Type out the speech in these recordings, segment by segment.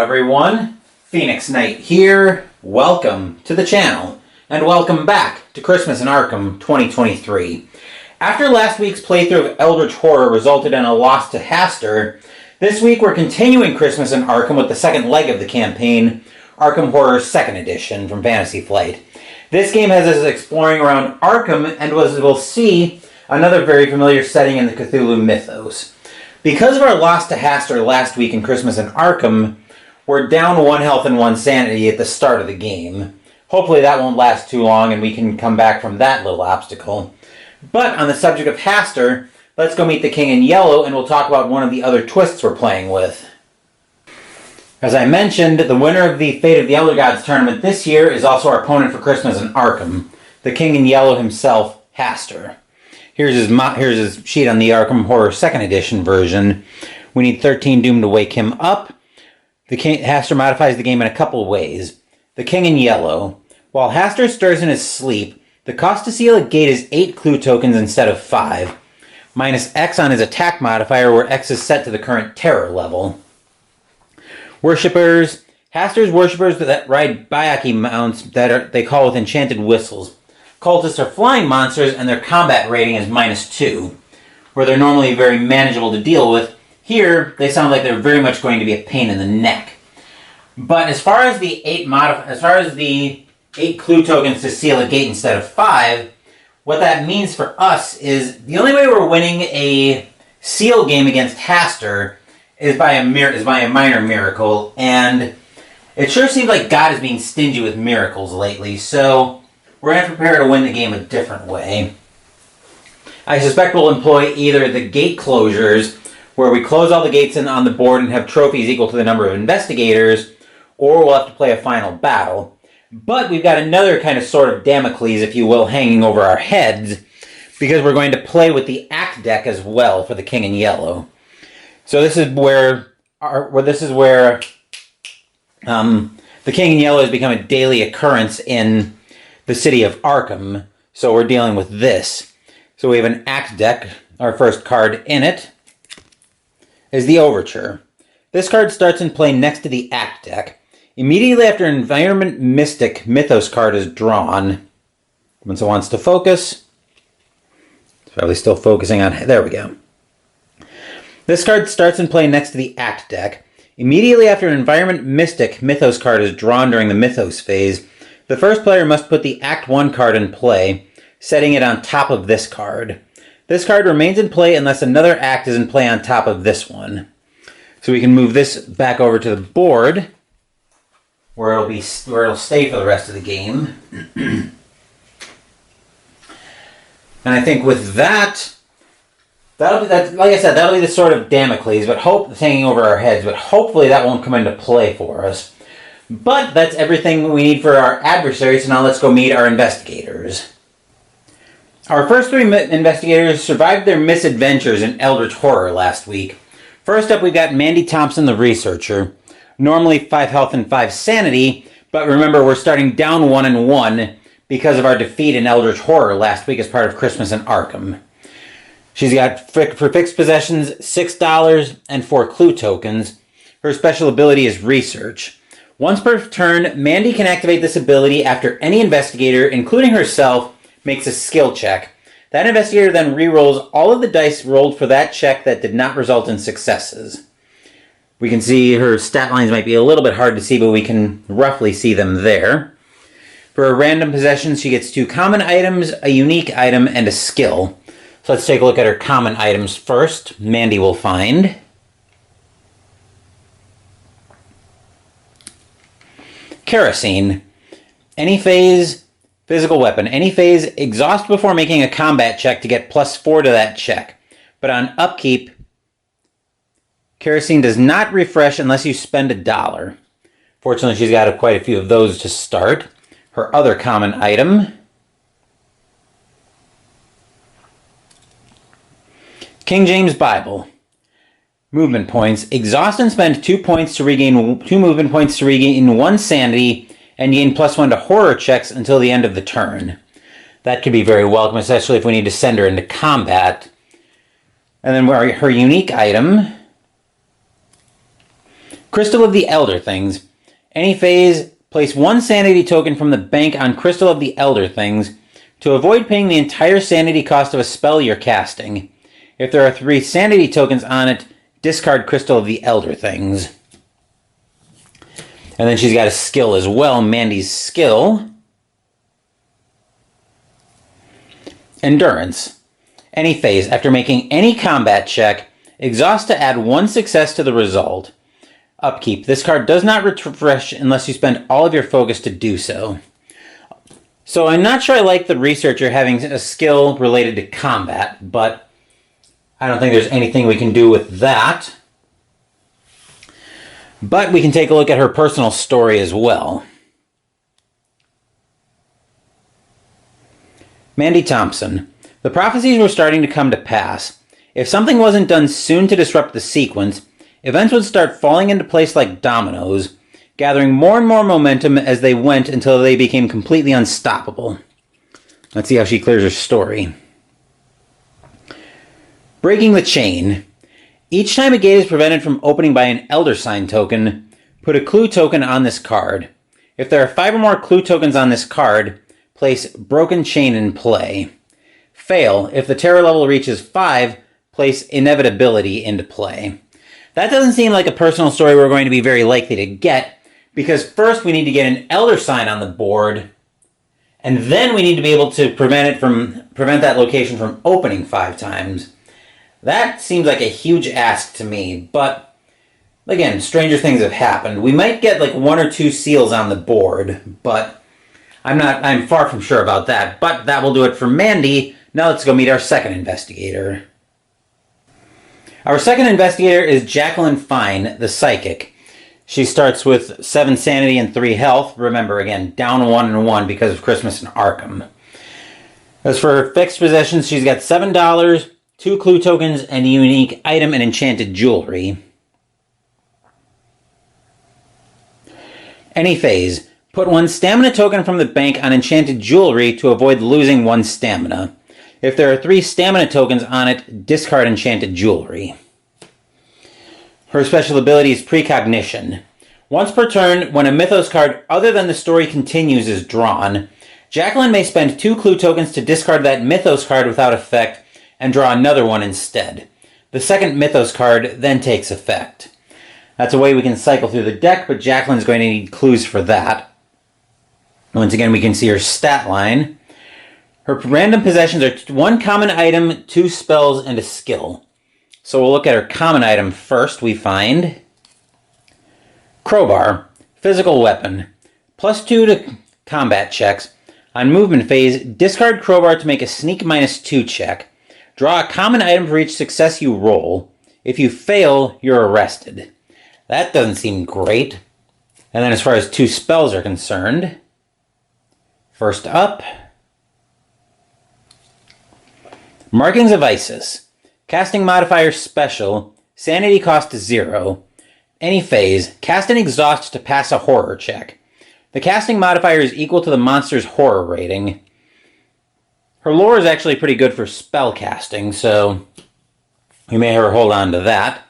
everyone, Phoenix Knight here. Welcome to the channel, and welcome back to Christmas in Arkham 2023. After last week's playthrough of Eldritch Horror resulted in a loss to Hastur, this week we're continuing Christmas in Arkham with the second leg of the campaign, Arkham Horror 2nd Edition from Fantasy Flight. This game has us exploring around Arkham, and as we'll see, another very familiar setting in the Cthulhu mythos. Because of our loss to Hastur last week in Christmas in Arkham, we're down 1 health and 1 sanity at the start of the game. Hopefully that won't last too long and we can come back from that little obstacle. But on the subject of Hastur, let's go meet the King in Yellow and we'll talk about one of the other twists we're playing with. As I mentioned, the winner of the Fate of the Elder Gods tournament this year is also our opponent for Christmas in Arkham, the King in Yellow himself, Hastur. Here's his sheet on the Arkham Horror 2nd Edition version. We need 13 Doom to wake him up. Hastur modifies the game in a couple ways. The King in Yellow. While Hastur stirs in his sleep, the cost to seal a gate is 8 clue tokens instead of 5. Minus X on his attack modifier, where X is set to the current terror level. Worshippers. Hastur's worshippers that ride Bayaki mounts they call with enchanted whistles. Cultists are flying monsters, and their combat rating is -2, where they're normally very manageable to deal with. Here, they sound like they're very much going to be a pain in the neck. But as far as the 8 clue tokens to seal a gate instead of 5, what that means for us is the only way we're winning a seal game against Hastur is by a minor miracle, and it sure seems like God is being stingy with miracles lately, so we're going to prepare to win the game a different way. I suspect we'll employ either the gate closures, where we close all the gates on the board and have trophies equal to the number of investigators, or we'll have to play a final battle. But we've got another kind of sort of Damocles, if you will, hanging over our heads, because we're going to play with the Act deck as well for the King in Yellow. So this is where the King in Yellow has become a daily occurrence in the city of Arkham, so we're dealing with this. So we have an Act deck. Our first card in it is the Overture. This card starts in play next to the Act deck. Immediately after Environment Mystic Mythos card is drawn, once it wants to focus, it's probably still focusing on, there we go. This card starts in play next to the Act deck. Immediately after an Environment Mystic Mythos card is drawn during the Mythos phase, the first player must put the Act 1 card in play, setting it on top of this card. This card remains in play unless another Act is in play on top of this one. So we can move this back over to the board, where it'll stay for the rest of the game. And I think with that, like I said, that'll be the sort of Damocles, but hanging over our heads. But hopefully that won't come into play for us. But that's everything we need for our adversaries, so now let's go meet our investigators. Our first 3 investigators survived their misadventures in Eldritch Horror last week. First up, we've got Mandy Thompson, the researcher. Normally 5 health and 5 sanity, but remember we're starting down 1 and 1 because of our defeat in Eldritch Horror last week as part of Christmas in Arkham. She's got, for fixed possessions, $6 and 4 clue tokens. Her special ability is Research. Once per turn, Mandy can activate this ability after any investigator, including herself, makes a skill check. That investigator then re-rolls all of the dice rolled for that check that did not result in successes. We can see her stat lines might be a little bit hard to see, but we can roughly see them there. For her random possessions, she gets 2 common items, a unique item, and a skill. So let's take a look at her common items first. Mandy will find Kerosene. Any phase, physical weapon. Any phase, exhaust before making a combat check to get +4 to that check. But on upkeep, Kerosene does not refresh unless you spend $1. Fortunately, she's got quite a few of those to start. Her other common item, King James Bible. Movement points. Exhaust and spend 2 points to regain 2 movement points to regain 1 sanity and gain +1 to horror checks until the end of the turn. That could be very welcome, especially if we need to send her into combat. And then her unique item, Crystal of the Elder Things. Any phase, place 1 sanity token from the bank on Crystal of the Elder Things to avoid paying the entire sanity cost of a spell you're casting. If there are 3 sanity tokens on it, discard Crystal of the Elder Things. And then she's got a skill as well, Mandy's skill. Endurance. Any phase, after making any combat check, exhaust to add 1 success to the result. Upkeep. This card does not refresh unless you spend all of your focus to do so. So I'm not sure I like the researcher having a skill related to combat, but I don't think there's anything we can do with that. But we can take a look at her personal story as well. Mandy Thompson. The prophecies were starting to come to pass. If something wasn't done soon to disrupt the sequence, events would start falling into place like dominoes, gathering more and more momentum as they went until they became completely unstoppable. Let's see how she clears her story. Breaking the chain. Each time a gate is prevented from opening by an Elder Sign token, put a clue token on this card. If there are 5 or more clue tokens on this card, place Broken Chain in play. Fail. If the terror level reaches 5, place Inevitability into play. That doesn't seem like a personal story we're going to be very likely to get, because first we need to get an Elder Sign on the board, and then we need to be able to prevent that location from opening 5 times. That seems like a huge ask to me, but again, stranger things have happened. We might get like 1 or 2 seals on the board, but I'm far from sure about that. But that will do it for Mandy. Now let's go meet our second investigator. Our second investigator is Jacqueline Fine, the Psychic. She starts with 7 sanity and 3 health. Remember, again, down 1 and 1 because of Christmas in Arkham. As for her fixed possessions, she's got $7, 2 clue tokens, and a unique item and enchanted jewelry. Any phase. Put 1 stamina token from the bank on enchanted jewelry to avoid losing 1 stamina. If there are 3 stamina tokens on it, discard enchanted jewelry. Her special ability is Precognition. Once per turn, when a Mythos card other than the story continues is drawn, Jacqueline may spend 2 clue tokens to discard that Mythos card without effect and draw another one instead. The second Mythos card then takes effect. That's a way we can cycle through the deck, but Jacqueline's going to need clues for that. Once again, we can see her stat line. Her random possessions are 1 common item, 2 spells, and a skill. So we'll look at her common item first. We find Crowbar, physical weapon, +2 to combat checks. On movement phase, discard Crowbar to make a sneak -2 check. Draw a common item for each success you roll. If you fail, you're arrested. That doesn't seem great. And then as far as 2 spells are concerned, first up, Markings of Isis. Casting modifier special, sanity cost 0. Any phase, cast and exhaust to pass a horror check. The casting modifier is equal to the monster's horror rating. Her lore is actually pretty good for spell casting, so we may have her hold on to that.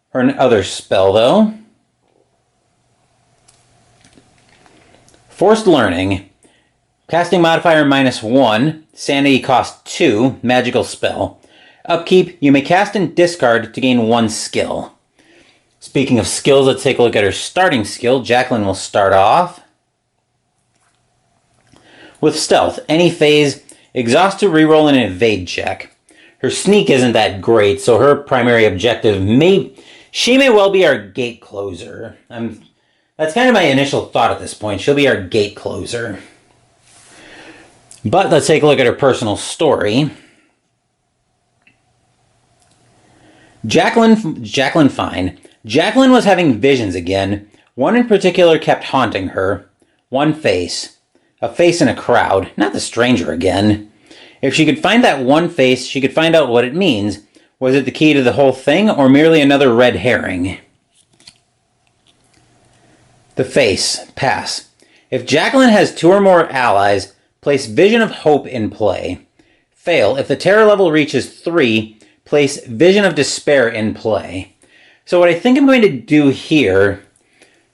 Her other spell, though. Forced Learning. Casting modifier -1, sanity cost 2, magical spell. Upkeep, you may cast and discard to gain 1 skill. Speaking of skills, let's take a look at her starting skill. Jacqueline will start off with Stealth. Any phase, exhaust to reroll an evade check. Her sneak isn't that great, so her primary objective she may well be our gate closer. That's kind of my initial thought at this point. She'll be our gate closer. But let's take a look at her personal story. Jacqueline Fine. Jacqueline was having visions again. One in particular kept haunting her. 1 face. A face in a crowd. Not the stranger again. If she could find that 1 face, she could find out what it means. Was it the key to the whole thing, or merely another red herring? The face. Pass. If Jacqueline has 2 or more allies, place Vision of Hope in play. Fail. If the terror level reaches 3, place Vision of Despair in play. So what I think I'm going to do here,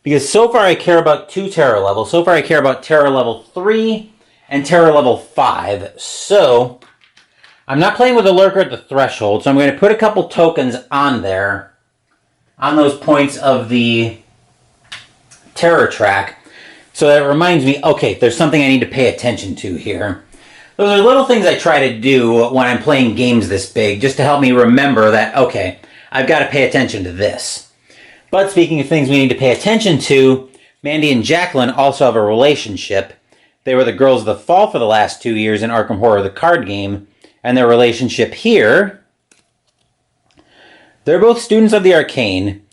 because so far I care about 2 terror levels. So far I care about terror level 3 and terror level 5. So I'm not playing with a lurker at the threshold, so I'm going to put a couple tokens on there, on those points of the terror track, so that it reminds me, okay, there's something I need to pay attention to here. Those are little things I try to do when I'm playing games this big, just to help me remember that, okay, I've got to pay attention to this. But speaking of things we need to pay attention to, Mandy and Jacqueline also have a relationship. They were the girls of the fall for the last 2 years in Arkham Horror, the card game, and their relationship here, they're both students of the arcane.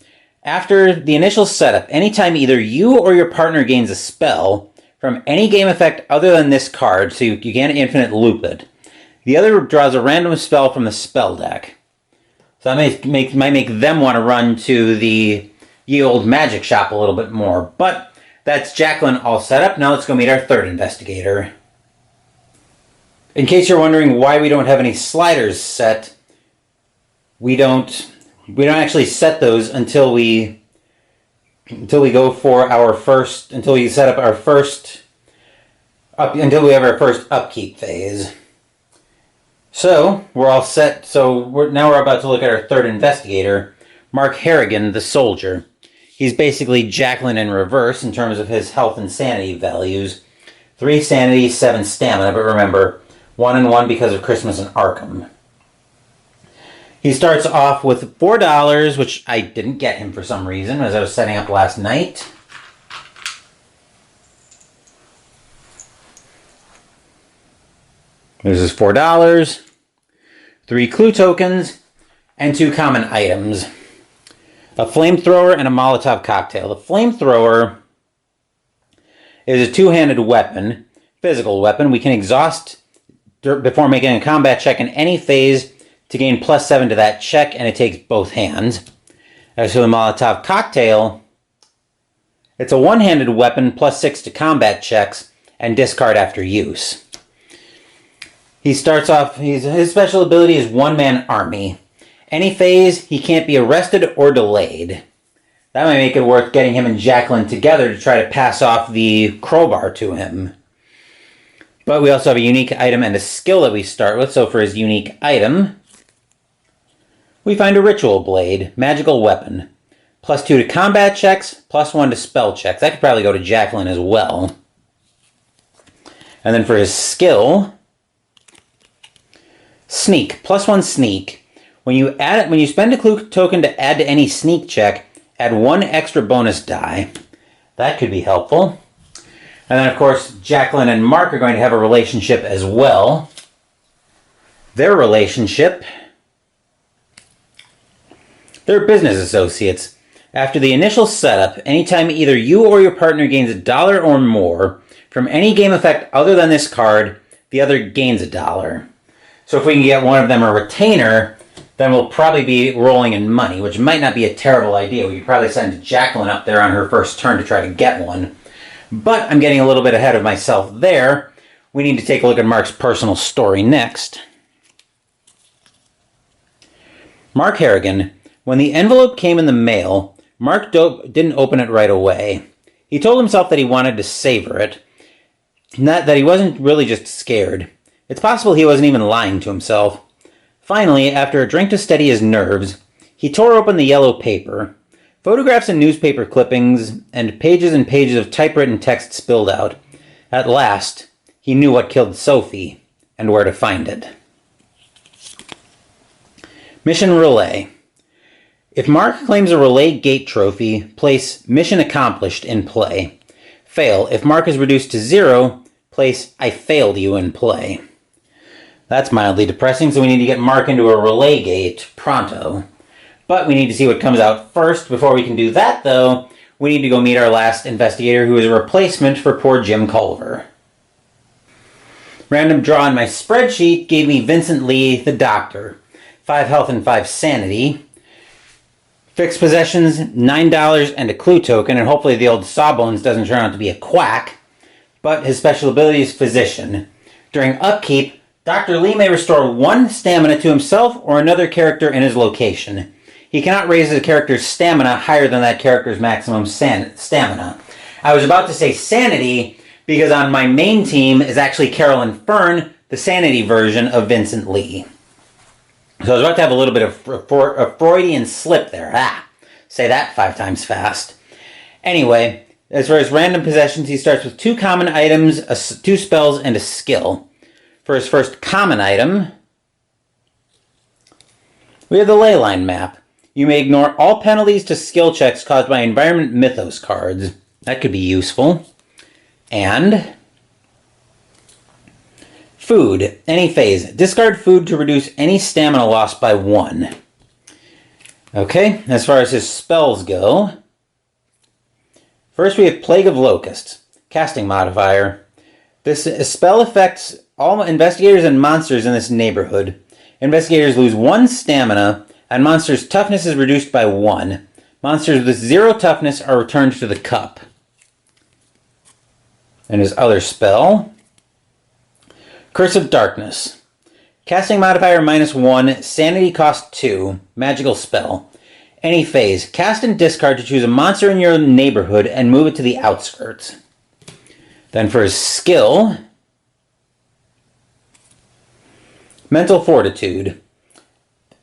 After the initial setup, anytime either you or your partner gains a spell from any game effect other than this card, so you can't infinite loop it, the other draws a random spell from the spell deck. So that might make them want to run to the ye old magic shop a little bit more. But that's Jacqueline all set up. Now let's go meet our third investigator. In case you're wondering why we don't have any sliders set, we don't actually set those until we go for our first, until we set up our first until we have our first upkeep phase. So we're all set. So now we're about to look at our third investigator, Mark Harrigan, the soldier. He's basically Jacqueline in reverse in terms of his health and sanity values. 3 sanity, 7 stamina, but remember, 1 and 1 because of Christmas in Arkham. He starts off with $4, which I didn't get him for some reason as I was setting up last night. There's his $4, 3 clue tokens, and 2 common items. A flamethrower and a Molotov cocktail. The flamethrower is a 2-handed weapon, physical weapon. We can exhaust before making a combat check in any phase to gain +7 to that check, and it takes both hands. As for the Molotov cocktail, it's a 1-handed weapon, +6 to combat checks, and discard after use. He starts off, his special ability is one-man army. Any phase, he can't be arrested or delayed. That might make it worth getting him and Jacqueline together to try to pass off the crowbar to him. But we also have a unique item and a skill that we start with. So for his unique item, we find a ritual blade, magical weapon. +2 to combat checks, +1 to spell checks. That could probably go to Jacqueline as well. And then for his skill, sneak, +1 sneak. When you spend a clue token to add to any sneak check, add 1 extra bonus die. That could be helpful. And then, of course, Jacqueline and Mark are going to have a relationship as well. Their relationship, they're business associates. After the initial setup, anytime either you or your partner gains $1 or more from any game effect other than this card, the other gains $1. So if we can get one of them a retainer, then we'll probably be rolling in money, which might not be a terrible idea. We could probably send Jacqueline up there on her first turn to try to get one. But I'm getting a little bit ahead of myself there. We need to take a look at Mark's personal story next. Mark Harrigan. When the envelope came in the mail, Mark didn't open it right away. He told himself that he wanted to savor it, not that he wasn't really just scared. It's possible he wasn't even lying to himself. Finally, after a drink to steady his nerves, he tore open the yellow paper. Photographs and newspaper clippings and pages of typewritten text spilled out. At last, he knew what killed Sophie and where to find it. Mission Relay. If Mark claims a Relay Gate trophy, place Mission Accomplished in play. Fail. If Mark is reduced to 0, place I failed you in play. That's mildly depressing, so we need to get Mark into a Relay Gate pronto. But we need to see what comes out first. Before we can do that, though, we need to go meet our last investigator, who is a replacement for poor Jim Culver. Random draw on my spreadsheet gave me Vincent Lee, the doctor. 5 health and 5 sanity. Fixed possessions, $9 and a clue token, and hopefully the old Sawbones doesn't turn out to be a quack. But his special ability is physician. During upkeep, Dr. Lee may restore 1 stamina to himself or another character in his location. he cannot raise the character's stamina higher than that character's maximum stamina. I was about to say sanity because on my main team is actually Carolyn Fern, the sanity version of Vincent Lee. So I was about to have a little bit of a Freudian slip there. Say that 5 times fast. Anyway, as far as random possessions, he starts with 2 common items, 2 spells, and a skill. For his first common item, we have the Leyline map. You may ignore all penalties to skill checks caused by Environment Mythos cards. That could be useful. And food. Any phase. Discard food to reduce any stamina loss by 1. Okay, as far as his spells go, first we have Plague of Locusts. Casting modifier. This spell affects all investigators and monsters in this neighborhood. Investigators lose 1 stamina, and monsters' toughness is reduced by 1. Monsters with 0 toughness are returned to the cup. And his other spell, Curse of Darkness. Casting modifier -1, sanity cost 2, magical spell. Any phase, cast and discard to choose a monster in your neighborhood and move it to the outskirts. Then for his skill, Mental Fortitude.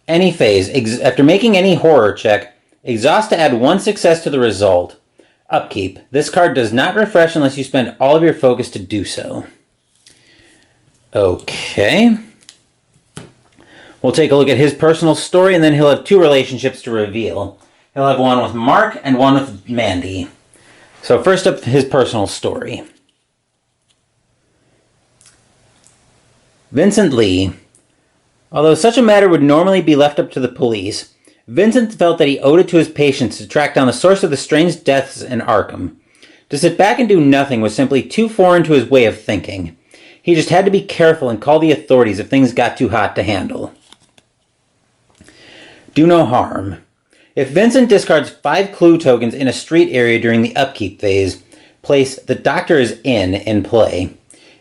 Any phase, after making any horror check, exhaust to add 1 success to the result. Upkeep. This card does not refresh unless you spend all of your focus to do so. Okay. We'll take a look at his personal story, and then he'll have 2 relationships to reveal. He'll have one with Mark and one with Mandy. So first up, his personal story. Vincent Lee. Although such a matter would normally be left up to the police, Vincent felt that he owed it to his patients to track down the source of the strange deaths in Arkham. To sit back and do nothing was simply too foreign to his way of thinking. He just had to be careful and call the authorities if things got too hot to handle. Do no harm. If Vincent discards 5 clue tokens in a street area during the upkeep phase, place "The Doctor is in play.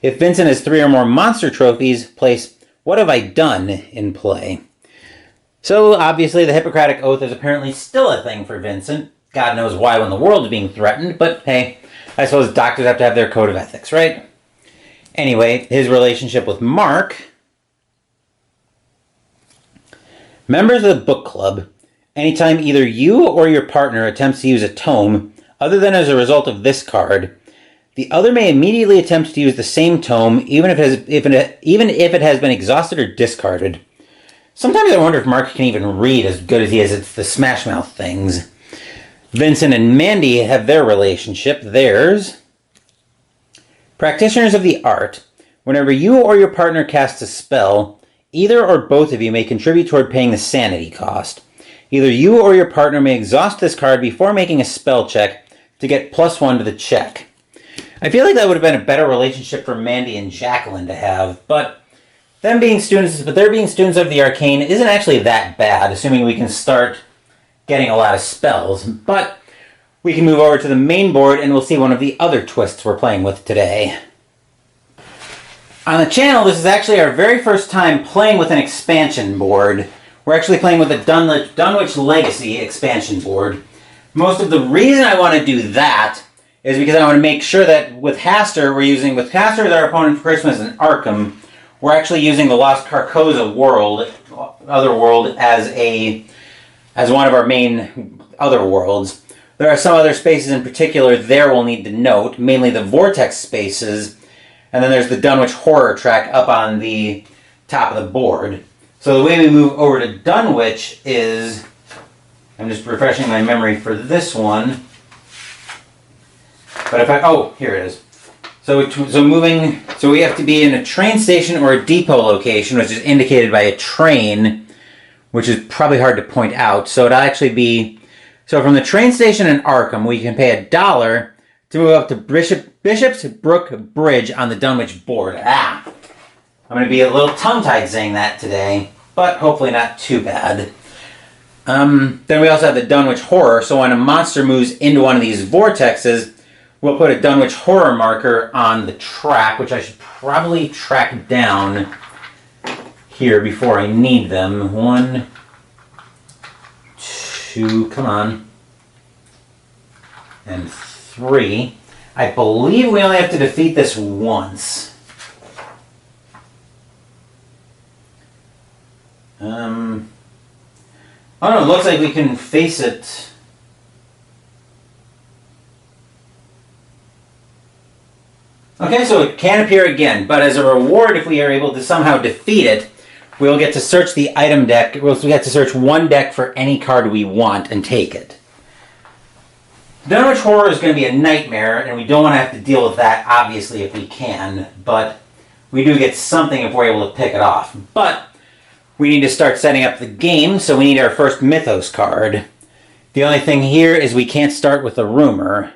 If Vincent has 3 or more monster trophies, place "What have I done?" in play. So, obviously, the Hippocratic Oath is apparently still a thing for Vincent. God knows why when the world is being threatened, but hey, I suppose doctors have to have their code of ethics, right? Anyway, his relationship with Mark. Members of the book club. Anytime either you or your partner attempts to use a tome, other than as a result of this card, the other may immediately attempt to use the same tome, even if it has been exhausted or discarded. Sometimes I wonder if Mark can even read as good as he is at the Smash Mouth things. Vincent and Mandy have their relationship. Theirs. Practitioners of the art. Whenever you or your partner casts a spell, either or both of you may contribute toward paying the sanity cost. Either you or your partner may exhaust this card before making a spell check to get +1 to the check. I feel like that would have been a better relationship for Mandy and Jacqueline to have, but their being students of the arcane isn't actually that bad, assuming we can start getting a lot of spells. But we can move over to the main board and we'll see one of the other twists we're playing with today. On the channel, this is actually our very first time playing with an expansion board. We're actually playing with the Dunwich Legacy expansion board. Most of the reason I want to do that is because I want to make sure that with Hastur, with Hastur as our opponent for Christmas in Arkham, we're actually using the Lost Carcosa other world as one of our main other worlds. There are some other spaces in particular there we'll need to note, mainly the Vortex spaces, and then there's the Dunwich Horror track up on the top of the board. So the way we move over to Dunwich is, I'm just refreshing my memory for this one, but here it is. So we have to be in a train station or a depot location, which is indicated by a train, which is probably hard to point out. So it'll actually be, from the train station in Arkham, we can pay $1 to move up to Bishop's Brook Bridge on the Dunwich board. I'm going to be a little tongue-tied saying that today, but hopefully not too bad. Then we also have the Dunwich Horror, so when a monster moves into one of these vortexes, we'll put a Dunwich Horror marker on the track, which I should probably track down here before I need them. 1, 2, come on, and 3. I believe we only have to defeat this once. Oh no, it looks like we can face it. Okay, so it can appear again, but as a reward, if we are able to somehow defeat it, we'll get to search the item deck. We'll get to search one deck for any card we want and take it. Dunwich Horror is going to be a nightmare, and we don't want to have to deal with that, obviously, if we can, but we do get something if we're able to pick it off. But we need to start setting up the game, so we need our first Mythos card. The only thing here is we can't start with a rumor.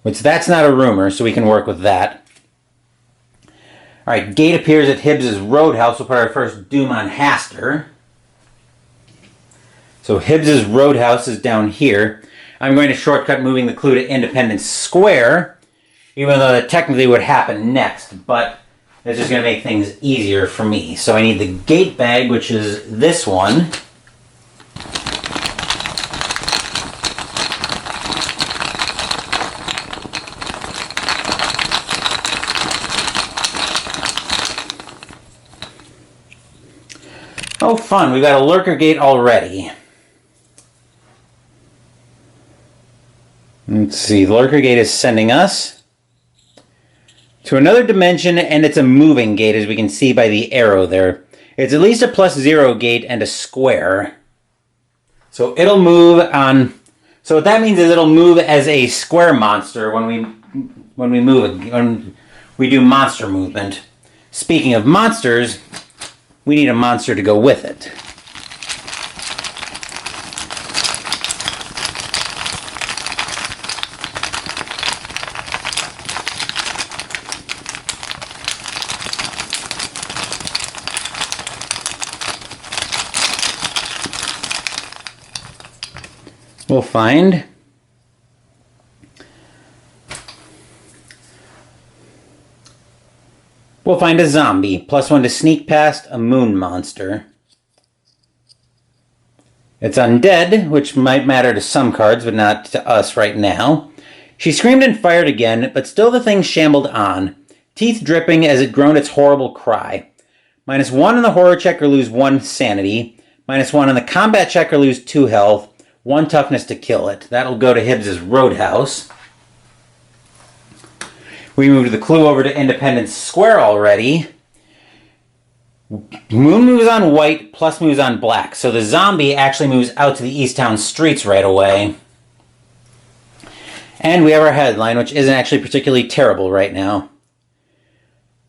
Which that's not a rumor, so we can work with that. Alright, Gate appears at Hibbs' Roadhouse. We'll put our first Doom on Hastur. So Hibbs' Roadhouse is down here. I'm going to shortcut moving the clue to Independence Square, even though that technically would happen next, but it's just going to make things easier for me. So I need the Gate bag, which is this one. Oh, fun. We've got a Lurker Gate already. Let's see. Lurker Gate is sending us to another dimension, and it's a moving gate, as we can see by the arrow there. It's at least a +0 gate and a square. So it'll move on... So what that means is it'll move as a square monster when we do monster movement. Speaking of monsters... we need a monster to go with it. We'll find... we'll find a zombie. +1 to sneak past, a moon monster. It's undead, which might matter to some cards, but not to us right now. She screamed and fired again, but still the thing shambled on, teeth dripping as it groaned its horrible cry. -1 on the horror check or lose 1 sanity. -1 on the combat check or lose 2 health. 1 toughness to kill it. That'll go to Hibbs' Roadhouse. We moved the clue over to Independence Square already. Moon moves on white, plus moves on black. So the zombie actually moves out to the East Town streets right away. And we have our headline, which isn't actually particularly terrible right now.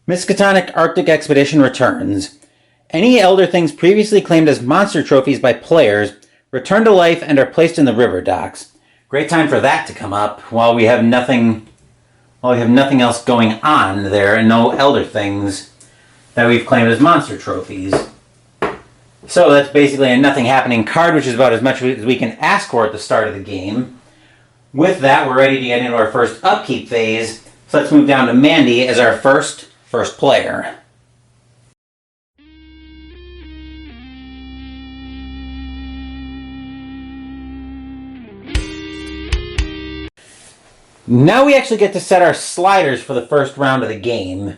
Miskatonic Arctic Expedition returns. Any Elder Things previously claimed as monster trophies by players return to life and are placed in the river docks. Great time for that to come up while we have nothing else going on there and no Elder Things that we've claimed as monster trophies. So that's basically a nothing happening card, which is about as much as we can ask for at the start of the game. With that, we're ready to get into our first upkeep phase. So let's move down to Mandy as our first player. Now we actually get to set our sliders for the first round of the game.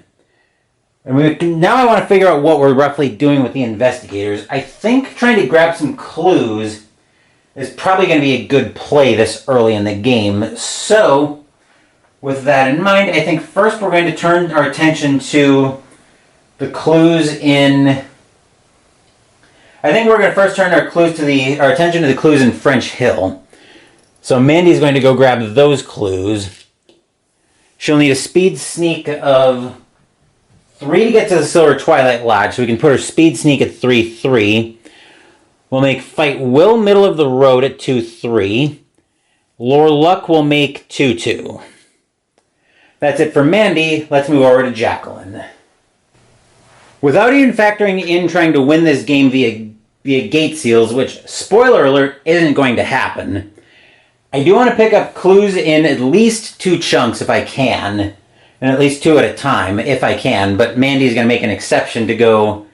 And now I want to figure out what we're roughly doing with the investigators. I think trying to grab some clues is probably going to be a good play this early in the game. So, with that in mind, I think first we're going to turn our attention to the clues in... I think we're going to first turn our attention to the clues in French Hill. So Mandy's going to go grab those clues. She'll need a speed sneak of 3 to get to the Silver Twilight Lodge, so we can put her speed sneak at 3-3. We'll make Fight Will middle of the road at 2-3. Lore Luck will make 2-2. That's it for Mandy. Let's move over to Jacqueline. Without even factoring in trying to win this game via gate seals, which, spoiler alert, isn't going to happen, I do want to pick up clues in at least 2 chunks if I can, and at least 2 at a time if I can, but Mandy's going to make an exception to go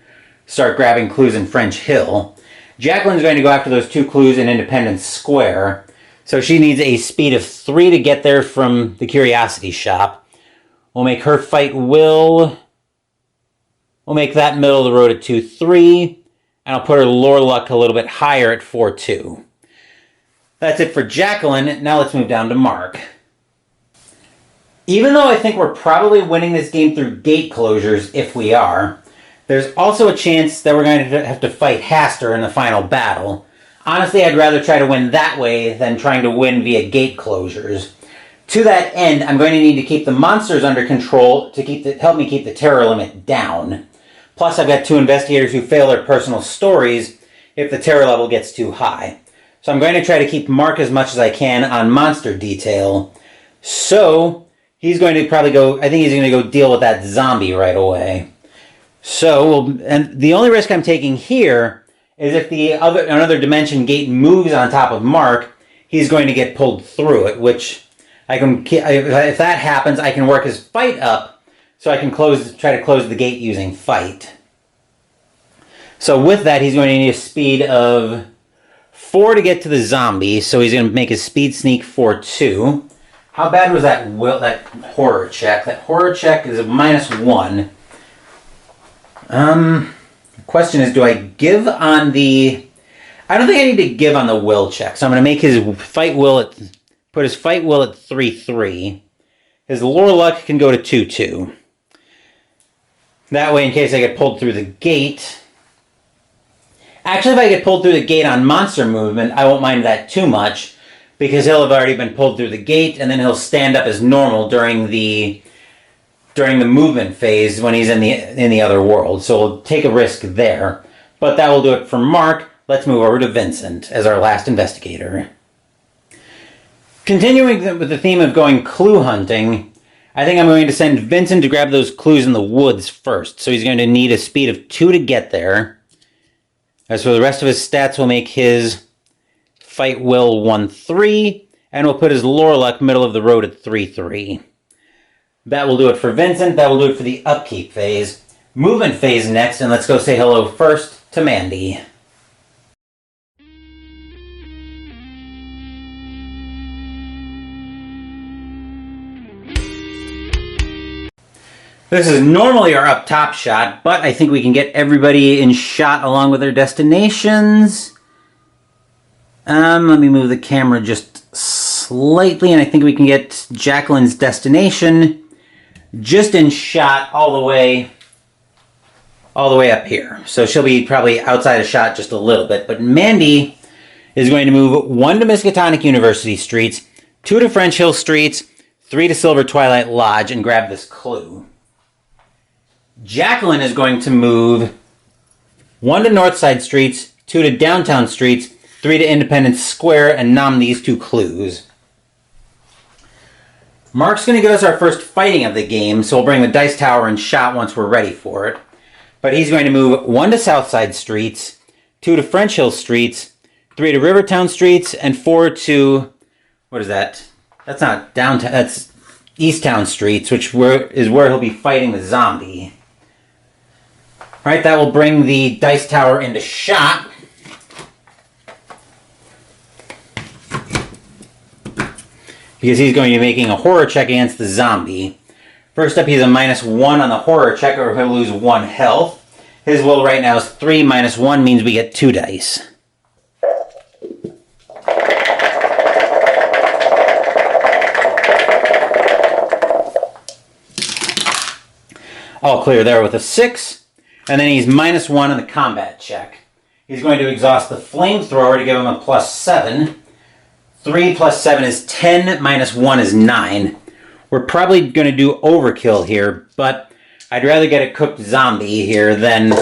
start grabbing clues in French Hill. Jacqueline's going to go after those 2 clues in Independence Square. So she needs a speed of 3 to get there from the Curiosity Shop. We'll make her fight Will. We'll make that middle of the road at 2-3. And I'll put her lore luck a little bit higher at 4-2. That's it for Jacqueline. Now let's move down to Mark. Even though I think we're probably winning this game through gate closures, if we are, there's also a chance that we're going to have to fight Hastur in the final battle. Honestly, I'd rather try to win that way than trying to win via gate closures. To that end, I'm going to need to keep the monsters under control to help me keep the terror limit down. Plus, I've got 2 investigators who fail their personal stories if the terror level gets too high. So I'm going to try to keep Mark as much as I can on monster detail. So he's going to probably I think he's going to go deal with that zombie right away. So, and the only risk I'm taking here is if another dimension gate moves on top of Mark, he's going to get pulled through it, which if that happens, I can work his fight up, so I can try to close the gate using fight. So with that, he's going to need a speed of 4 to get to the zombie, so he's going to make his speed sneak 4-2. How bad was that horror check? That horror check is a -1. The question is, do I give on the... I don't think I need to give on the will check, so I'm going to make his fight will put his fight will at 3-3. His lore luck can go to 2-2. That way, in case I get pulled through the gate... Actually, if I get pulled through the gate on monster movement, I won't mind that too much, because he'll have already been pulled through the gate, and then he'll stand up as normal during the movement phase when he's in the other world. So we'll take a risk there. But that will do it for Mark. Let's move over to Vincent as our last investigator. Continuing with the theme of going clue hunting, I think I'm going to send Vincent to grab those clues in the woods first. So he's going to need a speed of 2 to get there. As for the rest of his stats, we'll make his fight will 1-3, and we'll put his lore luck middle of the road at 3-3. That will do it for Vincent. That will do it for the upkeep phase. Movement phase next, and let's go say hello first to Mandy. This is normally our up top shot, but I think we can get everybody in shot along with their destinations. Let me move the camera just slightly, and I think we can get Jacqueline's destination just in shot all the way up here. So she'll be probably outside of shot just a little bit. But Mandy is going to move 1 to Miskatonic University Streets, 2 to French Hill Streets, 3 to Silver Twilight Lodge, and grab this clue. Jacqueline is going to move 1 to Northside Streets, 2 to Downtown Streets, 3 to Independence Square, and nom these 2 clues. Mark's going to give us our first fighting of the game, so we'll bring the dice tower in shot once we're ready for it. But he's going to move 1 to Southside Streets, 2 to French Hill Streets, 3 to Rivertown Streets, and 4 to... what is that? That's not downtown, that's Easttown Streets, which is where he'll be fighting the zombie. Alright, that will bring the dice tower into shot. Because he's going to be making a horror check against the zombie. First up, he's a -1 on the horror check, or he'll lose 1 health. His will right now is 3 minus 1 means we get 2 dice. All clear there with a 6. And then he's -1 on the combat check. He's going to exhaust the flamethrower to give him a +7. 3 plus 7 is 10, minus 1 is 9. We're probably going to do overkill here, but I'd rather get a cooked zombie here than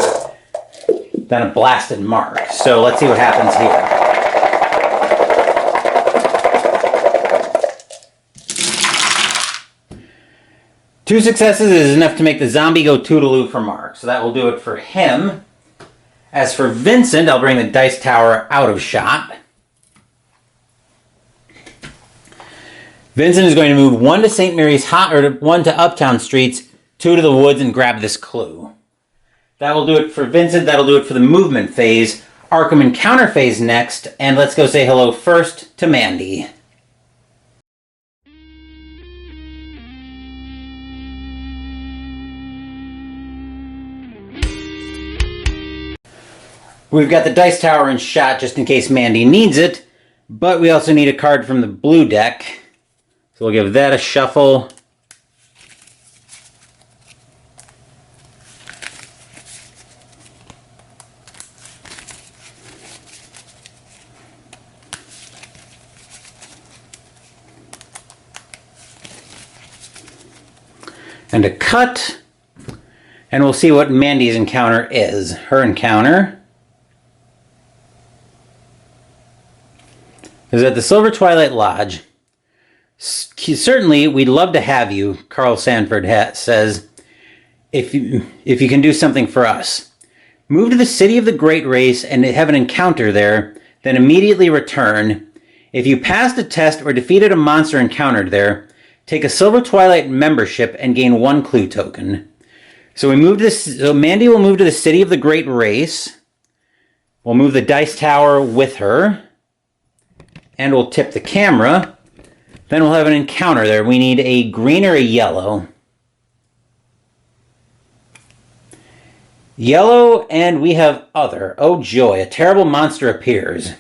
a blasted Mark. So let's see what happens here. Two successes is enough to make the zombie go toodaloo for Mark, so that will do it for him. As for Vincent, I'll bring the dice tower out of shot. Vincent is going to move 1 to St. Mary's or 1 to Uptown Streets, 2 to the woods, and grab this clue. That will do it for Vincent. That'll do it for the movement phase. Arkham Encounter phase next, and let's go say hello first to Mandy. We've got the dice tower in shot just in case Mandy needs it, but we also need a card from the blue deck. So we'll give that a shuffle. And a cut. And we'll see what Mandy's encounter is. Her encounter is at the Silver Twilight Lodge. Certainly, we'd love to have you, Carl Sanford says, if you can do something for us. Move to the City of the Great Race and have an encounter there, then immediately return. If you passed a test or defeated a monster encountered there, take a Silver Twilight membership and gain 1 clue token. So Mandy will move to the City of the Great Race. We'll move the dice tower with her. And we'll tip the camera. Then we'll have an encounter there. We need a green or a yellow. Yellow, and we have other. Oh joy, a terrible monster appears.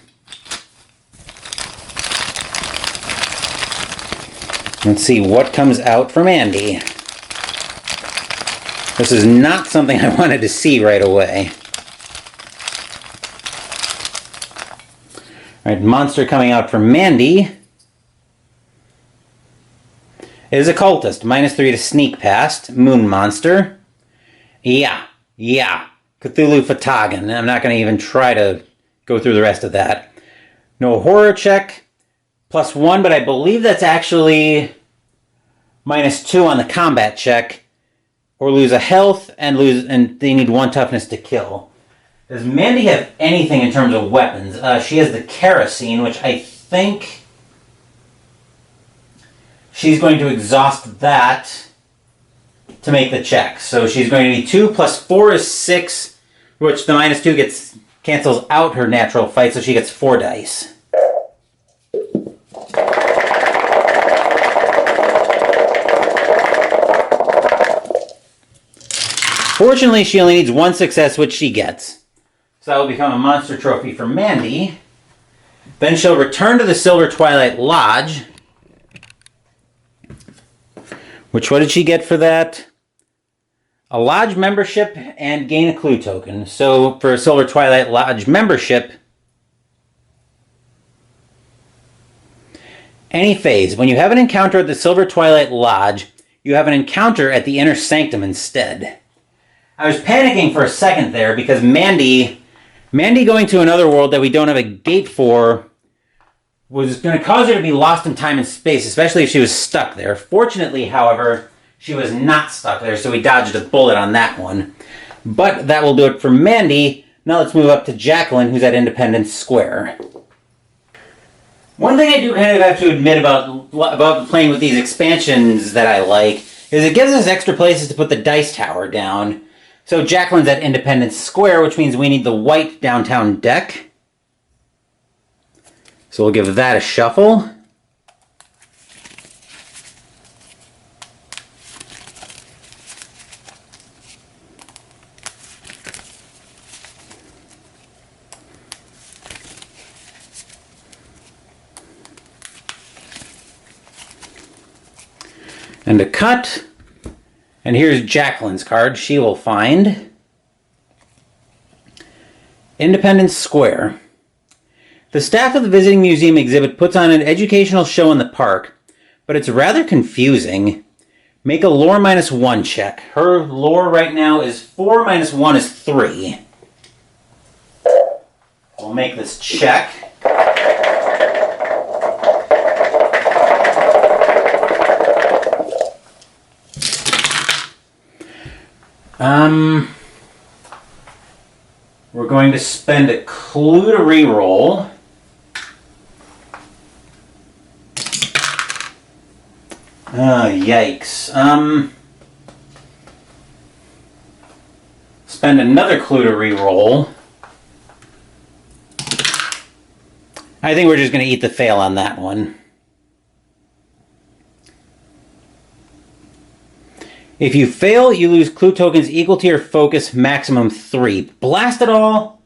Let's see what comes out from Andy. This is not something I wanted to see right away. Alright, monster coming out from Mandy. It is a cultist. -3 to sneak past. Moon monster. Yeah. Cthulhu Fatagan. I'm not going to even try to go through the rest of that. No horror check. +1, but I believe that's actually -2 on the combat check. Or lose a health and they need 1 toughness to kill. Does Mandy have anything in terms of weapons? She has the kerosene, which I think she's going to exhaust that to make the check. So she's going to need 2 + 4 is 6, which the -2 cancels out her natural fight, so she gets 4 dice. Fortunately, she only needs 1 success, which she gets. So that will become a monster trophy for Mandy. Then she'll return to the Silver Twilight Lodge. Which, what did she get for that? A lodge membership and gain a clue token. So for a Silver Twilight Lodge membership, any phase. When you have an encounter at the Silver Twilight Lodge, you have an encounter at the Inner Sanctum instead. I was panicking for a second there because Mandy going to another world that we don't have a gate for was going to cause her to be lost in time and space, especially if she was stuck there. Fortunately, however, she was not stuck there, so we dodged a bullet on that one. But that will do it for Mandy. Now let's move up to Jacqueline, who's at Independence Square. One thing I do kind of have to admit about playing with these expansions that I like is it gives us extra places to put the dice tower down. So Jacqueline's at Independence Square, which means we need the white downtown deck. So we'll give that a shuffle. And a cut. And here's Jacqueline's card. She will find Independence Square. The staff of the Visiting Museum exhibit puts on an educational show in the park, but it's rather confusing. Make a lore -1 check. Her lore right now is 4 -1 is 3. We'll make this check. We're going to spend a clue to reroll. Yikes. Spend another clue to reroll. I think we're just going to eat the fail on that one. If you fail, you lose clue tokens equal to your focus, maximum 3. Blast it all!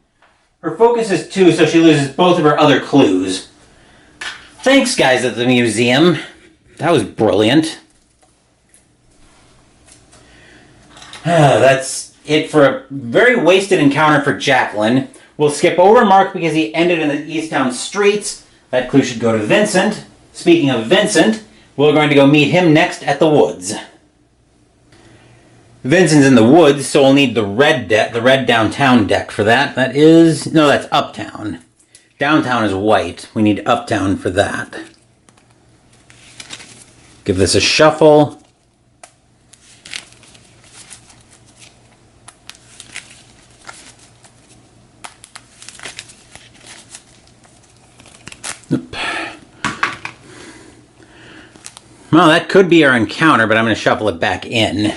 Her focus is 2, so she loses both of her other clues. Thanks, guys at the museum. That was brilliant. That's it for a very wasted encounter for Jacqueline. We'll skip over Mark because he ended in the Easttown streets. That clue should go to Vincent. Speaking of Vincent, we're going to go meet him next at the woods. Vincent's in the woods, so we'll need the red downtown deck for that. That's uptown. Downtown is white. We need uptown for that. Give this a shuffle. Well, that could be our encounter, but I'm going to shuffle it back in.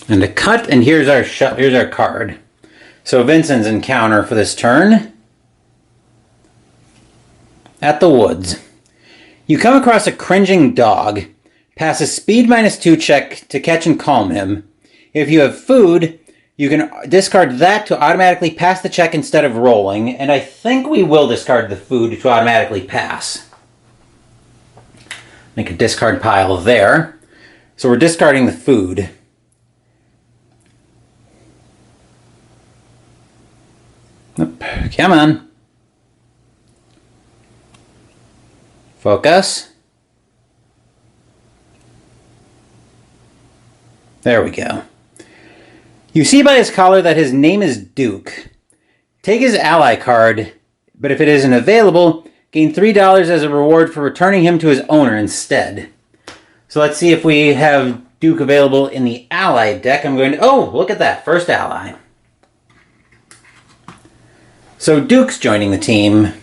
And a cut, and here's our card. So Vincent's encounter for this turn. At the woods. You come across a cringing dog. Pass a speed -2 check to catch and calm him. If you have food, you can discard that to automatically pass the check instead of rolling, and I think we will discard the food to automatically pass. Make a discard pile there. So we're discarding the food. Come on. Focus. There we go. You see by his collar that his name is Duke. Take his ally card, but if it isn't available, gain $3 as a reward for returning him to his owner instead. So let's see if we have Duke available in the ally deck. I'm going to... Oh, look at that. First ally. So Duke's joining the team.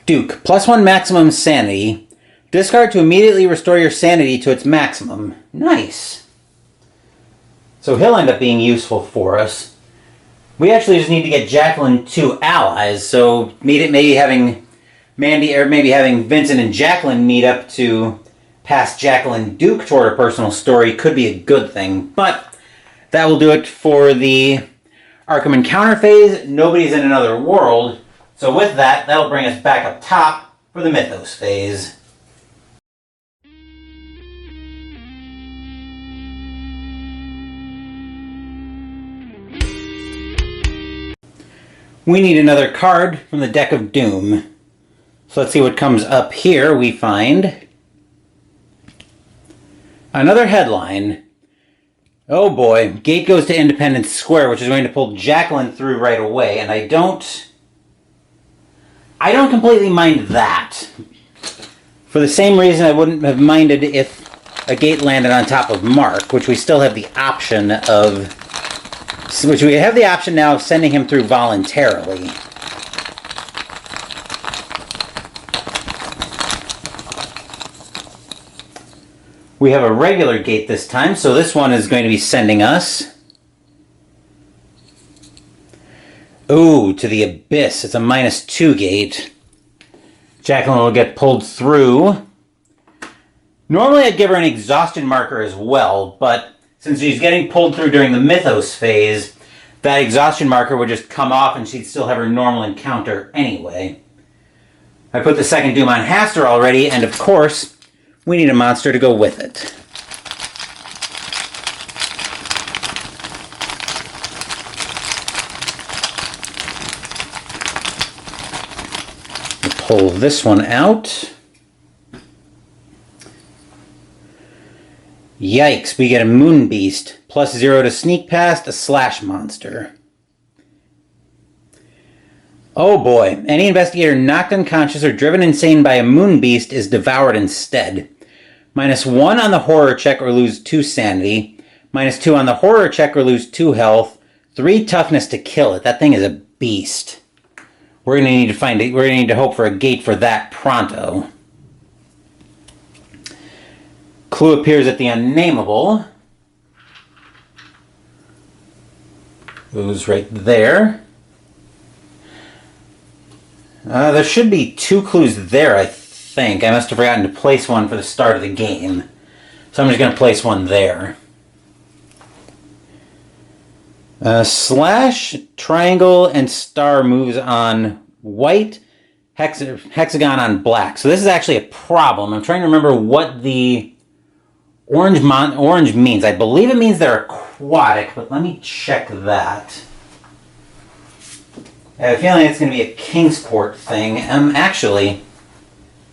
Duke, +1 maximum sanity. Discard to immediately restore your sanity to its maximum. Nice. So he'll end up being useful for us. We actually just need to get Jacqueline 2 allies, so maybe having Vincent and Jacqueline meet up to pass Jacqueline Duke toward her personal story could be a good thing, but that will do it for the Arkham Encounter phase. Nobody's in another world. So with that, that'll bring us back up top for the Mythos phase. We need another card from the deck of Doom. So let's see what comes up here. We find another headline. Oh boy, gate goes to Independence Square, which is going to pull Jacqueline through right away, and I don't completely mind that. For the same reason I wouldn't have minded if a gate landed on top of Mark, which we still have the option of... Which we have the option now of sending him through voluntarily. We have a regular gate this time, so this one is going to be sending us... Ooh, to the Abyss. It's a -2 gate. Jacqueline will get pulled through. Normally I'd give her an exhaustion marker as well, but since she's getting pulled through during the Mythos phase, that exhaustion marker would just come off and she'd still have her normal encounter anyway. I put the second Doom on Hastur already, and of course, we need a monster to go with it. We'll pull this one out. Yikes, we get a Moon Beast. +0 to sneak past a slash monster. Oh boy, any investigator knocked unconscious or driven insane by a Moon Beast is devoured instead. -1 on the horror check or lose 2 sanity. -2 on the horror check or lose 2 health. 3 toughness to kill it. That thing is a beast. We're gonna need to hope for a gate for that pronto. clue appears at the unnameable. Goes right there. There should be 2 clues there, I think. I must have forgotten to place one for the start of the game. So I'm just going to place one there. Slash, triangle, and star moves on white, hexagon on black. So this is actually a problem. I'm trying to remember what the orange means. I believe it means they're aquatic, but let me check that. I have a feeling it's going to be a Kingsport thing. Actually,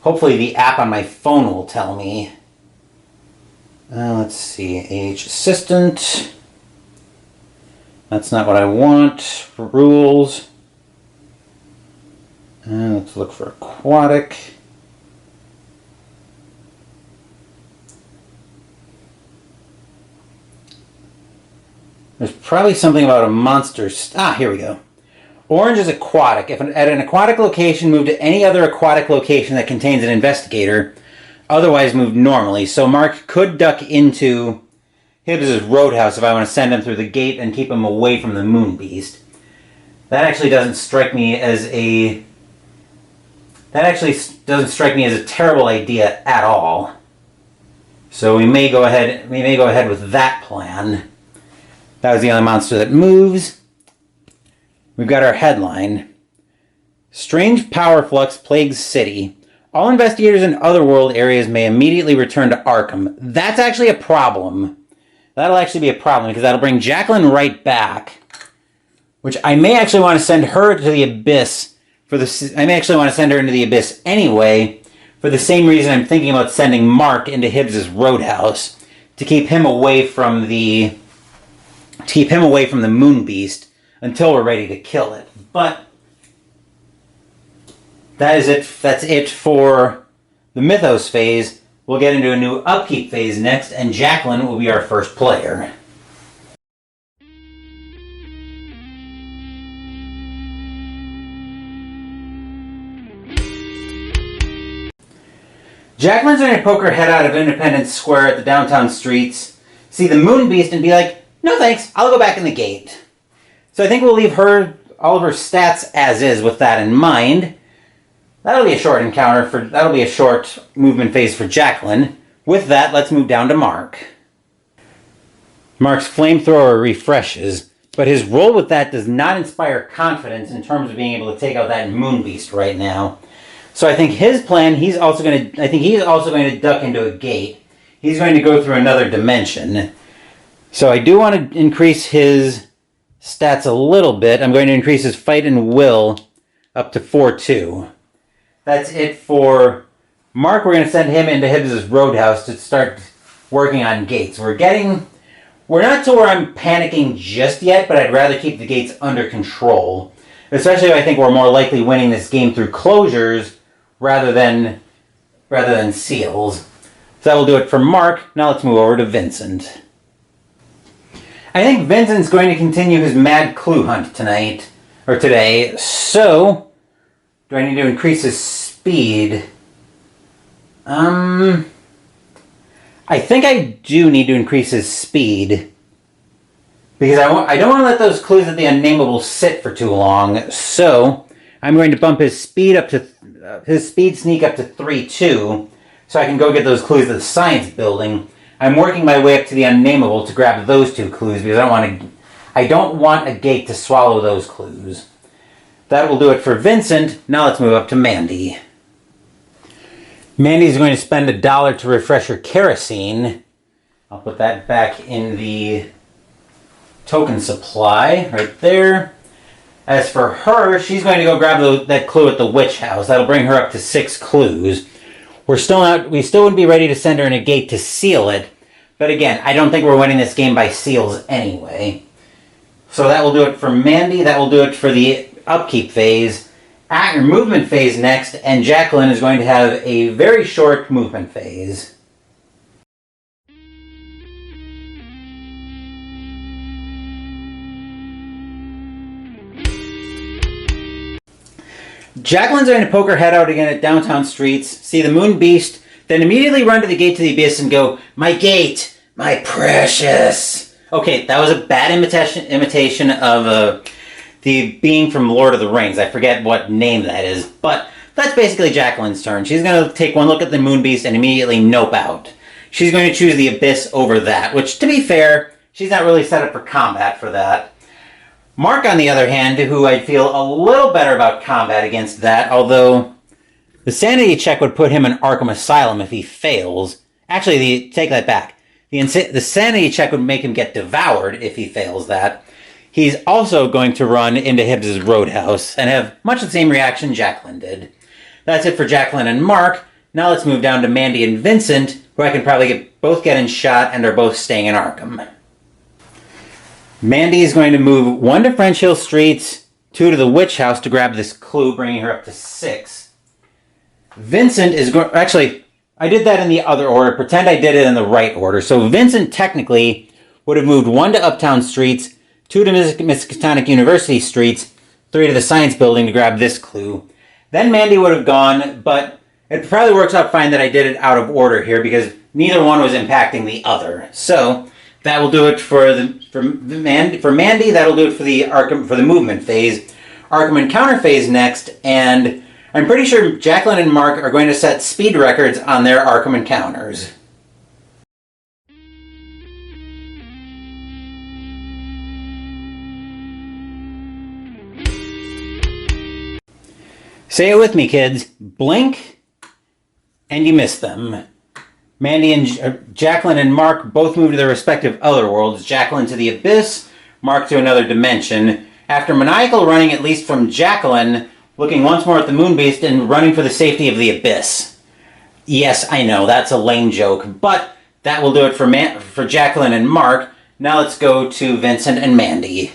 hopefully the app on my phone will tell me. Let's see. H assistant. That's not what I want. Rules. Let's look for aquatic. There's probably something about a monster. Here we go. Orange is aquatic. If at an aquatic location, move to any other aquatic location that contains an investigator. Otherwise, move normally. So Mark could duck into Hibbs's roadhouse if I want to send him through the gate and keep him away from the Moon Beast. That actually doesn't strike me as a... That actually doesn't strike me as a terrible idea at all. So we may go ahead with that plan. That was the only monster that moves. We've got our headline. Strange power flux plagues city. All investigators in otherworld areas may immediately return to Arkham. That's actually a problem. That'll actually be a problem because that'll bring Jacqueline right back. Which I may actually want to send her to the Abyss I may actually want to send her into the Abyss anyway, for the same reason I'm thinking about sending Mark into Hibbs's roadhouse to keep him away from the Moon Beast until we're ready to kill it. But that is it. That's it for the Mythos phase. We'll get into a new upkeep phase next, and Jacqueline will be our first player. Jacqueline's going to poke her head out of Independence Square at the downtown streets, see the Moon Beast, and be like, "No thanks, I'll go back in the gate." So I think we'll leave all of her stats as is with that in mind. That'll be a short that'll be a short movement phase for Jacqueline. With that, let's move down to Mark. Mark's flamethrower refreshes, but his roll with that does not inspire confidence in terms of being able to take out that Moon Beast right now. So I think his plan, he's also going to duck into a gate. He's going to go through another dimension. So I do want to increase his stats a little bit. I'm going to increase his fight and will up to 4-2. That's it for Mark. We're going to send him into Hibbs's roadhouse to start working on gates. We're not to where I'm panicking just yet, but I'd rather keep the gates under control. Especially if I think we're more likely winning this game through closures rather than seals. So that will do it for Mark. Now let's move over to Vincent. I think Vincent's going to continue his mad clue hunt today. So, do I need to increase his speed? I think I do need to increase his speed. Because I don't want to let those clues at the unnameable sit for too long. So, I'm going to bump his speed sneak up to 3-2, so I can go get those clues at the science building. I'm working my way up to the unnameable to grab those 2 clues because I don't want a gate to swallow those clues. That will do it for Vincent. Now let's move up to Mandy. Mandy's going to spend $1 to refresh her kerosene. I'll put that back in the token supply right there. As for her, she's going to go grab that clue at the witch house. That'll bring her up to 6 clues. We still wouldn't be ready to send her in a gate to seal it. But again, I don't think we're winning this game by seals anyway. So that will do it for Mandy. That will do it for the upkeep phase. At your movement phase next, and Jacqueline is going to have a very short movement phase. Jacqueline's going to poke her head out again at downtown streets, see the Moon Beast, then immediately run to the gate to the abyss and go, "My gate, my precious." Okay, that was a bad imitation of the being from Lord of the Rings. I forget what name that is, but that's basically Jacqueline's turn. She's going to take one look at the Moon Beast and immediately nope out. She's going to choose the Abyss over that, which, to be fair, she's not really set up for combat for that. Mark, on the other hand, who I feel a little better about combat against that, although the sanity check would put him in Arkham Asylum if he fails. Actually, take that back. The sanity check would make him get devoured if he fails that. He's also going to run into Hibbs' Roadhouse and have much the same reaction Jacqueline did. That's it for Jacqueline and Mark. Now let's move down to Mandy and Vincent, who I can probably both get in shot and are both staying in Arkham. Mandy is going to move 1 to French Hill Streets, 2 to the Witch House to grab this clue, bringing her up to 6. Vincent is going... Actually, I did that in the other order. Pretend I did it in the right order. So Vincent technically would have moved 1 to Uptown Streets, 2 to Miskatonic University Streets, 3 to the Science Building to grab this clue. Then Mandy would have gone, but it probably works out fine that I did it out of order here because neither one was impacting the other. So that will do it for Mandy. That'll do it for the Arkham, for the movement phase. Arkham Encounter phase next, and I'm pretty sure Jacqueline and Mark are going to set speed records on their Arkham Encounters. Say it with me, kids. Blink, and you miss them. Mandy and Jacqueline and Mark both move to their respective other worlds. Jacqueline to the Abyss, Mark to another dimension. After maniacal running, at least from Jacqueline, looking once more at the Moon Beast and running for the safety of the Abyss. Yes, I know, that's a lame joke, but that will do it for Jacqueline and Mark. Now let's go to Vincent and Mandy.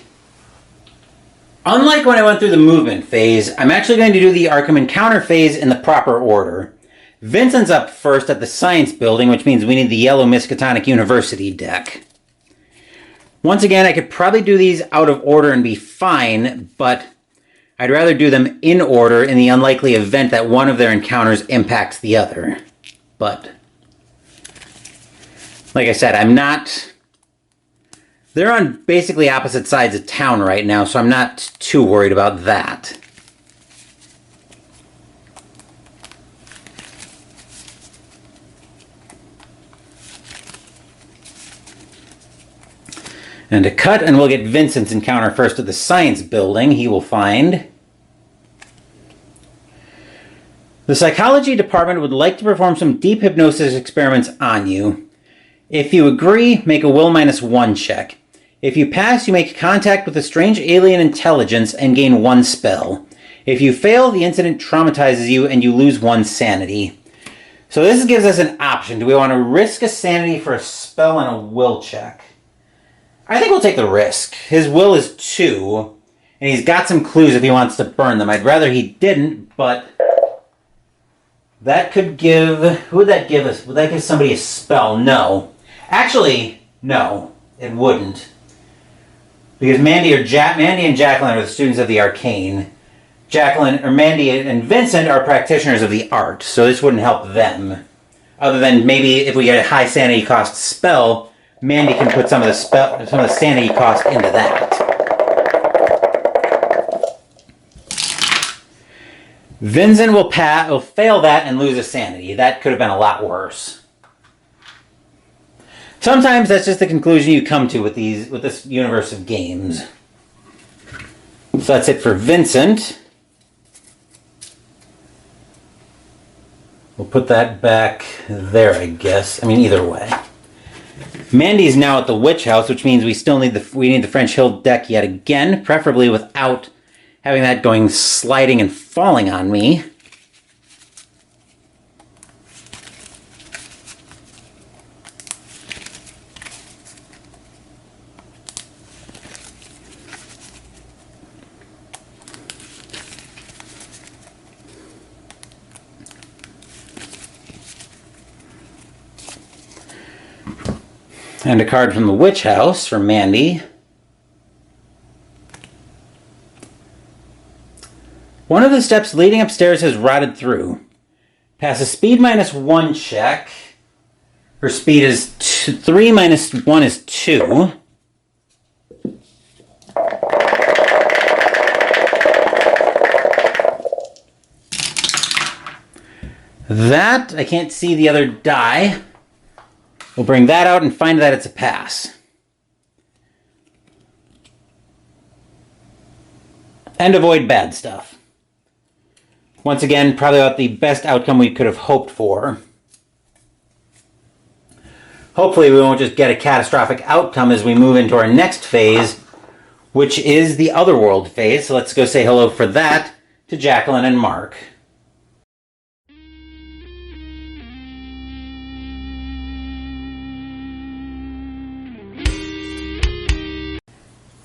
Unlike when I went through the movement phase, I'm actually going to do the Arkham Encounter phase in the proper order. Vincent's up first at the Science Building, which means we need the yellow Miskatonic University deck. Once again, I could probably do these out of order and be fine, but I'd rather do them in order in the unlikely event that one of their encounters impacts the other. But, like I said, I'm not... They're on basically opposite sides of town right now, so I'm not too worried about that. And to cut, and we'll get Vincent's encounter first at the Science Building. He will find... The Psychology Department would like to perform some deep hypnosis experiments on you. If you agree, make a Will -1 check. If you pass, you make contact with a strange alien intelligence and gain 1 spell. If you fail, the incident traumatizes you and you lose 1 sanity. So this gives us an option. Do we want to risk a sanity for a spell and a will check? I think we'll take the risk. His will is 2, and he's got some clues if he wants to burn them. I'd rather he didn't, but that could give... Who would that give us? Would that give somebody a spell? No. Actually, no, it wouldn't. Because Mandy and Jacqueline are the students of the arcane. Mandy and Vincent are practitioners of the art, so this wouldn't help them. Other than maybe if we get a high sanity cost spell, Mandy can put some of the sanity cost into that. Vincent will fail that and lose a sanity. That could have been a lot worse. Sometimes that's just the conclusion you come to with this universe of games. So that's it for Vincent. We'll put that back there, I guess. I mean, either way. Mandy's now at the Witch House, which means we still need the French Hill deck yet again, preferably without having that going sliding and falling on me. And a card from the Witch House for Mandy. One of the steps leading upstairs has rotted through. Pass a speed -1 check. Her speed is 3 minus 1 is 2. That, I can't see the other die. We'll bring that out and find that it's a pass. And avoid bad stuff. Once again, probably about the best outcome we could have hoped for. Hopefully we won't just get a catastrophic outcome as we move into our next phase, which is the Otherworld phase. So let's go say hello for that to Jacqueline and Mark.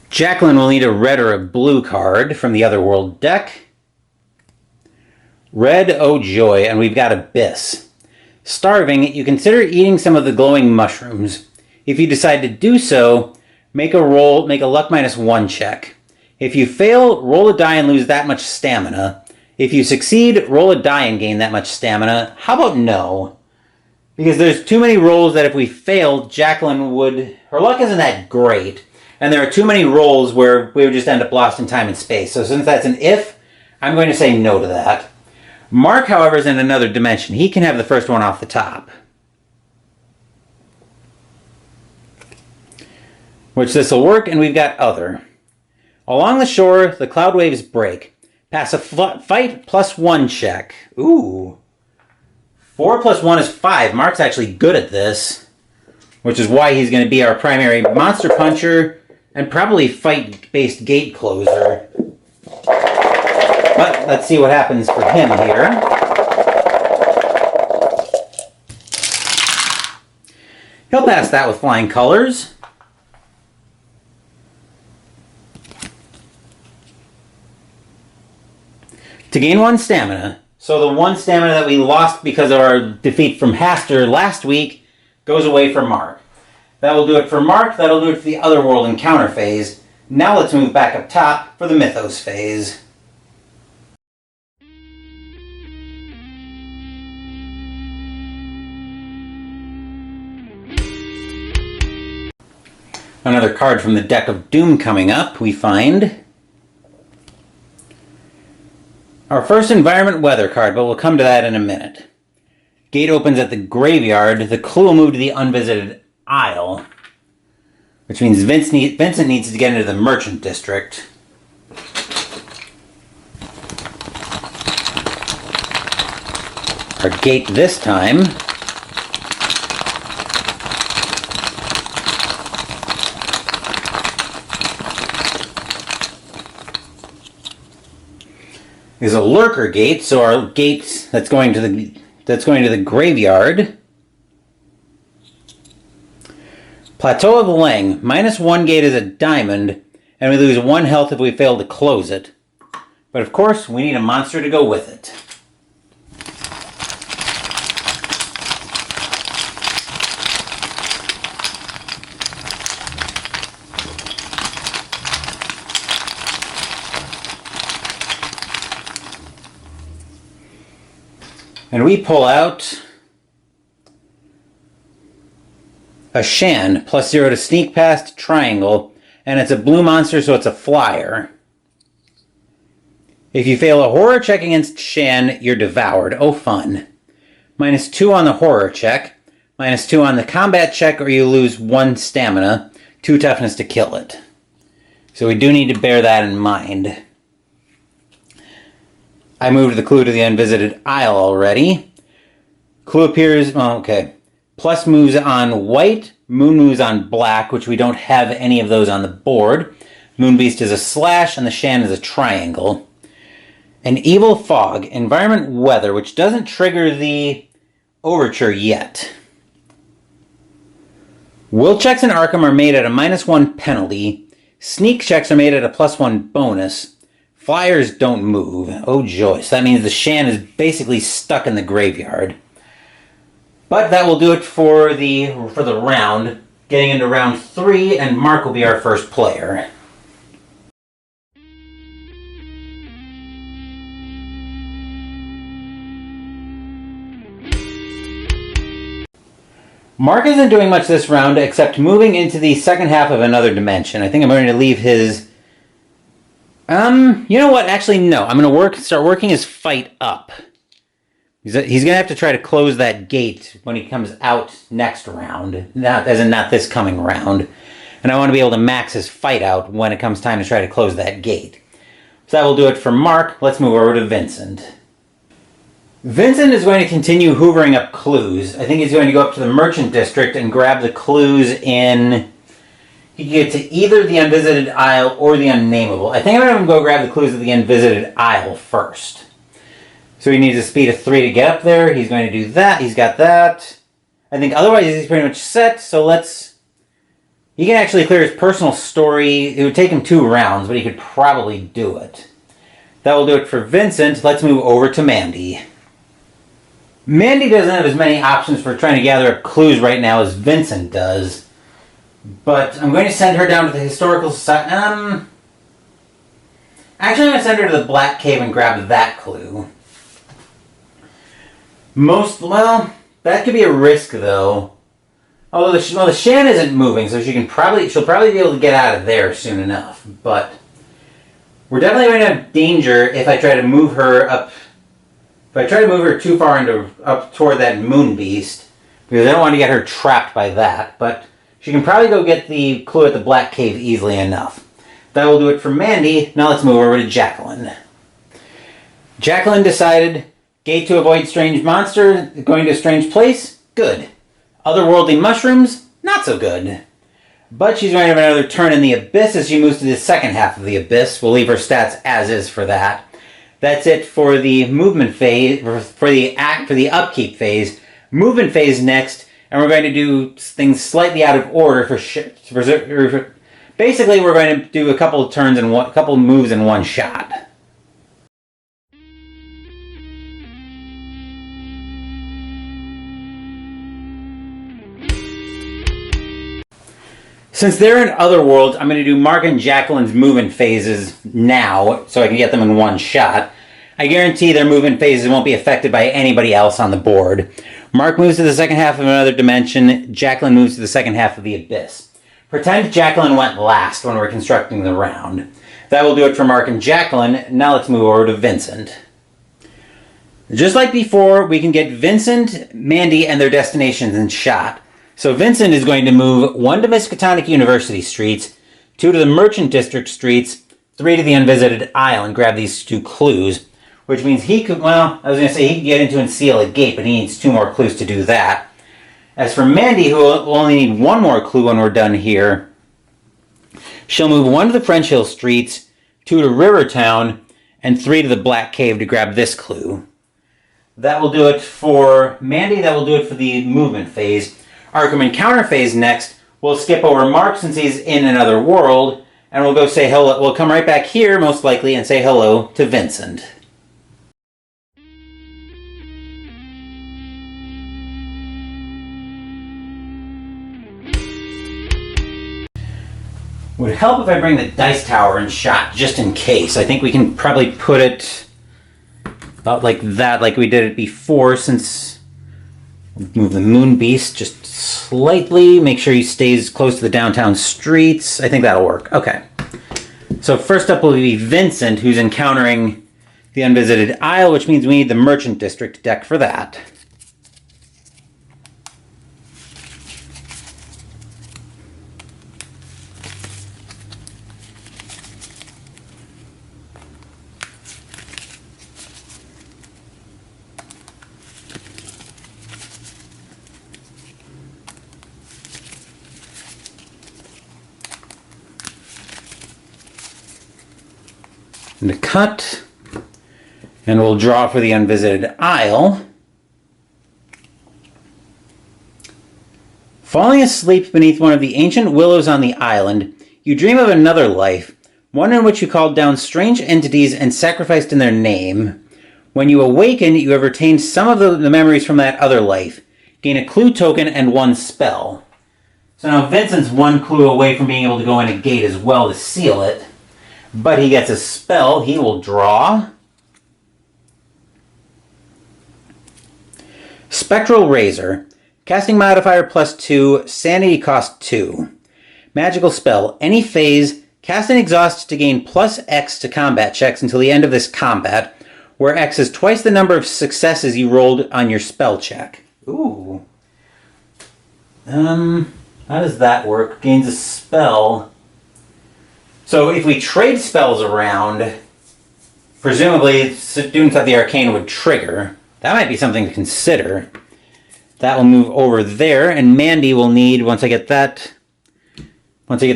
Jacqueline will need a red or a blue card from the Otherworld deck. Red, oh joy, and we've got Abyss. Starving, you consider eating some of the glowing mushrooms. If you decide to do so, make a luck -1 check. If you fail, roll a die and lose that much stamina. If you succeed, roll a die and gain that much stamina. How about no? Because there's too many rolls that if we failed, Jacqueline would... Her luck isn't that great. And there are too many rolls where we would just end up lost in time and space. So since that's an if, I'm going to say no to that. Mark, however, is in another dimension. He can have the first one off the top. Which this will work, and we've got other. Along the shore, the cloud waves break. Pass a fight +1 check. Ooh. 4 + 1 is 5. Mark's actually good at this. Which is why he's going to be our primary monster puncher and probably fight-based gate closer. But let's see what happens for him here. He'll pass that with flying colors. To gain 1 stamina. So the 1 stamina that we lost because of our defeat from Hastur last week goes away for Mark. That will do it for Mark. That'll do it for the Otherworld encounter phase. Now let's move back up top for the Mythos phase. Another card from the Deck of Doom coming up, we find. Our first environment weather card, but we'll come to that in a minute. Gate opens at the graveyard. The clue will move to the unvisited isle, which means Vincent needs to get into the merchant district. Our gate this time is a lurker gate, so our gate that's going to the graveyard. Plateau of Leng. -1 gate is a diamond, and we lose 1 health if we fail to close it. But of course, we need a monster to go with it. And we pull out a Shan, +0 to sneak past triangle, and it's a blue monster, so it's a flyer. If you fail a horror check against Shan, you're devoured. Oh, fun. -2 on the horror check, -2 on the combat check, or you lose 1 stamina, 2 toughness to kill it. So we do need to bear that in mind. I moved the clue to the unvisited isle already. Clue appears, oh, okay. Plus moves on white, moon moves on black, which we don't have any of those on the board. Moonbeast is a slash, and the Shan is a triangle. An evil fog, environment weather, which doesn't trigger the overture yet. Will checks in Arkham are made at a -1 penalty. Sneak checks are made at a +1 bonus. Flyers don't move. Oh joy. So that means the Shan is basically stuck in the graveyard. But that will do it for the round. Getting into round 3, and Mark will be our first player. Mark isn't doing much this round except moving into the second half of another dimension. I think I'm going to leave his... you know what? Actually, no. I'm going to start working his fight up. He's going to have to try to close that gate when he comes out next round. Not this coming round. And I want to be able to max his fight out when it comes time to try to close that gate. So that will do it for Mark. Let's move over to Vincent. Vincent is going to continue hoovering up clues. I think he's going to go up to the Merchant District and grab the clues in... He can get to either the Unvisited Isle or the Unnameable. I think I'm going to go grab the clues of the Unvisited Isle first. So he needs a speed of 3 to get up there. He's going to do that. He's got that. I think otherwise he's pretty much set. So let's... He can actually clear his personal story. It would take him 2 rounds, but he could probably do it. That will do it for Vincent. Let's move over to Mandy. Mandy doesn't have as many options for trying to gather up clues right now as Vincent does. But I'm going to send her down to the Historical Society. Actually, I'm going to send her to the Black Cave and grab that clue. Well, that could be a risk, though. Although the Shan isn't moving, so she'll probably be able to get out of there soon enough. But we're definitely going to have danger if I try to move her up. If I try to move her too far up toward that moon beast, because I don't want to get her trapped by that. But she can probably go get the clue at the Black Cave easily enough. That will do it for Mandy. Now let's move over to Jacqueline. Jacqueline decided, gate to avoid strange monster, going to a strange place, good. Otherworldly mushrooms, not so good. But she's going to have another turn in the Abyss as she moves to the second half of the Abyss. We'll leave her stats as is for that. That's it for the movement phase, for the upkeep phase. Movement phase next, and we're going to do things slightly out of order basically we're going to do a couple of turns and a couple of moves in one shot. Since they're in Otherworld, I'm going to do Mark and Jacqueline's movement phases now, so I can get them in one shot. I guarantee their movement phases won't be affected by anybody else on the board. Mark moves to the second half of another dimension. Jacqueline moves to the second half of the Abyss. Pretend Jacqueline went last when we're constructing the round. That will do it for Mark and Jacqueline. Now let's move over to Vincent. Just like before, we can get Vincent, Mandy, and their destinations in shot. So Vincent is going to move 1 to Miskatonic University streets, 2 to the Merchant District streets, 3 to the Unvisited Isle, and grab these 2 clues. Which means he could, well, I was going to say he could get into and seal a gate, but he needs 2 more clues to do that. As for Mandy, who will only need 1 more clue when we're done here, she'll move 1 to the French Hill streets, 2 to Rivertown, and 3 to the Black Cave to grab this clue. That will do it for Mandy. That will do it for the movement phase. Arkham Encounter phase next. We'll skip over Mark since he's in another world, and we'll go say hello. We'll come right back here, most likely, and say hello to Vincent. Would help if I bring the dice tower in shot, just in case. I think we can probably put it about like that, like we did it before, since... Move the Moon Beast just slightly. Make sure he stays close to the downtown streets. I think that'll work. Okay. So first up will be Vincent, who's encountering the Unvisited Isle, which means we need the Merchant District deck for that. And to cut, and we'll draw for the Unvisited Isle. Falling asleep beneath one of the ancient willows on the island, you dream of another life, one in which you called down strange entities and sacrificed in their name. When you awaken, you have retained some of the memories from that other life. Gain a clue token and 1 spell. So now Vincent's 1 clue away from being able to go in a gate as well to seal it. But he gets a spell. He will draw. Spectral Razor. Casting modifier +2, sanity cost 2. Magical spell. Any phase, cast and exhaust to gain +X to combat checks until the end of this combat, where X is twice the number of successes you rolled on your spell check. Ooh. How does that work? Gains a spell. So if we trade spells around, presumably students of the arcane would trigger. That might be something to consider. That will move over there, and Mandy will need, once I get the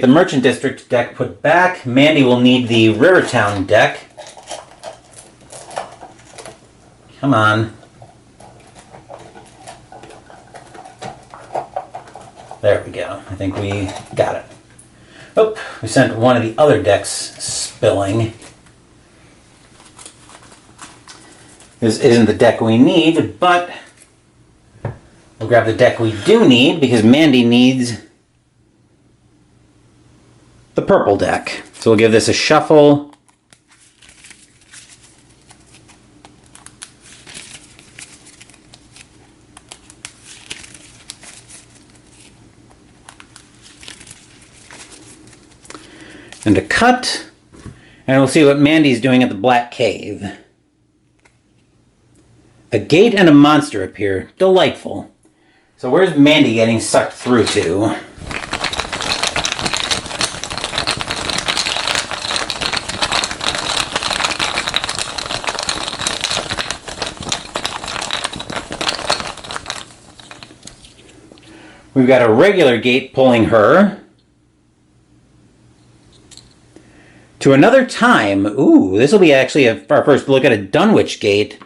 Merchant District deck put back, Mandy will need the Rivertown deck. Come on. There we go. I think we got it. Oh, we sent one of the other decks spilling. This isn't the deck we need, but we'll grab the deck we do need because Mandy needs the purple deck. So we'll give this a shuffle. And a cut. And we'll see what Mandy's doing at the Black Cave. A gate and a monster appear. Delightful. So where's Mandy getting sucked through to? We've got a regular gate pulling her to another time. Ooh, this will be actually our first look at a Dunwich gate.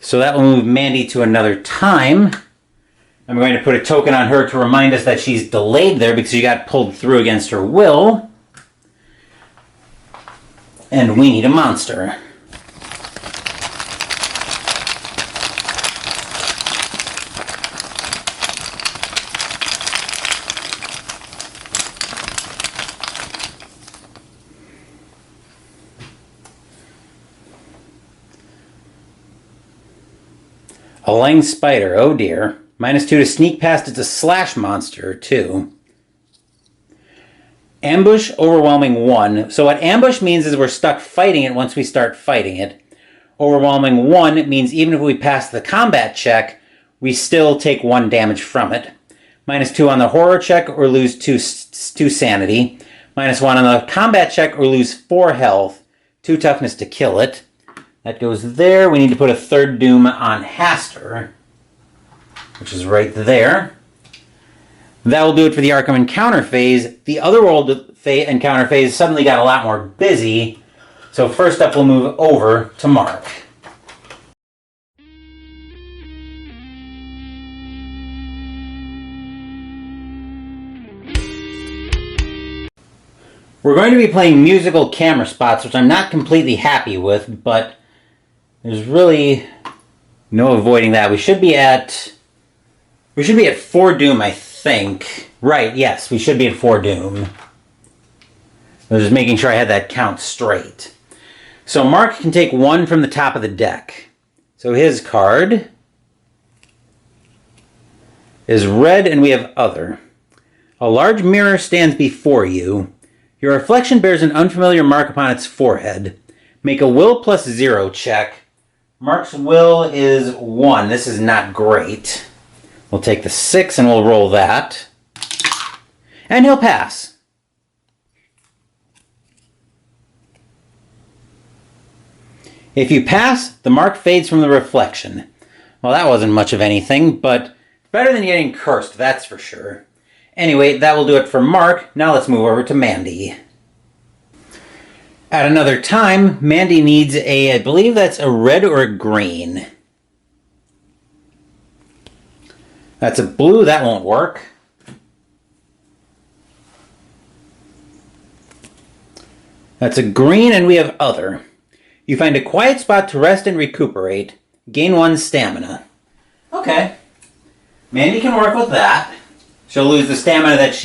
So that will move Mandy to another time. I'm going to put a token on her to remind us that she's delayed there because she got pulled through against her will. And we need a monster. A Lang Spider, oh dear. -2 to sneak past, it's a slash monster, too. Ambush, overwhelming 1. So what ambush means is we're stuck fighting it once we start fighting it. Overwhelming 1 means even if we pass the combat check, we still take 1 damage from it. -2 on the horror check or lose 2 sanity. -1 on the combat check or lose 4 health. 2 toughness to kill it. That goes there. We need to put a third doom on Hastur, which is right there. That will do it for the Arkham Encounter phase. The Otherworld Encounter phase suddenly got a lot more busy. So first up, we'll move over to Mark. We're going to be playing musical camera spots, which I'm not completely happy with, but there's really no avoiding that. We should be at 4 doom, I think. Right, yes, we should be at 4 doom. I was just making sure I had that count straight. So Mark can take 1 from the top of the deck. So his card is red and we have other. A large mirror stands before you. Your reflection bears an unfamiliar mark upon its forehead. Make a will +0 check. Mark's will is 1. This is not great. We'll take the 6 and we'll roll that. And he'll pass. If you pass, the mark fades from the reflection. Well, that wasn't much of anything, but better than getting cursed, that's for sure. Anyway, that will do it for Mark. Now let's move over to Mandy. At another time, Mandy needs I believe that's a red or a green. That's a blue, that won't work. That's a green and we have other. You find a quiet spot to rest and recuperate. Gain 1 stamina. Okay. Mandy can work with that. She'll gain the stamina that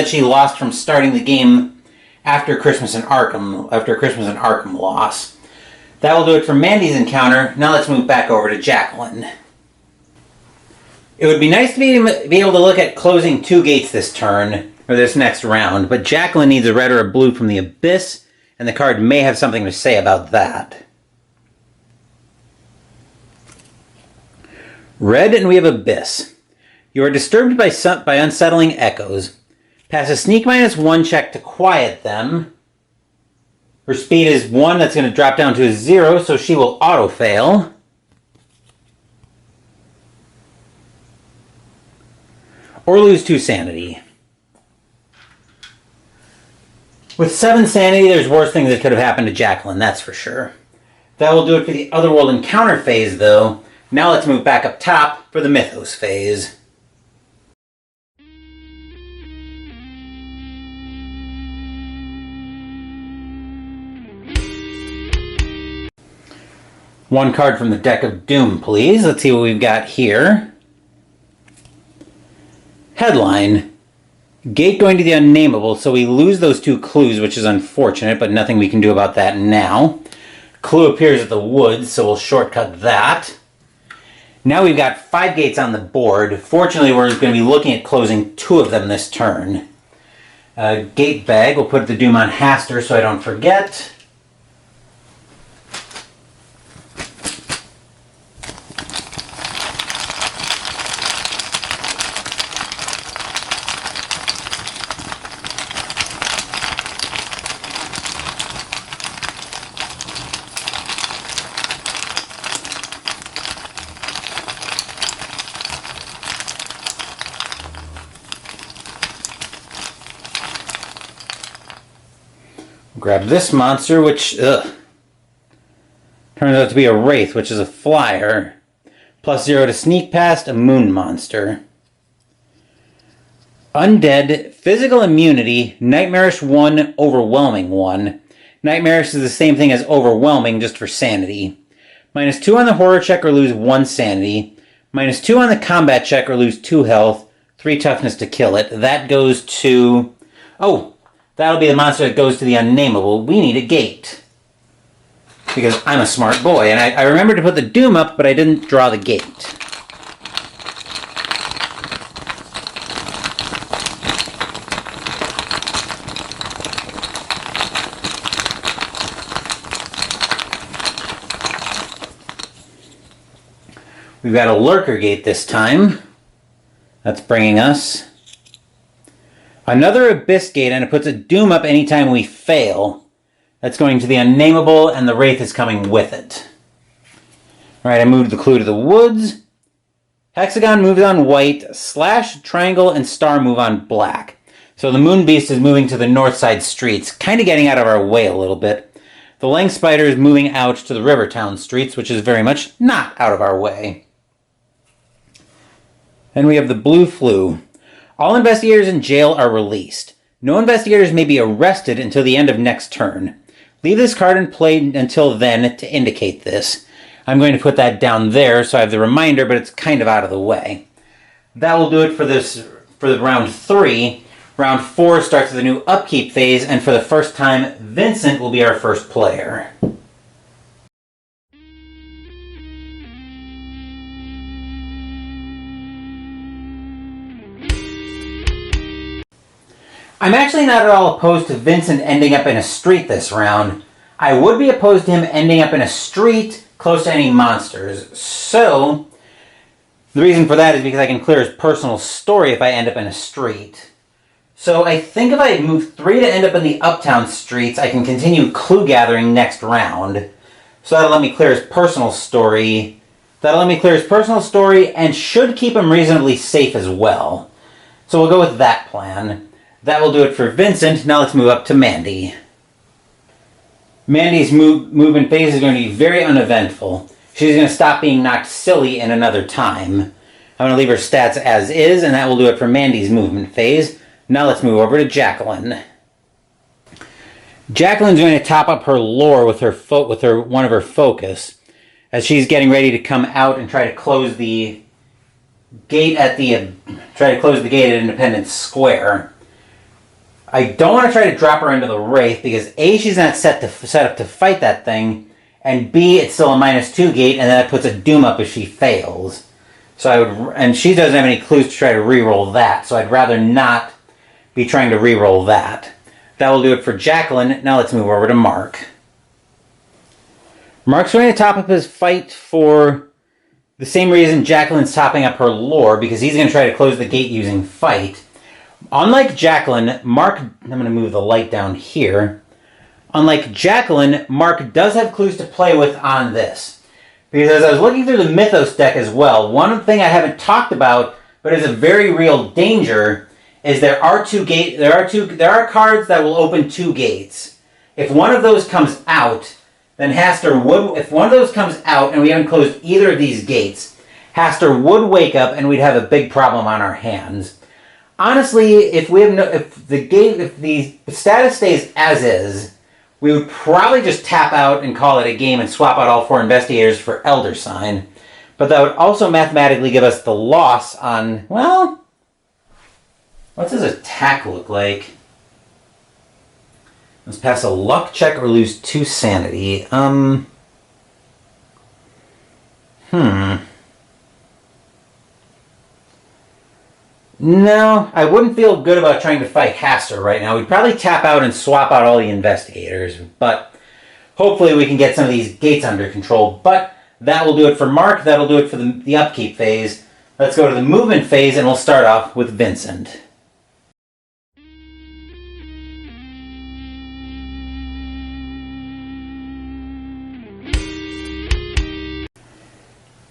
she lost from starting the game after Christmas and Arkham loss. That will do it for Mandy's encounter. Now let's move back over to Jacqueline. It would be nice to be able to look at closing 2 gates this turn, or this next round, but Jacqueline needs a red or a blue from the Abyss, and the card may have something to say about that. Red, and we have Abyss. You are disturbed by unsettling echoes. Pass a sneak -1 check to quiet them. Her speed is 1, that's going to drop down to a 0, so she will auto-fail. Or lose 2 sanity. With 7 sanity, there's worse things that could have happened to Jacqueline, that's for sure. That will do it for the Otherworld Encounter phase, though. Now let's move back up top for the Mythos phase. One card from the deck of Doom, please. Let's see what we've got here. Headline. Gate going to the Unnameable, so we lose those 2 clues, which is unfortunate, but nothing we can do about that now. Clue appears at the woods, so we'll shortcut that. Now we've got 5 gates on the board. Fortunately, we're going to be looking at closing 2 of them this turn. Gate bag, we'll put the Doom on Hastur so I don't forget. Grab this monster, which turns out to be a Wraith, which is a flyer. +0 to sneak past, a moon monster. Undead, physical immunity, Nightmarish 1, overwhelming 1. Nightmarish is the same thing as overwhelming, just for sanity. -2 on the horror check or lose 1 sanity. -2 on the combat check or lose 2 health. 3 toughness to kill it. That goes to... Oh! That'll be the monster that goes to the Unnameable. We need a gate. Because I'm a smart boy, and I remembered to put the Doom up, but I didn't draw the gate. We've got a Lurker gate this time. That's bringing us another Abyss gate, and it puts a Doom up anytime we fail. That's going to the Unnameable, and the Wraith is coming with it. Alright, I moved the clue to the woods. Hexagon moves on white, slash, triangle, and star move on black. So the Moon Beast is moving to the north side streets, kind of getting out of our way a little bit. The Lang Spider is moving out to the Rivertown streets, which is very much not out of our way. Then we have the Blue Flu. All investigators in jail are released. No investigators may be arrested until the end of next turn. Leave this card in play until then to indicate this. I'm going to put that down there so I have the reminder, but it's kind of out of the way. That will do it for the round 3. Round 4 starts with a new upkeep phase, and for the first time, Vincent will be our first player. I'm actually not at all opposed to Vincent ending up in a street this round. I would be opposed to him ending up in a street close to any monsters. So, the reason for that is because I can clear his personal story if I end up in a street. So I think if I move 3 to end up in the uptown streets, I can continue clue gathering next round. So that'll let me clear his personal story. And should keep him reasonably safe as well. So we'll go with that plan. That will do it for Vincent. Now let's move up to Mandy. Mandy's movement phase is going to be very uneventful. She's going to stop being knocked silly in another time. I'm going to leave her stats as is, and that will do it for Mandy's movement phase. Now let's move over to Jacqueline. Jacqueline's going to top up her lore with one of her focus, as she's getting ready to come out and try to close the gate at Independence Square. I don't want to try to drop her into the Wraith because A, she's not set up to fight that thing, and B, it's still a -2 gate, and that puts a Doom up if she fails. So I would, and she doesn't have any clues to try to re-roll that, so I'd rather not be trying to re-roll that. That will do it for Jacqueline. Now let's move over to Mark. Mark's going to top up his fight for the same reason Jacqueline's topping up her lore, because he's going to try to close the gate using fight. Unlike Jacqueline, Mark... I'm going to move the light down here. Unlike Jacqueline, Mark does have clues to play with on this. Because as I was looking through the Mythos deck as well, one thing I haven't talked about, but is a very real danger, is there are cards that will open 2 gates. If one of those comes out, then Hastur would, if one of those comes out and we haven't closed either of these gates, Hastur would wake up and we'd have a big problem on our hands. Honestly, if the status stays as is, we would probably just tap out and call it a game and swap out all 4 investigators for Elder Sign. But that would also mathematically give us the loss on, well, what's his attack look like? Let's pass a luck check or lose 2 sanity. No, I wouldn't feel good about trying to fight Hastur right now. We'd probably tap out and swap out all the investigators, but hopefully we can get some of these gates under control. But that will do it for Mark. That'll do it for the upkeep phase. Let's go to the movement phase, and we'll start off with Vincent.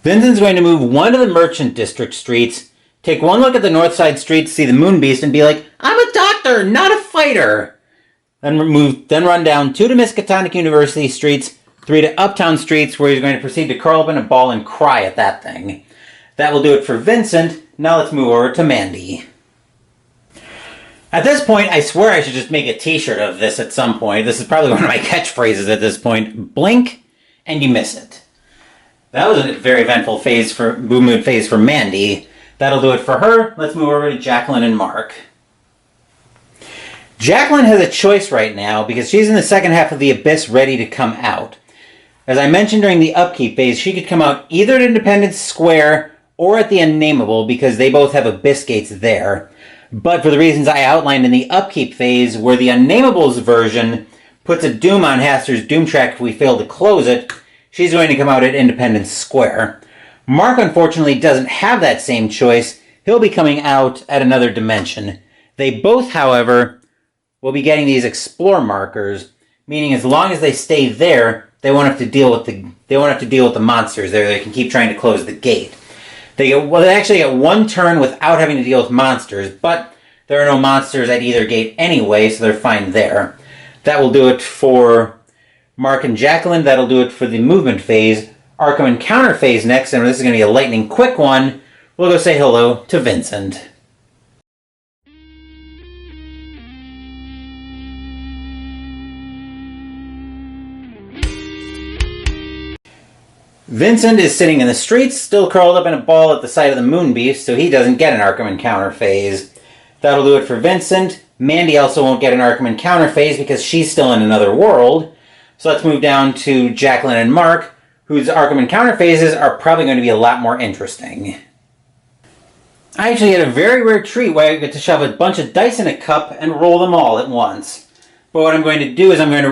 Vincent's going to move one of the Merchant District streets, take one look at the north side street to see the Moon Beast, and be like, I'm a doctor, not a fighter! Then run down 2 to Miskatonic University streets, 3 to Uptown streets, where he's going to proceed to curl up in a ball and cry at that thing. That will do it for Vincent. Now let's move over to Mandy. At this point, I swear I should just make a t-shirt of this at some point. This is probably one of my catchphrases at this point. Blink, and you miss it. That was a very eventful movement phase for Mandy. That'll do it for her. Let's move over to Jacqueline and Mark. Jacqueline has a choice right now because she's in the second half of the Abyss ready to come out. As I mentioned during the upkeep phase, she could come out either at Independence Square or at the Unnameable because they both have Abyss gates there. But for the reasons I outlined in the upkeep phase, where the Unnamable's version puts a doom on Hastur's doom track if we fail to close it, she's going to come out at Independence Square. Mark, unfortunately, doesn't have that same choice. He'll be coming out at another dimension. They both, however, will be getting these explore markers, meaning as long as they stay there, they won't have to deal with the monsters there. They can keep trying to close the gate. They actually get 1 turn without having to deal with monsters, but there are no monsters at either gate anyway, so they're fine there. That will do it for Mark and Jacqueline. That'll do it for the movement phase. Arkham Encounter phase next, and this is going to be a lightning quick one. We'll go say hello to Vincent. Vincent is sitting in the streets, still curled up in a ball at the side of the Moon Beast, so he doesn't get an Arkham Encounter phase. That'll do it for Vincent. Mandy also won't get an Arkham Encounter phase because she's still in another world. So let's move down to Jacqueline and Mark, whose Arkham Encounter phases are probably going to be a lot more interesting. I actually had a very rare treat where I get to shove a bunch of dice in a cup and roll them all at once. But what I'm going to do is I'm going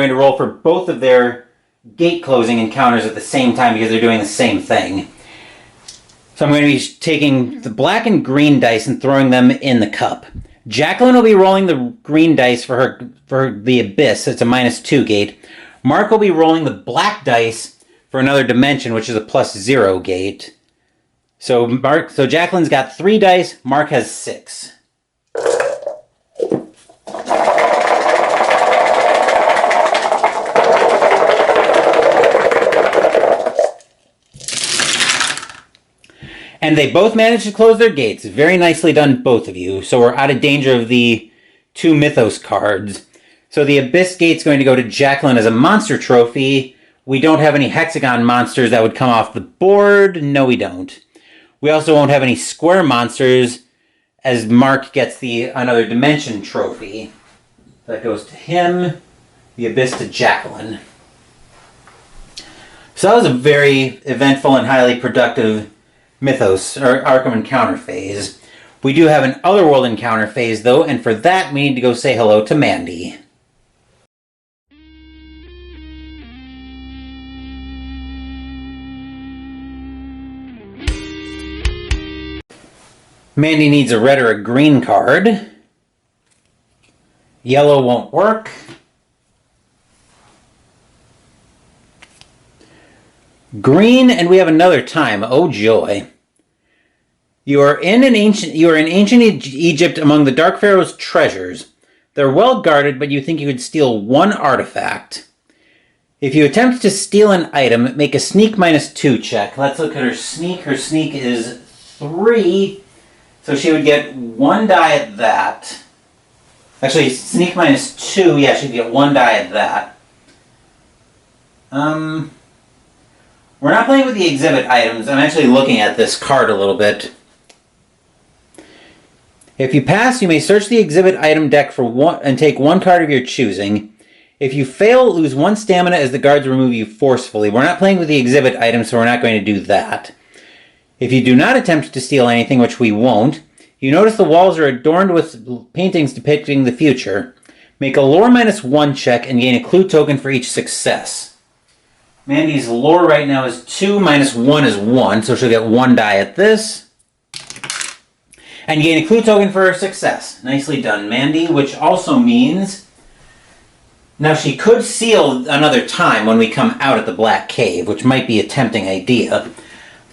to roll for both of their gate closing encounters at the same time because they're doing the same thing. So I'm going to be taking the black and green dice and throwing them in the cup. Jacqueline will be rolling the green dice for the Abyss. It's a -2 gate. Mark will be rolling the black dice for another dimension, which is a +0 gate. So Jacqueline's got 3 dice. Mark has 6. And they both managed to close their gates. Very nicely done, both of you. So we're out of danger of the 2 Mythos cards. So the Abyss gate's going to go to Jacqueline as a monster trophy. We don't have any hexagon monsters that would come off the board. No, we don't. We also won't have any square monsters as Mark gets the another dimension trophy. That goes to him. The Abyss to Jacqueline. So that was a very eventful and highly productive Mythos, or Arkham Encounter phase. We do have an Otherworld Encounter phase, though, and for that we need to go say hello to Mandy. Mandy needs a red or a green card. Yellow won't work. Green, and we have another time. Oh joy. You are in ancient Egypt among the Dark Pharaoh's treasures. They're well guarded, but you think you could steal one artifact. If you attempt to steal an item, make a sneak -2 check. Let's look at her sneak. Her sneak is 3. So she would get 1 die at that. Actually, sneak -2, yeah, she'd get 1 die at that. We're not playing with the exhibit items. I'm actually looking at this card a little bit. If you pass, you may search the exhibit item deck for one and take 1 card of your choosing. If you fail, lose 1 stamina as the guards remove you forcefully. We're not playing with the exhibit items, so we're not going to do that. If you do not attempt to steal anything, which we won't, you notice the walls are adorned with paintings depicting the future. Make a lore -1 check and gain a clue token for each success. Mandy's lore right now is 2, -1 is 1, so she'll get 1 die at this. And gain a clue token for her success. Nicely done, Mandy, which also means... Now she could seal another time when we come out at the Black Cave, which might be a tempting idea.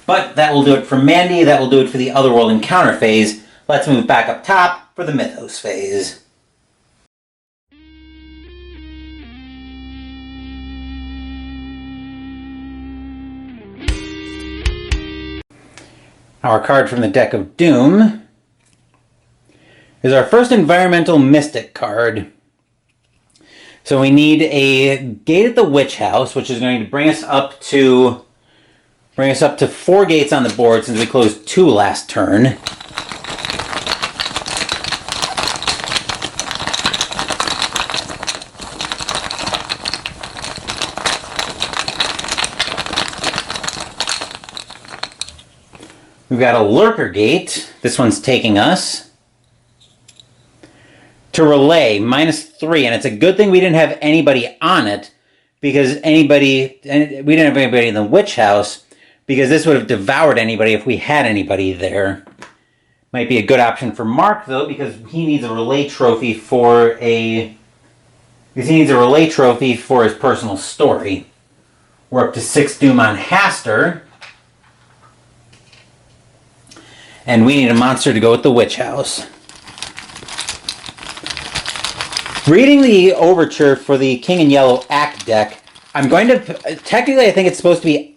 But that will do it for Mandy, that will do it for the Otherworld Encounter phase. Let's move back up top for the Mythos phase. Our card from the deck of Doom is our first Environmental Mystic card. So we need a gate at the Witch House, which is going to bring us up to 4 gates on the board since we closed 2 last turn. We've got a Lurker Gate. This one's taking us to Relay, -3, and it's a good thing we didn't have anybody on it, because we didn't have anybody in the Witch House, because this would have devoured anybody if we had anybody there. Might be a good option for Mark, though, because he needs a Relay trophy for his personal story. We're up to 6 Doom on Hastur. And we need a monster to go with the Witch House. Reading the overture for the King in Yellow Act deck, I'm going to... Technically, I think it's supposed to be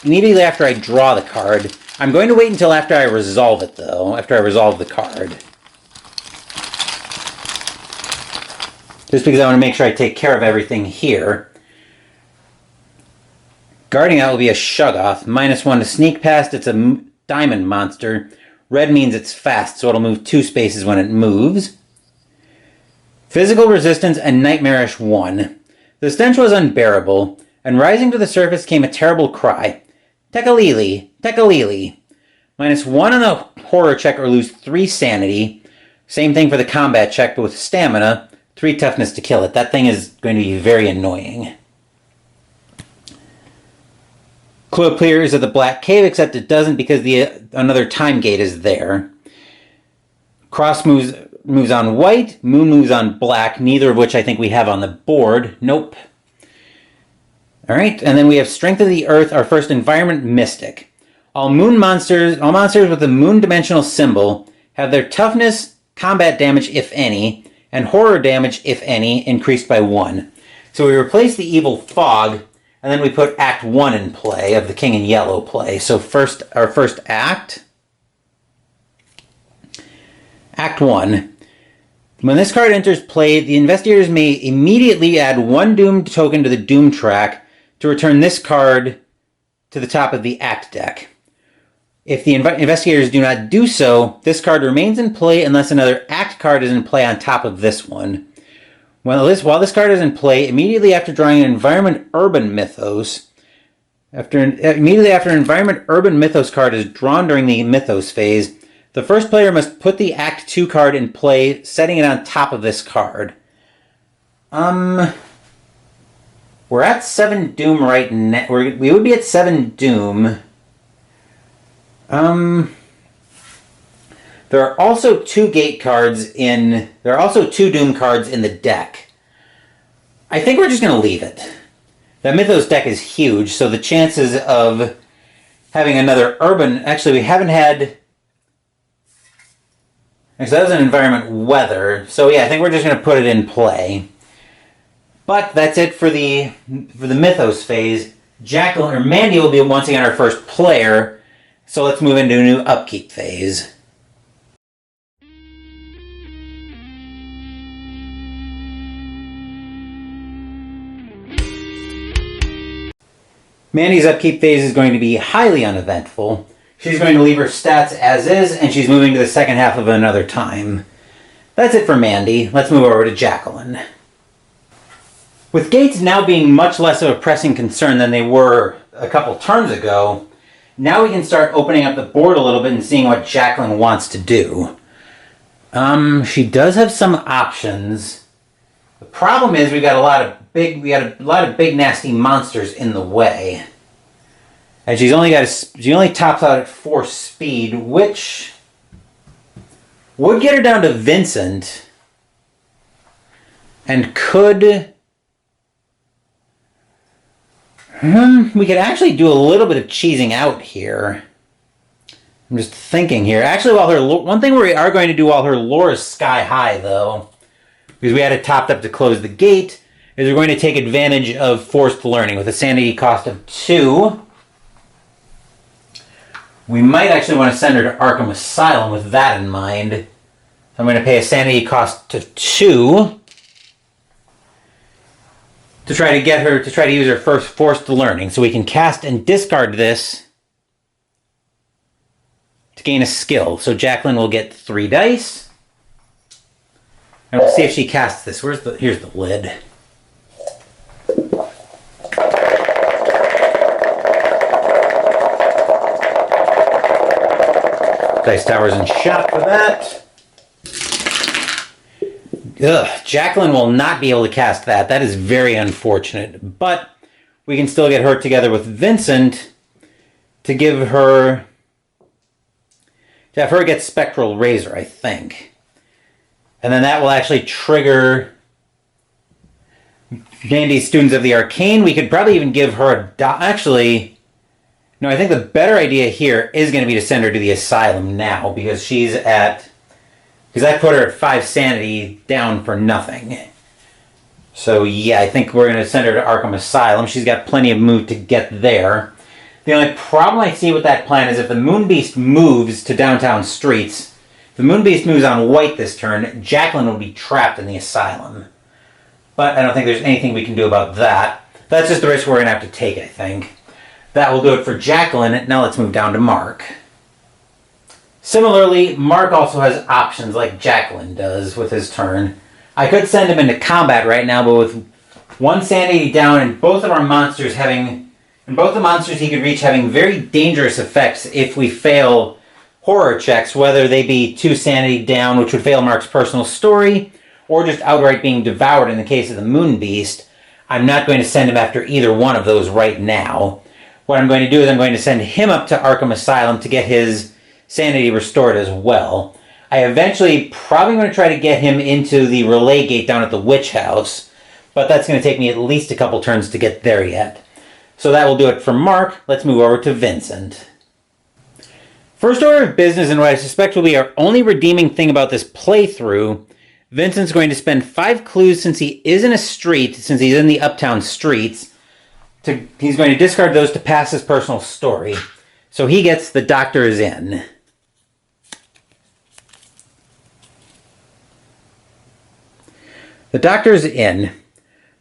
immediately after I draw the card. I'm going to wait until after I resolve it, though. After I resolve the card. Just because I want to make sure I take care of everything here. Guarding out will be a Shuggoth. -1 to sneak past. It's a diamond monster. Red means it's fast, so it'll move 2 spaces when it moves. Physical resistance and nightmarish 1. The stench was unbearable, and rising to the surface came a terrible cry. Tekalili, Tekalili. -1 on the horror check or lose 3 sanity. Same thing for the combat check, but with stamina. 3 toughness to kill it. That thing is going to be very annoying. Clue appears at the Black Cave, except it doesn't because another time gate is there. Cross moves on white, Moon moves on black, neither of which I think we have on the board. Nope. Alright, and then we have Strength of the Earth, our first Environment Mystic. All monsters with a moon dimensional symbol have their toughness, combat damage, if any, and horror damage, if any, increased by 1. So we replace the Evil Fog, and then we put Act 1 in play of the King in Yellow play. So our first act. Act 1. When this card enters play, the investigators may immediately add 1 Doom token to the Doom track to return this card to the top of the Act deck. If the investigators do not do so, this card remains in play unless another Act card is in play on top of this one. While this card is in play, immediately after drawing an Environment Urban Mythos, Immediately after an Environment Urban Mythos card is drawn during the Mythos phase, the first player must put the Act 2 card in play, setting it on top of this card. We're at 7 Doom right now. We would be at 7 Doom. There are also 2 Gate cards in... There are also 2 Doom cards in the deck. I think we're just going to leave it. That Mythos deck is huge, so the chances of having another Urban... Actually, we haven't had... Actually, that was an Environment Weather. So yeah, I think we're just going to put it in play. But that's it for the Mythos phase. Mandy will be once again our first player. So let's move into a new Upkeep phase. Mandy's Upkeep phase is going to be highly uneventful. She's going to leave her stats as is, and she's moving to the second half of another time. That's it for Mandy. Let's move over to Jacqueline. With gates now being much less of a pressing concern than they were a couple turns ago, now we can start opening up the board a little bit and seeing what Jacqueline wants to do. She does have some options. The problem is we got a lot of big nasty monsters in the way. And she only tops out at 4 speed, which would get her down to Vincent and could... we could actually do a little bit of cheesing out here. I'm just thinking here. Actually, one thing we are going to do while her lore is sky high, though, because we had it topped up to close the gate, is we're going to take advantage of forced learning with a sanity cost of 2. We might actually want to send her to Arkham Asylum with that in mind. So I'm going to pay a sanity cost of 2 to try to use her first forced learning. So we can cast and discard this to gain a skill. So Jacqueline will get 3 dice. And we'll see if she casts this. Here's the lid. Dice Tower's in shot for that. Jacqueline will not be able to cast that. That is very unfortunate. But we can still get her together with Vincent to have her get Spectral Razor, I think. And then that will actually trigger Mandy's Students of the Arcane. We could probably even give her actually... No, I think the better idea here is going to be to send her to the Asylum now, because I put her at 5 sanity down for nothing. So yeah, I think we're going to send her to Arkham Asylum. She's got plenty of move to get there. The only problem I see with that plan is if the Moonbeast moves to Downtown Streets, if the Moonbeast moves on white this turn, Jacqueline will be trapped in the Asylum. But I don't think there's anything we can do about that. That's just the risk we're going to have to take, I think. That will do it for Jacqueline. Now let's move down to Mark. Similarly, Mark also has options like Jacqueline does with his turn. I could send him into combat right now, but with 1 sanity down and both the monsters he could reach having very dangerous effects if we fail horror checks, whether they be 2 sanity down, which would fail Mark's personal story, or just outright being devoured in the case of the Moonbeast. I'm not going to send him after either one of those right now. What I'm going to do is I'm going to send him up to Arkham Asylum to get his sanity restored as well. I eventually probably going to try to get him into the relay gate down at the Witch House, but that's going to take me at least a couple turns to get there yet. So that will do it for Mark. Let's move over to Vincent. First order of business, and what I suspect will be our only redeeming thing about this playthrough, Vincent's going to spend 5 clues since he is in a street, since he's in the Uptown Streets. He's going to discard those to pass his personal story. So he gets The Doctor is In. The Doctor is in.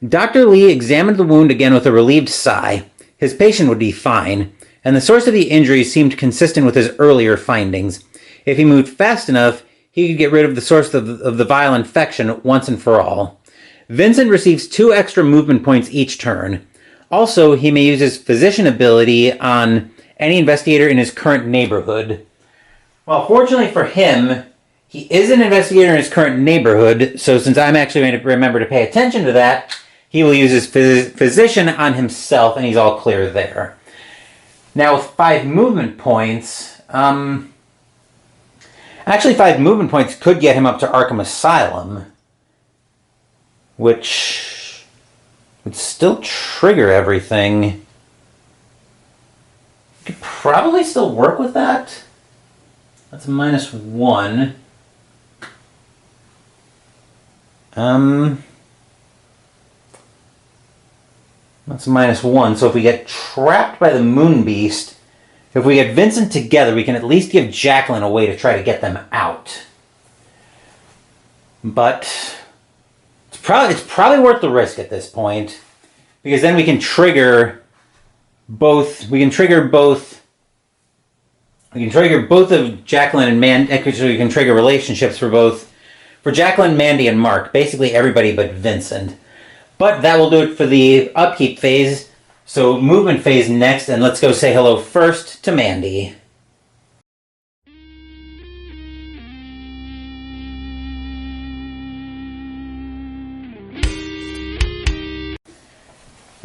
Dr. Lee examined the wound again with a relieved sigh. His patient would be fine, and the source of the injury seemed consistent with his earlier findings. If he moved fast enough, he could get rid of the source of the viral infection once and for all. Vincent receives 2 extra movement points each turn. Also, he may use his physician ability on any investigator in his current neighborhood. Well, fortunately for him, he is an investigator in his current neighborhood, so since I'm actually going to remember to pay attention to that, he will use his physician on himself, and he's all clear there. Now, with 5 movement points, actually 5 movement points could get him up to Arkham Asylum, which would still trigger everything. Could probably still work with that. That's a -1. That's a -1. So if we get trapped by the Moon Beast, if we get Vincent together, we can at least give Jacqueline a way to try to get them out. But it's probably worth the risk at this point, because then we can trigger both. We can trigger both of Jacqueline and Mandy. Actually, we can trigger relationships for Jacqueline, Mandy, and Mark. Basically everybody but Vincent. But that will do it for the upkeep phase. So movement phase next, and let's go say hello first to Mandy.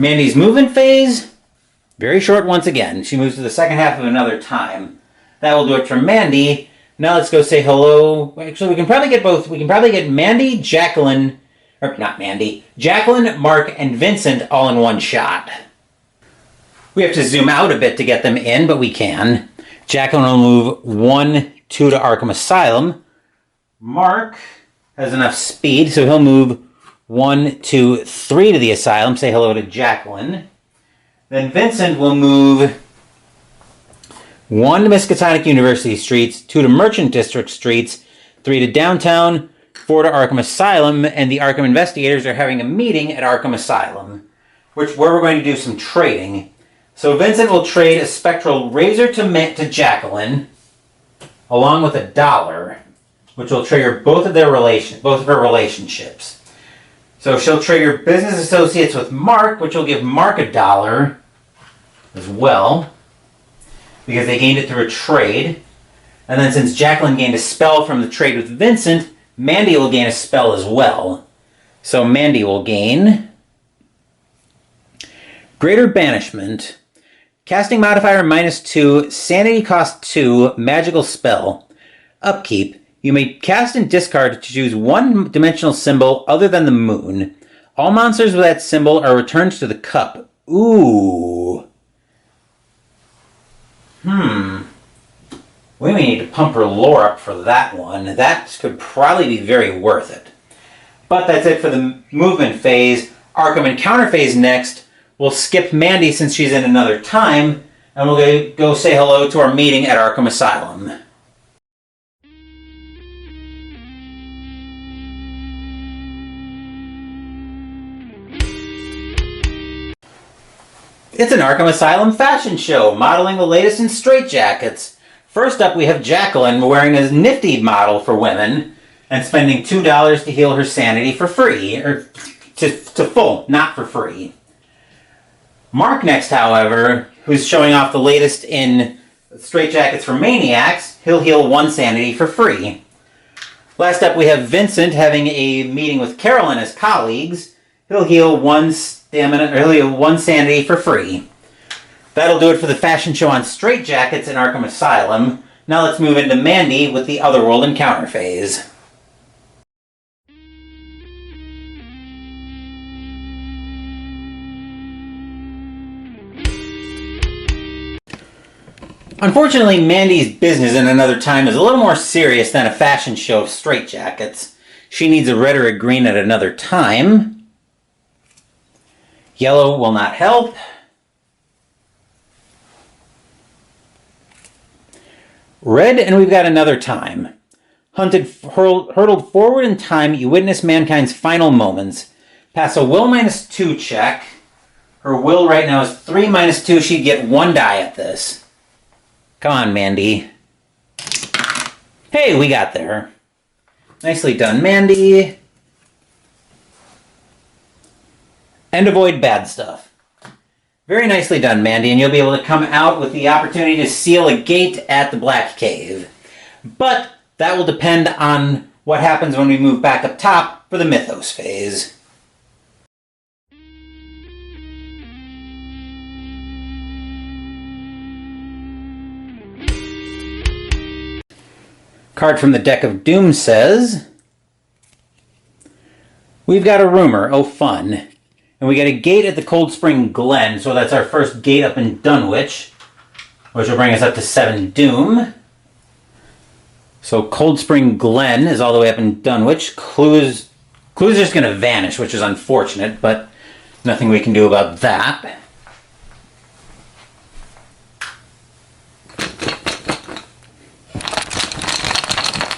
Mandy's movement phase, very short once again. She moves to the second half of another time. That will do it for Mandy. Now let's go say hello. Actually, we can probably get both. We can probably get Mandy, Jacqueline, or not Mandy, Jacqueline, Mark, and Vincent all in one shot. We have to zoom out a bit to get them in, but we can. Jacqueline will move 1, 2 to Arkham Asylum. Mark has enough speed, so he'll move 1, 2, 3 to the Asylum. Say hello to Jacqueline. Then Vincent will move 1 to Miskatonic University Streets, 2 to Merchant District Streets, 3 to Downtown, 4 to Arkham Asylum, and the Arkham investigators are having a meeting at Arkham Asylum, where we're going to do some trading. So Vincent will trade a spectral razor to Jacqueline, along with $1, which will trigger both of her relationships. So she'll trigger business associates with Mark, which will give Mark $1 as well, because they gained it through a trade. And then since Jacqueline gained a spell from the trade with Vincent, Mandy will gain a spell as well. So Mandy will gain Greater Banishment. Casting modifier -2, sanity cost 2, magical spell. Upkeep. You may cast and discard to choose 1-dimensional symbol other than the moon. All monsters with that symbol are returned to the cup. Ooh. We may need to pump her lore up for that one. That could probably be very worth it. But that's it for the movement phase. Arkham Encounter phase next. We'll skip Mandy since she's in another time, and we'll go say hello to our meeting at Arkham Asylum. It's an Arkham Asylum fashion show, modeling the latest in straitjackets. First up, we have Jacqueline wearing a nifty model for women and spending $2 to heal her sanity for free, or to full, not for free. Mark next, however, who's showing off the latest in straitjackets for maniacs, he'll heal 1 sanity for free. Last up, we have Vincent having a meeting with Carol and his colleagues. He'll heal 1 sanity for free. That'll do it for the fashion show on straitjackets in Arkham Asylum. Now let's move into Mandy with the Otherworld Encounter phase. Unfortunately, Mandy's business in another time is a little more serious than a fashion show of straitjackets. She needs a red or a green at another time. Yellow will not help. Red, and we've got another time. Hurtled forward in time, you witness mankind's final moments. Pass a will -2 check. Her will right now is 3 -2. She'd get 1 die at this. Come on, Mandy. Hey, we got there. Nicely done, Mandy. And avoid bad stuff. Very nicely done, Mandy, and you'll be able to come out with the opportunity to seal a gate at the Black Cave. But that will depend on what happens when we move back up top for the Mythos phase. Card from the Deck of Doom says, we've got a rumor, oh fun. And we got a gate at the Cold Spring Glen, so that's our first gate up in Dunwich, which will bring us up to 7 Doom. So Cold Spring Glen is all the way up in Dunwich. Clue's just going to vanish, which is unfortunate, but nothing we can do about that.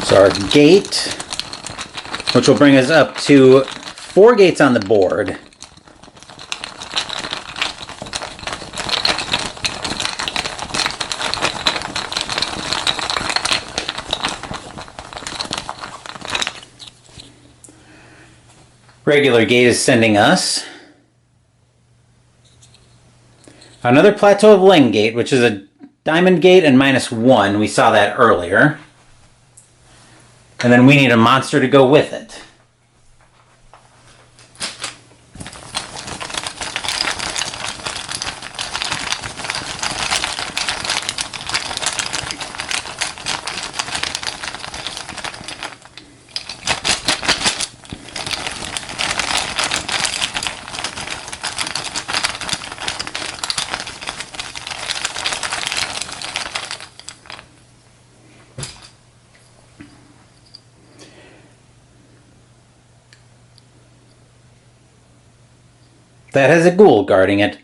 So our gate, which will bring us up to 4 gates on the board. Regular gate is sending us another Plateau of Leng gate, which is a diamond gate and -1. We saw that earlier. And then we need a monster to go with it. That has a ghoul guarding it.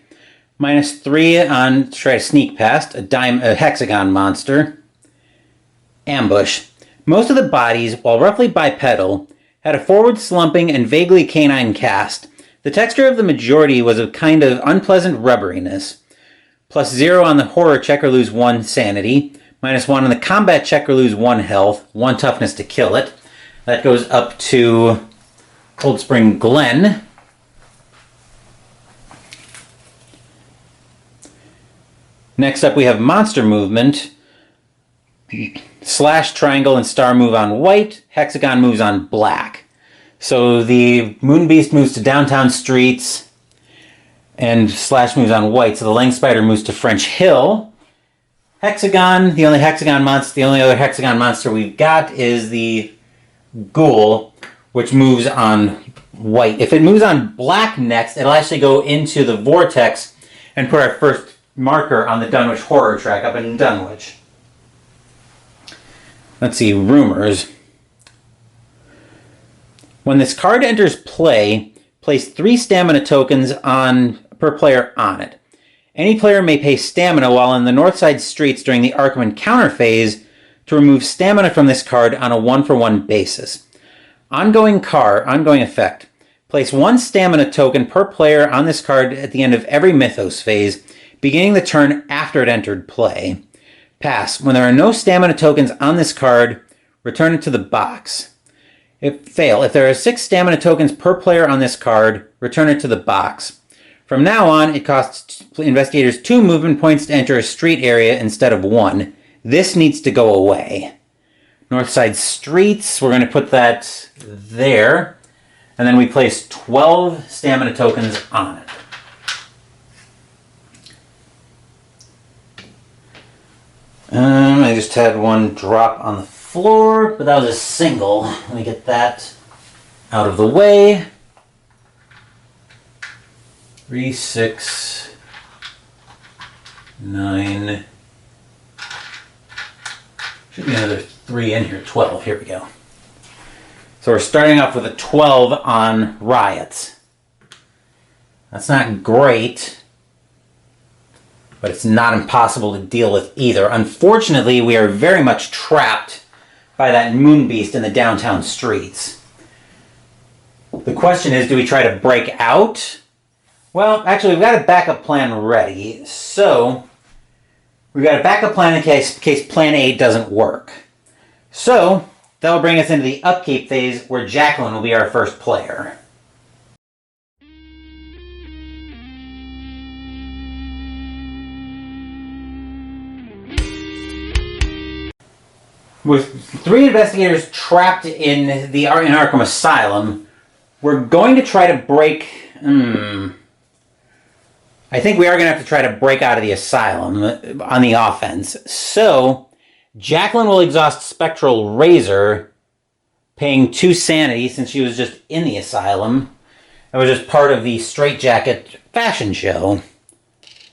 -3 on try to sneak past. A hexagon monster. Ambush. Most of the bodies, while roughly bipedal, had a forward slumping and vaguely canine cast. The texture of the majority was a kind of unpleasant rubberiness. +0 on the horror check or lose 1 sanity. -1 on the combat check or lose 1 health. 1 toughness to kill it. That goes up to Cold Spring Glen. Next up we have monster movement. Slash, triangle, and star move on white. Hexagon moves on black. So the Moon Beast moves to downtown streets, and Slash moves on white. So the Leng Spider moves to French Hill. Hexagon, the only other hexagon monster we've got is the Ghoul, which moves on white. If it moves on black next, it'll actually go into the vortex and put our first marker on the Dunwich horror track up in Dunwich. Let's see, rumors. When this card enters play, place 3 stamina tokens per player on it. Any player may pay stamina while in the Northside streets during the Arkham Encounter phase to remove stamina from this card on a 1-for-1 basis. Ongoing effect. Place 1 stamina token per player on this card at the end of every Mythos phase, beginning the turn after it entered play. Pass. When there are no stamina tokens on this card, return it to the box. If there are 6 stamina tokens per player on this card, return it to the box. From now on, it costs investigators 2 movement points to enter a street area instead of 1. This needs to go away. Northside streets, we're going to put that there. And then we place 12 stamina tokens on it. I just had one drop on the floor, but that was a single. Let me get that out of the way. 3, 6, 9. Should be another 3 in here. 12. Here we go. So we're starting off with a 12 on riots. That's not great, but it's not impossible to deal with either. Unfortunately, we are very much trapped by that Moon Beast in the downtown streets. The question is, do we try to break out? Well, actually, we've got a backup plan ready. So, we've got a backup plan in case plan A doesn't work. So, that'll bring us into the upkeep phase where Jacqueline will be our first player. With 3 investigators trapped in Arkham Asylum, we're going to try to break... I think we are going to have to try to break out of the asylum on the offense. So, Jacqueline will exhaust Spectral Razor, paying 2 sanity since she was just in the asylum. It was just part of the straitjacket fashion show.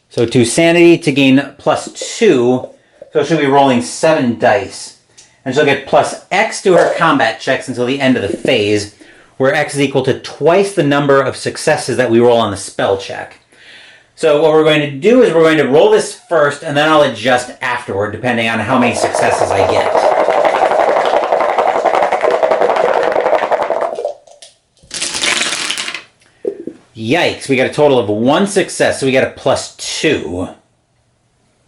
So 2 sanity to gain +2. So she'll be rolling 7 dice. And she'll get +X to her combat checks until the end of the phase, where X is equal to twice the number of successes that we roll on the spell check. So what we're going to do is we're going to roll this first, and then I'll adjust afterward, depending on how many successes I get. Yikes, we got a total of 1 success, so we got a +2.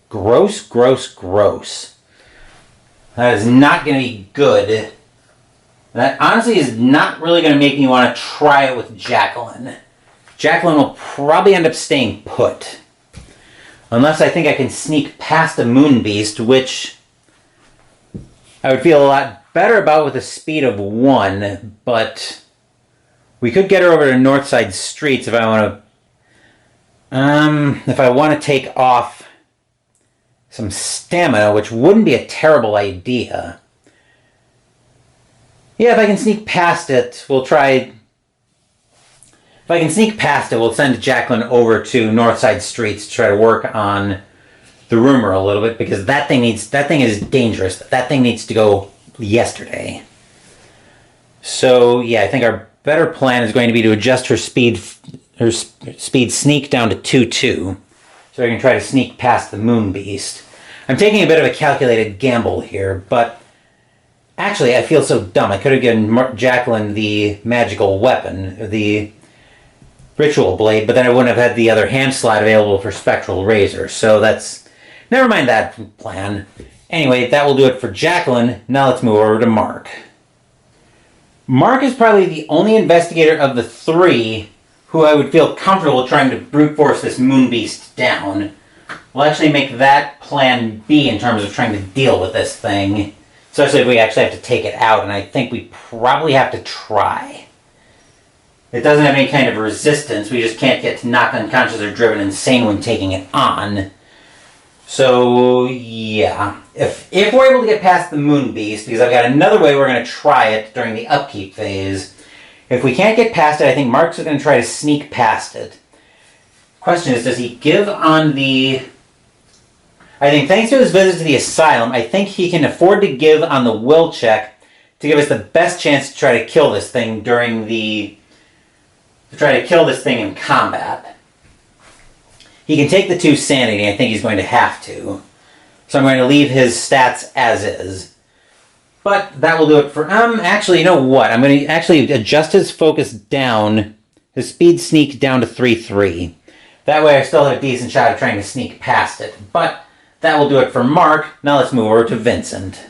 Gross, gross, gross. That is not going to be good. That honestly is not really going to make me want to try it with Jacqueline. Jacqueline will probably end up staying put. Unless I think I can sneak past a Moon Beast, which I would feel a lot better about with a speed of 1, but we could get her over to Northside Streets if I want to take off some stamina, which wouldn't be a terrible idea. Yeah, if I can sneak past it, we'll try... If I can sneak past it, we'll send Jacqueline over to Northside Streets to try to work on the rumor a little bit, because that thing is dangerous. That thing needs to go yesterday. So yeah, I think our better plan is going to be to adjust her speed sneak down to 2-2, so I can try to sneak past the Moon Beast. I'm taking a bit of a calculated gamble here, but actually I feel so dumb. I could have given Jacqueline the magical weapon, the Ritual Blade, but then I wouldn't have had the other hand slot available for Spectral Razor, so that's... Never mind that plan. Anyway, that will do it for Jacqueline. Now let's move over to Mark. Mark is probably the only investigator of the 3 who I would feel comfortable trying to brute force this Moon Beast down. We'll actually make that plan B in terms of trying to deal with this thing, especially if we actually have to take it out, and I think we probably have to try. It doesn't have any kind of resistance. We just can't get knocked unconscious or driven insane when taking it on. So, yeah. If we're able to get past the Moon Beast, because I've got another way we're going to try it during the upkeep phase. If we can't get past it, I think Mark's going to try to sneak past it. Question is, does he give on the... I think thanks to his visit to the asylum, I think he can afford to give on the will check to give us the best chance to try to kill this thing during the... to try to kill this thing in combat. He can take the 2 sanity, I think he's going to have to. So I'm going to leave his stats as is. But that will do it for... actually, you know what? I'm going to actually adjust his focus down, his speed sneak down to 3-3. That way I still have a decent shot of trying to sneak past it. But that will do it for Mark. Now let's move over to Vincent.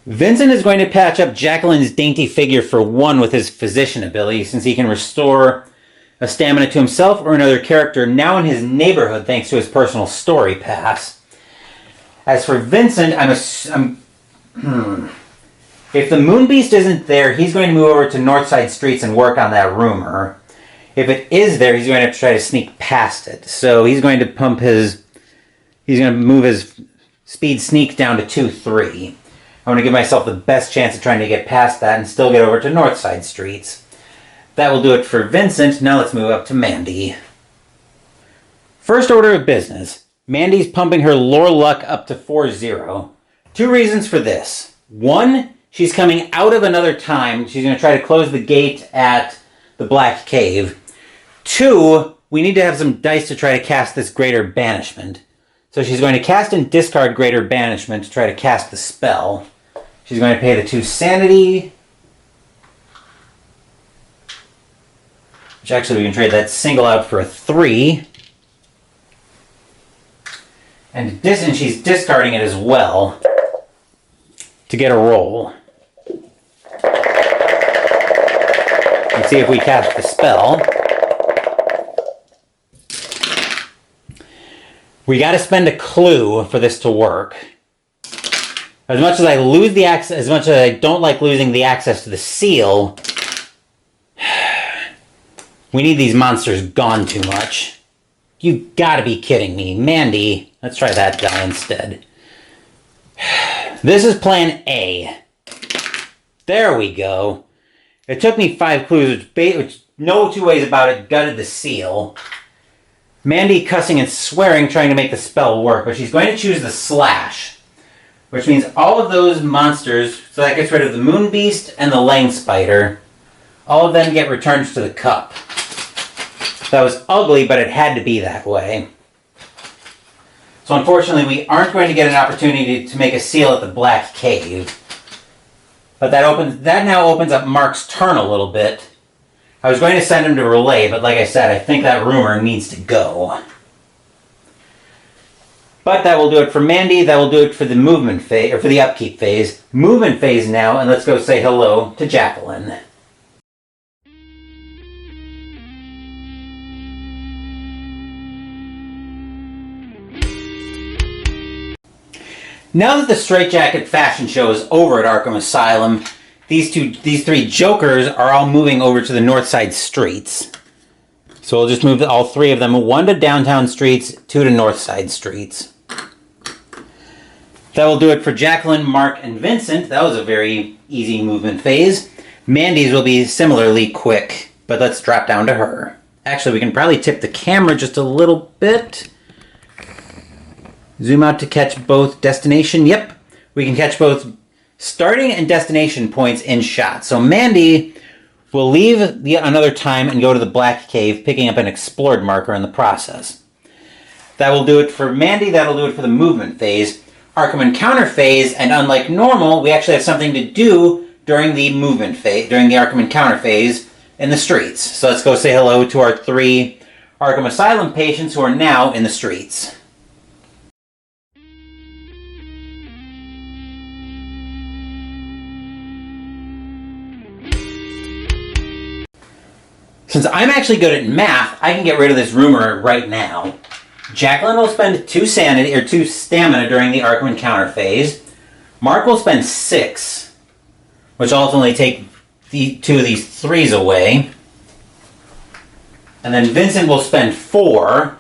Vincent is going to patch up Jacqueline's dainty figure for 1 with his physician ability, since he can restore a stamina to himself or another character now in his neighborhood thanks to his personal story pass. As for Vincent, if the Moon Beast isn't there, he's going to move over to Northside Streets and work on that rumor. If it is there, he's going to have to try to sneak past it. So he's going to move his speed sneak down to 2-3. I want to give myself the best chance of trying to get past that and still get over to Northside Streets. That will do it for Vincent. Now let's move up to Mandy. First order of business. Mandy's pumping her lore luck up to 4-0. 2 reasons for this. 1, she's coming out of another time. She's going to try to close the gate at the Black Cave. 2, we need to have some dice to try to cast this Greater Banishment. So she's going to cast and discard Greater Banishment to try to cast the spell. She's going to pay the 2 sanity. Which actually we can trade that single out for a 3. And she's discarding it as well to get a roll. Let's see if we cast the spell. We got to spend a clue for this to work. As much as I lose the access, as much as I don't like losing the access to the seal, we need these monsters gone too much. You gotta be kidding me. Mandy, let's try that guy instead. This is plan A. There we go. It took me 5 clues, which no two ways about it, gutted the seal. Mandy cussing and swearing, trying to make the spell work, but she's going to choose the slash, which means all of those monsters, so that gets rid of the Moon Beast and the Lang Spider, all of them get returned to the cup. That was ugly, but it had to be that way. So unfortunately, we aren't going to get an opportunity to make a seal at the Black Cave. But that now opens up Mark's turn a little bit. I was going to send him to relay, but like I said, I think that rumor needs to go. But that will do it for Mandy. That will do it for the movement phase, or for the upkeep phase. Movement phase now, and let's go say hello to Jacqueline. Now that the Straitjacket fashion show is over at Arkham Asylum, these 3 Jokers are all moving over to the north side streets. So we'll just move all 3 of them, 1 to downtown streets, 2 to north side streets. That will do it for Jacqueline, Mark, and Vincent. That was a very easy movement phase. Mandy's will be similarly quick, but let's drop down to her. Actually, we can probably tip the camera just a little bit. Zoom out to catch both destination. Yep, we can catch both starting and destination points in shot. So Mandy will leave another time and go to the Black Cave, picking up an explored marker in the process. That will do it for Mandy. That'll do it for the movement phase. Arkham Encounter phase, and unlike normal, we actually have something to do during the movement phase, during the Arkham Encounter phase in the streets. So let's go say hello to our 3 Arkham Asylum patients who are now in the streets. Since I'm actually good at math, I can get rid of this rumor right now. Jacqueline will spend 2 sanity or 2 stamina during the Arkham Encounter phase. Mark will spend 6, which will ultimately take 2 of these 3s away. And then Vincent will spend 4.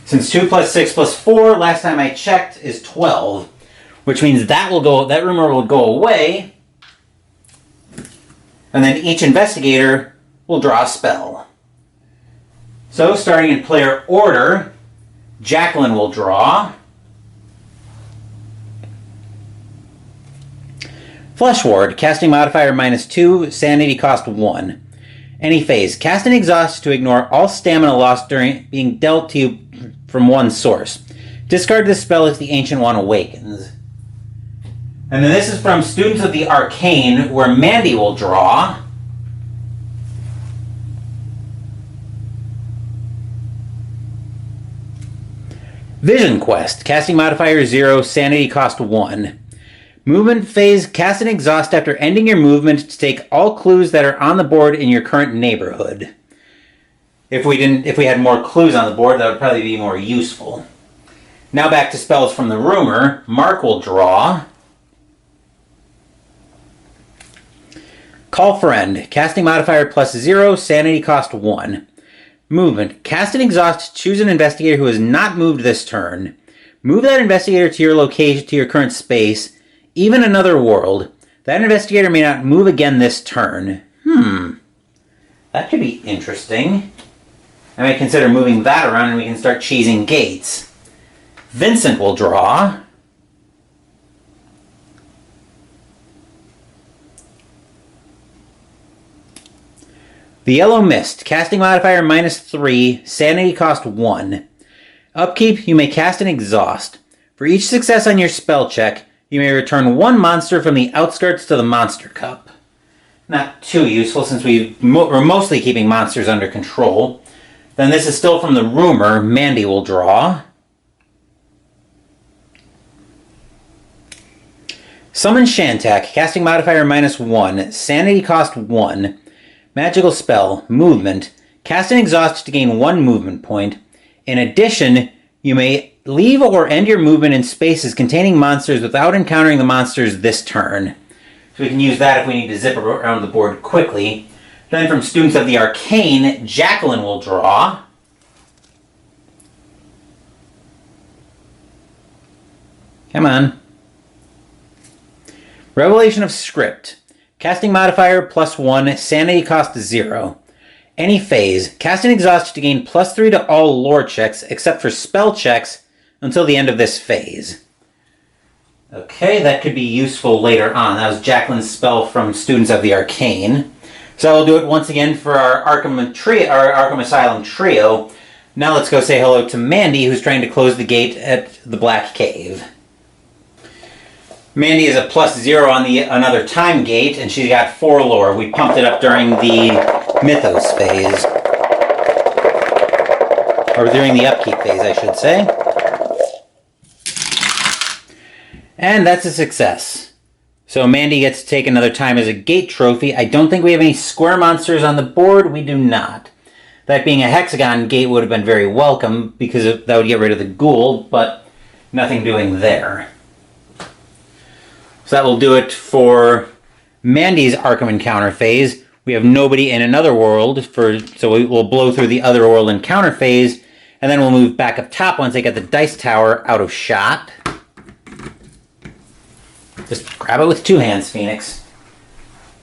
Since 2 plus 6 plus 4, last time I checked, is 12, which means that rumor will go away. And then each investigator will draw a spell. So, starting in player order, Jacqueline will draw. Flesh Ward, casting modifier -2, sanity cost 1. Any phase. Cast an exhaust to ignore all stamina lost during being dealt to you from one source. Discard this spell if the Ancient One awakens. And then this is from Students of the Arcane, where Mandy will draw. Vision Quest, casting modifier 0, sanity cost 1. Movement phase, cast an exhaust after ending your movement to take all clues that are on the board in your current neighborhood. If we had more clues on the board, that would probably be more useful. Now back to spells from the rumor. Mark will draw. Call Friend, casting modifier +0, sanity cost 1. Movement, cast an exhaust, choose an investigator who has not moved this turn. Move that investigator to your location, to your current space, even another world. That investigator may not move again this turn. That could be interesting. I might consider moving that around and we can start cheesing gates. Vincent will draw. The Yellow Mist, casting modifier -3, sanity cost 1. Upkeep, you may cast an exhaust. For each success on your spell check, you may return 1 monster from the outskirts to the monster cup. Not too useful since we're mostly keeping monsters under control. Then this is still from the rumor. Mandy will draw. Summon Shantak, casting modifier -1, sanity cost 1. Magical spell, movement. Cast an exhaust to gain 1 movement point. In addition, you may leave or end your movement in spaces containing monsters without encountering the monsters this turn. So we can use that if we need to zip around the board quickly. Then from Students of the Arcane, Jacqueline will draw. Come on. Revelation of Script. Casting modifier +1, sanity cost 0. Any phase. Cast an exhaust to gain +3 to all lore checks except for spell checks until the end of this phase. Okay, that could be useful later on. That was Jacqueline's spell from Students of the Arcane. So I'll do it once again for our Arkham Asylum trio. Now let's go say hello to Mandy, who's trying to close the gate at the Black Cave. Mandy is a +0 on another time gate, and she's got 4 lore. We pumped it up during the Mythos phase. Or during the upkeep phase, I should say. And that's a success. So Mandy gets to take another time as a gate trophy. I don't think we have any square monsters on the board. We do not. That being a hexagon gate would have been very welcome, because that would get rid of the ghoul, but nothing doing there. So that will do it for Mandy's Arkham Encounter phase. We have nobody in another world, so we'll blow through the other world encounter phase, and then we'll move back up top once they get the dice tower out of shot. Just grab it with 2 hands, Phoenix.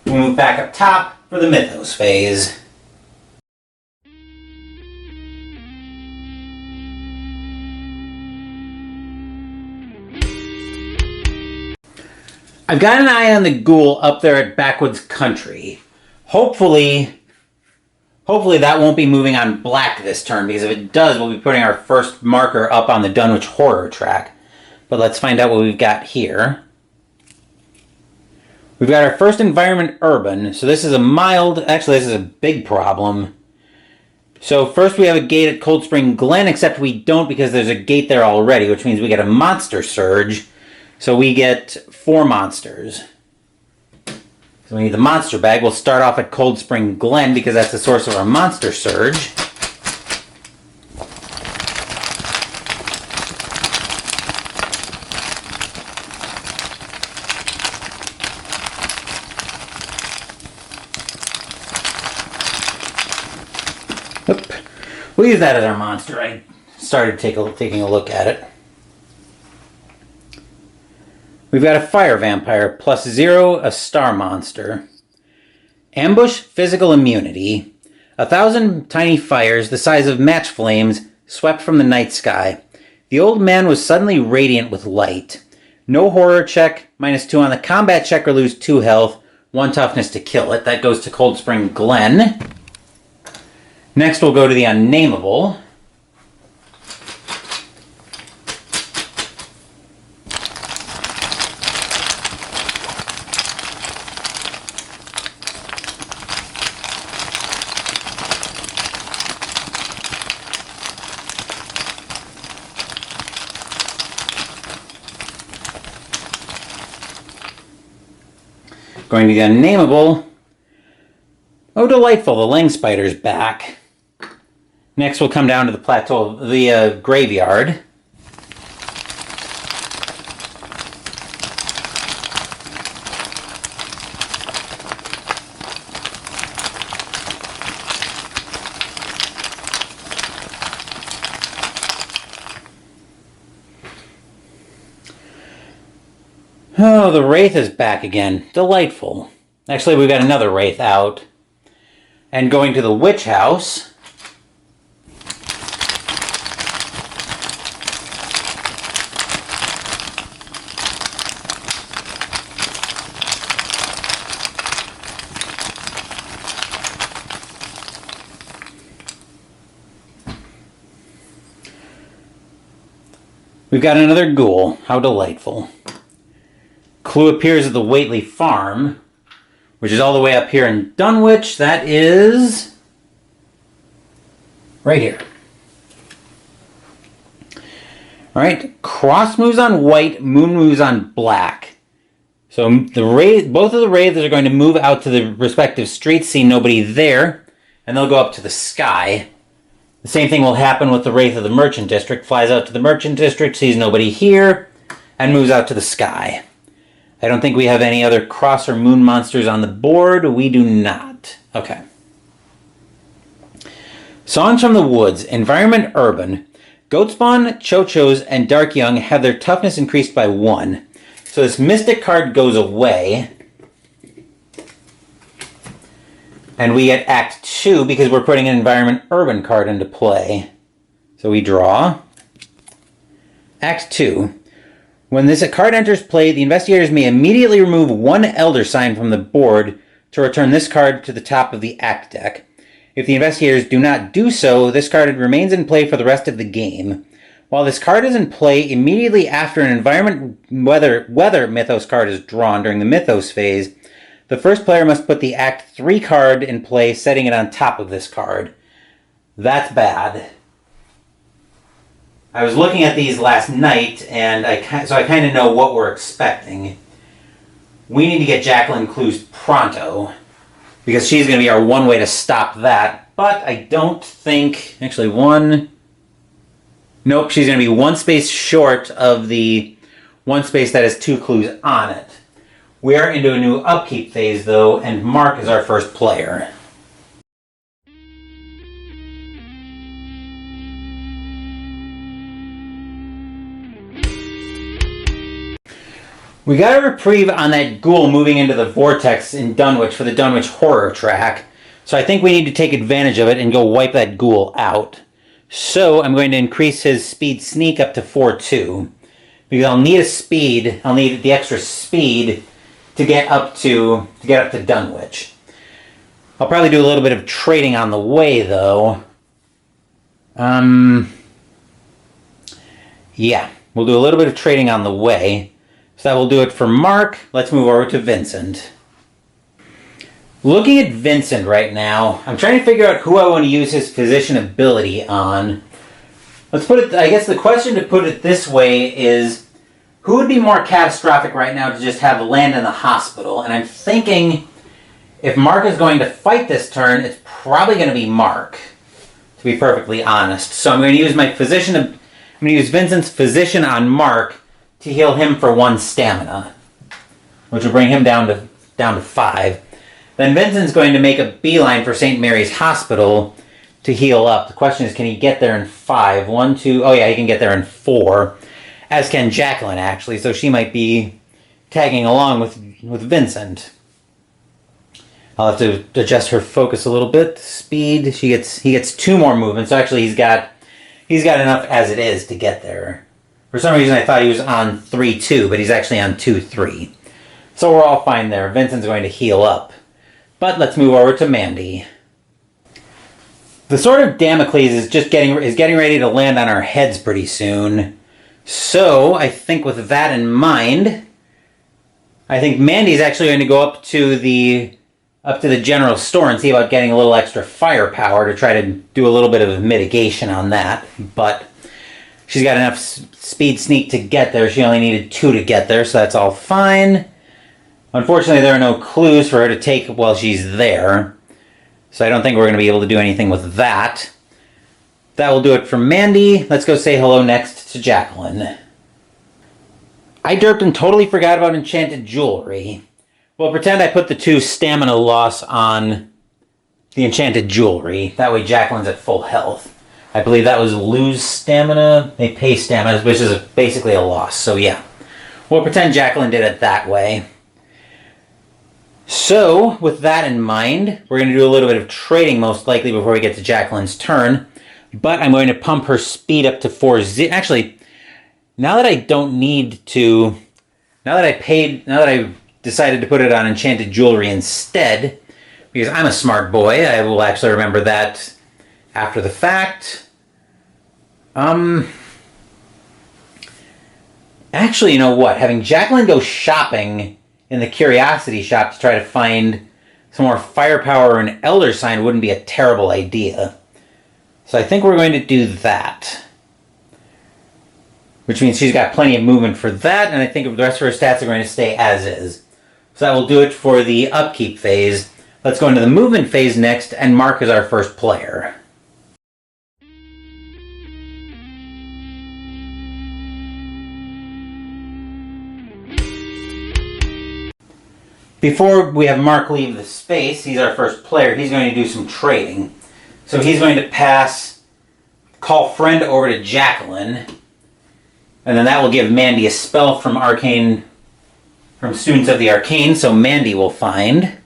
We'll move back up top for the Mythos phase. I've got an eye on the ghoul up there at Backwoods Country. Hopefully that won't be moving on black this turn, because if it does, we'll be putting our first marker up on the Dunwich Horror track. But let's find out what we've got here. We've got our first environment urban, so this is a mild, actually this is a big problem. So first we have a gate at Cold Spring Glen, except we don't because there's a gate there already, which means we get a monster surge. So we get 4 monsters. So we need the monster bag. We'll start off at Cold Spring Glen because that's the source of our monster surge. We'll use that as our monster. I started taking a look at it. We've got a fire vampire, +0, a star monster. Ambush, physical immunity. 1,000 tiny fires, the size of match flames, swept from the night sky. The old man was suddenly radiant with light. No horror check, -2 on the combat check or lose 2 health, 1 toughness to kill it. That goes to Cold Spring Glen. Next we'll go to the Unnameable. Going to the Unnameable. Oh, delightful, the Lang Spider's back. Next we'll come down to the plateau, the graveyard. Oh, the Wraith is back again. Delightful. Actually, we've got another Wraith out. And going to the Witch House. We've got another ghoul. How delightful. Clue appears at the Whately Farm, which is all the way up here in Dunwich. That is right here. All right, cross moves on white, moon moves on black. So both of the wraiths are going to move out to the respective streets, see nobody there, and they'll go up to the sky. The same thing will happen with the Wraith of the Merchant District. Flies out to the Merchant District, sees nobody here, and moves out to the sky. I don't think we have any other cross or moon monsters on the board. We do not. Okay. Songs from the Woods, Environment Urban. Goatspawn, Chochos, and Dark Young have their toughness increased by 1. So this Mystic card goes away. And we get Act 2 because we're putting an Environment Urban card into play. So we draw. Act 2. When this card enters play, the investigators may immediately remove 1 Elder Sign from the board to return this card to the top of the Act deck. If the investigators do not do so, this card remains in play for the rest of the game. While this card is in play immediately after an Environment Weather Mythos card is drawn during the Mythos phase, the first player must put the Act 3 card in play, setting it on top of this card. That's bad. I was looking at these last night, and so I kind of know what we're expecting. We need to get Jacqueline Clues pronto, because she's going to be our one way to stop that. But I don't think... Actually, Nope, she's going to be 1 space short of the 1 space that has 2 clues on it. We are into a new upkeep phase, though, and Mark is our first player. We got a reprieve on that ghoul moving into the vortex in Dunwich for the Dunwich Horror track, so I think we need to take advantage of it and go wipe that ghoul out. So I'm going to increase his speed sneak up to 4-2, because I'll need I'll need the extra speed to get up to Dunwich. I'll probably do a little bit of trading on the way, though. Yeah, we'll do a little bit of trading on the way. So that will do it for Mark. Let's move over to Vincent. Looking at Vincent right now, I'm trying to figure out who I want to use his physician ability on. Let's put it, I guess the question to put it this way is, who would be more catastrophic right now to just have land in the hospital? And I'm thinking if Mark is going to fight this turn, it's probably going to be Mark, to be perfectly honest. So I'm going to use my physician. I'm going to use Vincent's physician on Mark to heal him for 1 stamina, which will bring him down to 5. Then Vincent's going to make a beeline for St. Mary's Hospital to heal up. The question is, can he get there in 5? 1, 2, oh yeah, he can get there in 4. As can Jacqueline, actually, so she might be tagging along with Vincent. I'll have to adjust her focus a little bit. Speed, he gets 2 more movements. So actually, he's got enough as it is to get there. For some reason, I thought he was on 3-2, but he's actually on 2-3. So we're all fine there. Vincent's going to heal up. But let's move over to Mandy. The Sword of Damocles is getting ready to land on our heads pretty soon. So I think with that in mind, I think Mandy's actually going to go up to the general store and see about getting a little extra firepower to try to do a little bit of mitigation on that. But she's got enough speed sneak to get there. She only needed 2 to get there, so that's all fine. Unfortunately, there are no clues for her to take while she's there. So I don't think we're going to be able to do anything with that. That will do it for Mandy. Let's go say hello next to Jacqueline. I derped and totally forgot about enchanted jewelry. Well, pretend I put the 2 stamina loss on the enchanted jewelry. That way Jacqueline's at full health. I believe that was lose stamina. They pay stamina, which is basically a loss. So yeah, we'll pretend Jacqueline did it that way. So, with that in mind, we're going to do a little bit of trading most likely before we get to Jacqueline's turn. But I'm going to pump her speed up to 4. Actually, now that I don't need to... Now that I decided to put it on enchanted jewelry instead, because I'm a smart boy, I will actually remember that after the fact. Actually, you know what? Having Jacqueline go shopping in the Curiosity Shop to try to find some more firepower or an Elder Sign wouldn't be a terrible idea. So I think we're going to do that. Which means she's got plenty of movement for that, and I think the rest of her stats are going to stay as is. So that will do it for the upkeep phase. Let's go into the movement phase next, and Mark is our first player. Before we have Mark leave the space, he's our first player, he's going to do some trading. So he's going to pass Call Friend over to Jacqueline. And then that will give Mandy a spell from Students of the Arcane, so Mandy will find.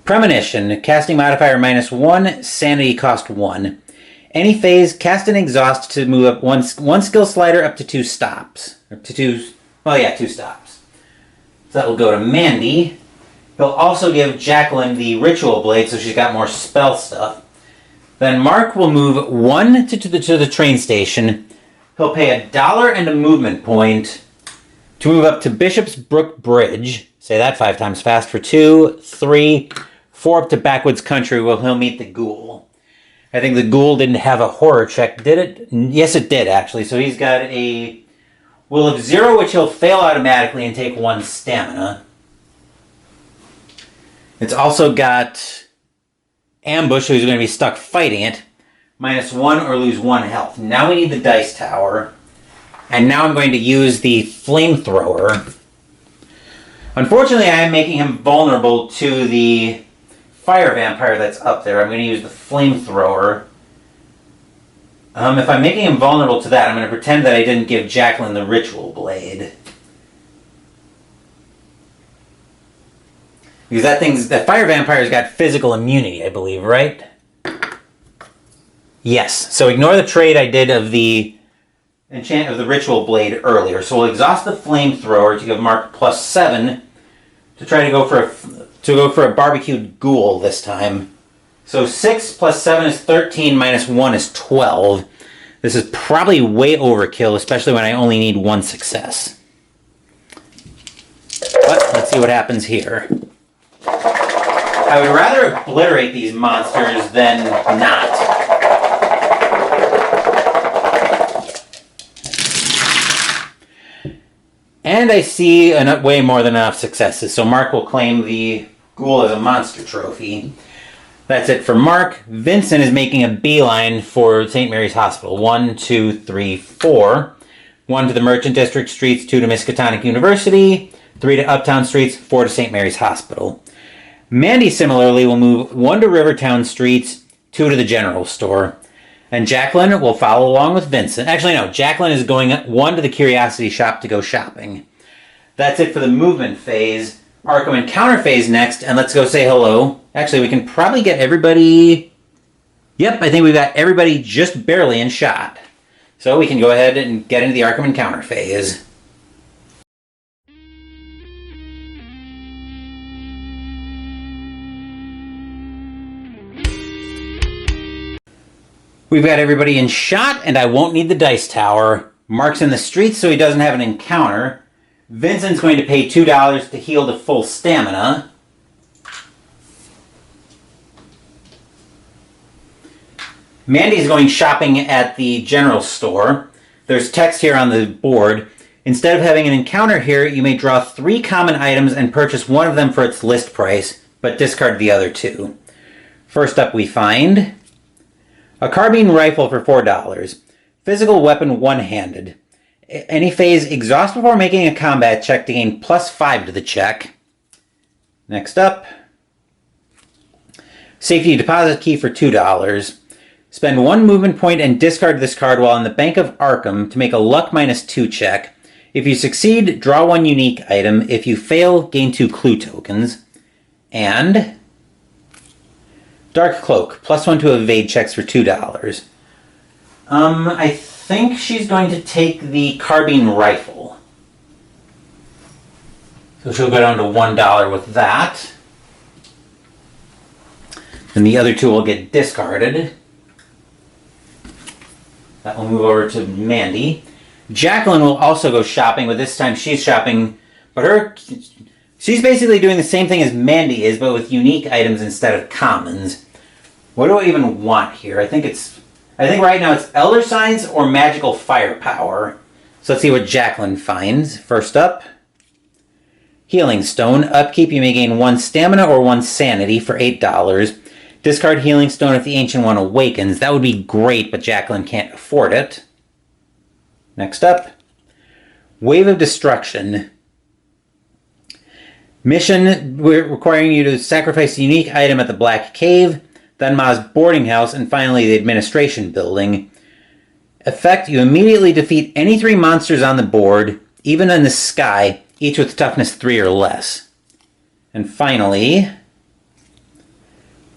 Premonition, casting modifier -1, sanity cost 1. Any phase, cast an exhaust to move up one skill slider up to 2 stops. Two stops. So that will go to Mandy. He'll also give Jacqueline the Ritual Blade, so she's got more spell stuff. Then Mark will move 1 to the train station. He'll pay $1 and a movement point to move up to Bishop's Brook Bridge. Say that 5 times fast for 2, 3, 4 up to Backwoods Country where he'll meet the ghoul. I think the ghoul didn't have a horror check, did it? Yes, it did, actually. So he's got a will of 0, which he'll fail automatically and take 1 stamina. It's also got Ambush, so he's going to be stuck fighting it. -1 or lose 1 health. Now we need the Dice Tower. And now I'm going to use the Flamethrower. Unfortunately, I am making him vulnerable to the Fire Vampire that's up there. I'm going to use the Flamethrower. If I'm making him vulnerable to that, I'm going to pretend that I didn't give Jacqueline the Ritual Blade. Because that Fire Vampire's got physical immunity, I believe, right? Yes. So ignore the trade I did of the enchant of the Ritual Blade earlier. So we'll exhaust the Flamethrower to give Mark +7 to try to go for a barbecued ghoul this time. So 6 + 7 is 13, -1 is 12. This is probably way overkill, especially when I only need 1 success. But let's see what happens here. I would rather obliterate these monsters than not. And I see way more than enough successes, so Mark will claim the ghoul as a monster trophy. That's it for Mark. Vincent is making a beeline for St. Mary's Hospital. 1, 2, 3, 4. 1 to the Merchant District Streets, 2 to Miskatonic University, 3 to Uptown Streets, 4 to St. Mary's Hospital. Mandy similarly will move 1 to Rivertown Streets, 2 to the General Store. And Jacqueline will follow along with Vincent. Actually, no, Jacqueline is going 1 to the Curiosity Shop to go shopping. That's it for the movement phase. Arkham Encounter phase next, and let's go say hello. Actually, we can probably get everybody... Yep, I think we've got everybody just barely in shot. So we can go ahead and get into the Arkham Encounter phase. We've got everybody in shot, and I won't need the Dice Tower. Mark's in the streets, so he doesn't have an encounter. Vincent's going to pay $2 to heal to full stamina. Mandy's going shopping at the general store. There's text here on the board. Instead of having an encounter here, you may draw 3 common items and purchase one of them for its list price, but discard the other 2. First up we find a carbine rifle for $4. Physical weapon one-handed. Any phase, exhaust before making a combat check to gain +5 to the check. Next up, safety deposit key for $2. Spend 1 movement point and discard this card while in the Bank of Arkham to make a luck -2 check. If you succeed, draw 1 unique item. If you fail, gain 2 clue tokens. And Dark Cloak, +1 to evade checks for $2. I think she's going to take the carbine rifle. So she'll go down to $1 with that. And the other 2 will get discarded. That will move over to Mandy. Jacqueline will also go shopping, but this time she's shopping, but she's basically doing the same thing as Mandy is, but with unique items instead of commons. What do I even want here? I think right now it's Elder Signs or Magical Firepower. So let's see what Jacqueline finds. First up, Healing Stone. Upkeep, you may gain 1 stamina or 1 sanity for $8. Discard Healing Stone if the Ancient One awakens. That would be great, but Jacqueline can't afford it. Next up, Wave of Destruction. Mission requiring you to sacrifice a unique item at the Black Cave, then Ma's boarding house, and finally the administration building. Effect, you immediately defeat any 3 monsters on the board, even in the sky, each with toughness 3 or less. And finally,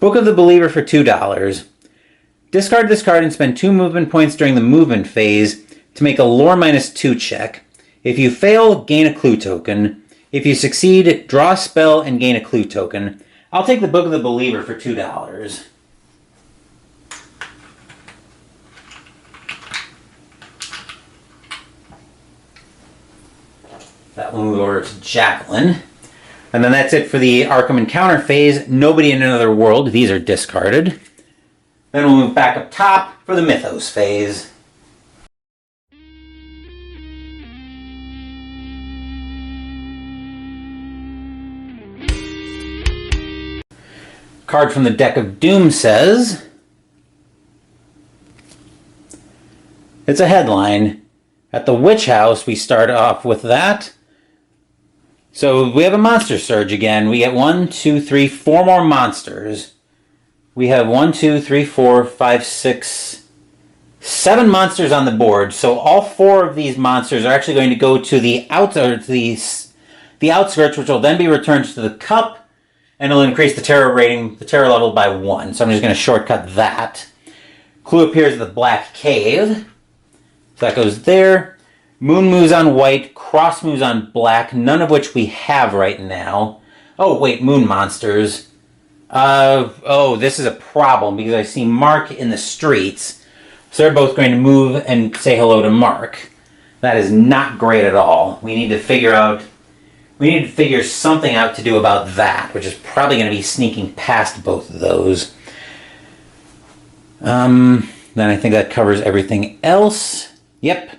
Book of the Believer for $2. Discard this card and spend 2 movement points during the movement phase to make a lore -2 check. If you fail, gain a clue token. If you succeed, draw a spell and gain a clue token. I'll take the Book of the Believer for $2. That will move over to Jacqueline. And then that's it for the Arkham Encounter phase. Nobody in Another World. These are discarded. Then we'll move back up top for the Mythos phase. Card from the Deck of Doom says, it's a headline. At the Witch House, we start off with that. So we have a monster surge again. We get 1, 2, 3, 4 more monsters. We have 1, 2, 3, 4, 5, 6, 7 monsters on the board. So all 4 of these monsters are actually going to go to the outskirts, which will then be returned to the cup. And it'll increase the terror rating, the terror level by 1. So I'm just going to shortcut that. Clue appears at the Black Cave. So that goes there. Moon moves on white, cross moves on black, none of which we have right now. Oh, wait, moon monsters. This is a problem because I see Mark in the streets. So they're both going to move and say hello to Mark. That is not great at all. We need to figure something out to do about that, which is probably going to be sneaking past both of those. Then I think that covers everything else. Yep.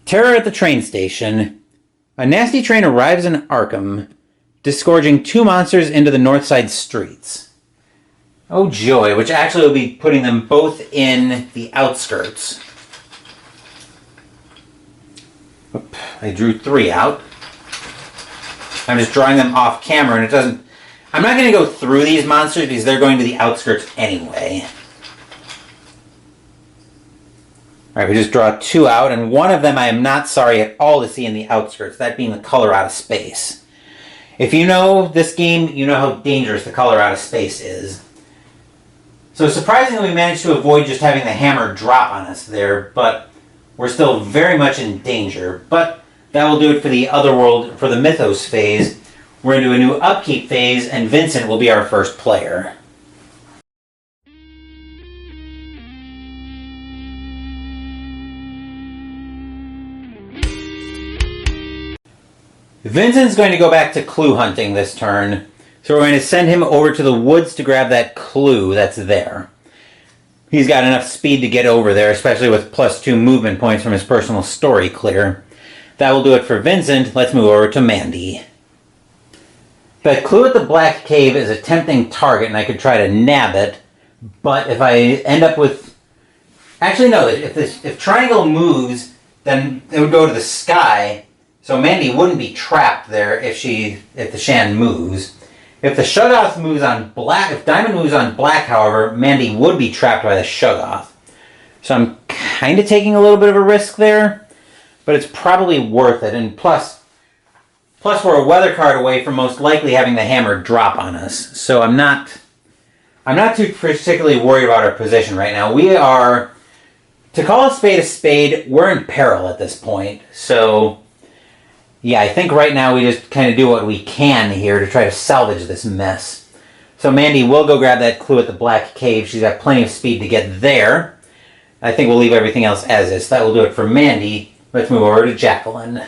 Terror at the train station. A nasty train arrives in Arkham, disgorging 2 monsters into the north side streets. Oh joy, which actually will be putting them both in the outskirts. Oop, I drew 3 out. I'm just drawing them off camera, and it doesn't... I'm not going to go through these monsters because they're going to the outskirts anyway. Alright, we just draw 2 out, and one of them I am not sorry at all to see in the outskirts, that being the color out of space. If you know this game, you know how dangerous the color out of space is. So surprisingly, we managed to avoid just having the hammer drop on us there, but we're still very much in danger. But that will do it for the Otherworld, for the Mythos phase. We're into a new upkeep phase, and Vincent will be our first player. Vincent's going to go back to clue hunting this turn, so we're going to send him over to the woods to grab that clue that's there. He's got enough speed to get over there, especially with +2 movement points from his personal story clear. That will do it for Vincent. Let's move over to Mandy. That clue at the Black Cave is a tempting target, and I could try to nab it, but if I end up with... Actually, no, if Triangle moves, then it would go to the sky. So Mandy wouldn't be trapped there if the Shan moves. If the Shoggoth moves on black, if Diamond moves on black, however, Mandy would be trapped by the Shoggoth. So I'm kind of taking a little bit of a risk there, but it's probably worth it. And plus we're a weather card away from most likely having the hammer drop on us. So I'm not too particularly worried about our position right now. We are, to call a spade, we're in peril at this point. So yeah, I think right now we just kind of do what we can here to try to salvage this mess. So Mandy will go grab that clue at the Black Cave. She's got plenty of speed to get there. I think we'll leave everything else as is. That will do it for Mandy. Let's move over to Jacqueline.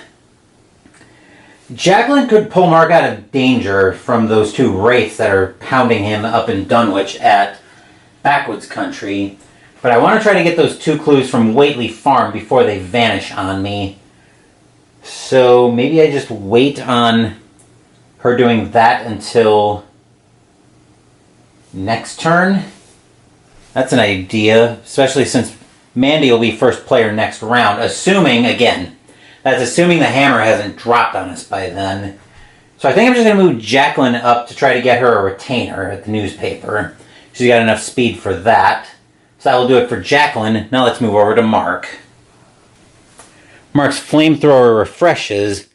Jacqueline could pull Mark out of danger from those 2 wraiths that are pounding him up in Dunwich at Backwoods Country. But I want to try to get those 2 clues from Whately Farm before they vanish on me. So maybe I just wait on her doing that until next turn. That's an idea, especially since Mandy will be first player next round, assuming, again, that's assuming the hammer hasn't dropped on us by then. So I think I'm just going to move Jacqueline up to try to get her a retainer at the newspaper. She's got enough speed for that. So that will do it for Jacqueline. Now let's move over to Mark. Mark's flamethrower refreshes.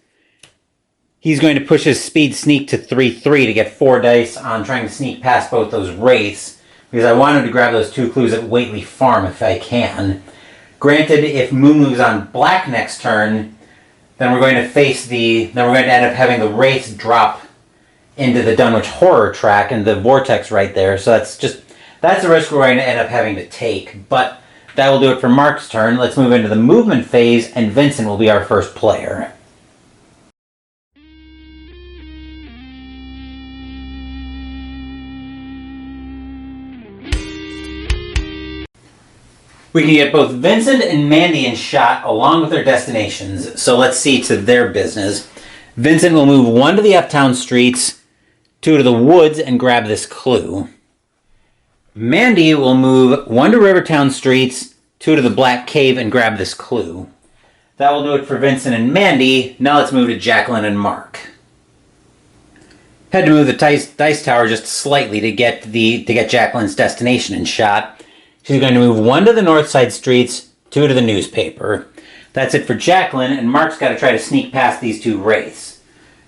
He's going to push his speed sneak to 3-3 to get 4 dice on trying to sneak past both those wraiths, because I want him to grab those 2 clues at Whately Farm if I can. Granted, if Moo moves on black next turn, then we're going to end up having the wraiths drop into the Dunwich Horror track and the vortex right there. So that's the risk we're going to end up having to take. But that will do it for Mark's turn. Let's move into the movement phase, and Vincent will be our first player. We can get both Vincent and Mandy in shot along with their destinations, so let's see to their business. Vincent will move 1 to the uptown streets, 2 to the woods, and grab this clue. Mandy will move 1 to Rivertown streets, 2 to the Black Cave, and grab this clue. That will do it for Vincent and Mandy. Now let's move to Jacqueline and Mark. Had to move the dice tower just slightly to get Jacqueline's destination in shot. She's going to move 1 to the north side streets, 2 to the newspaper. That's it for Jacqueline, and Mark's got to try to sneak past these 2 wraiths.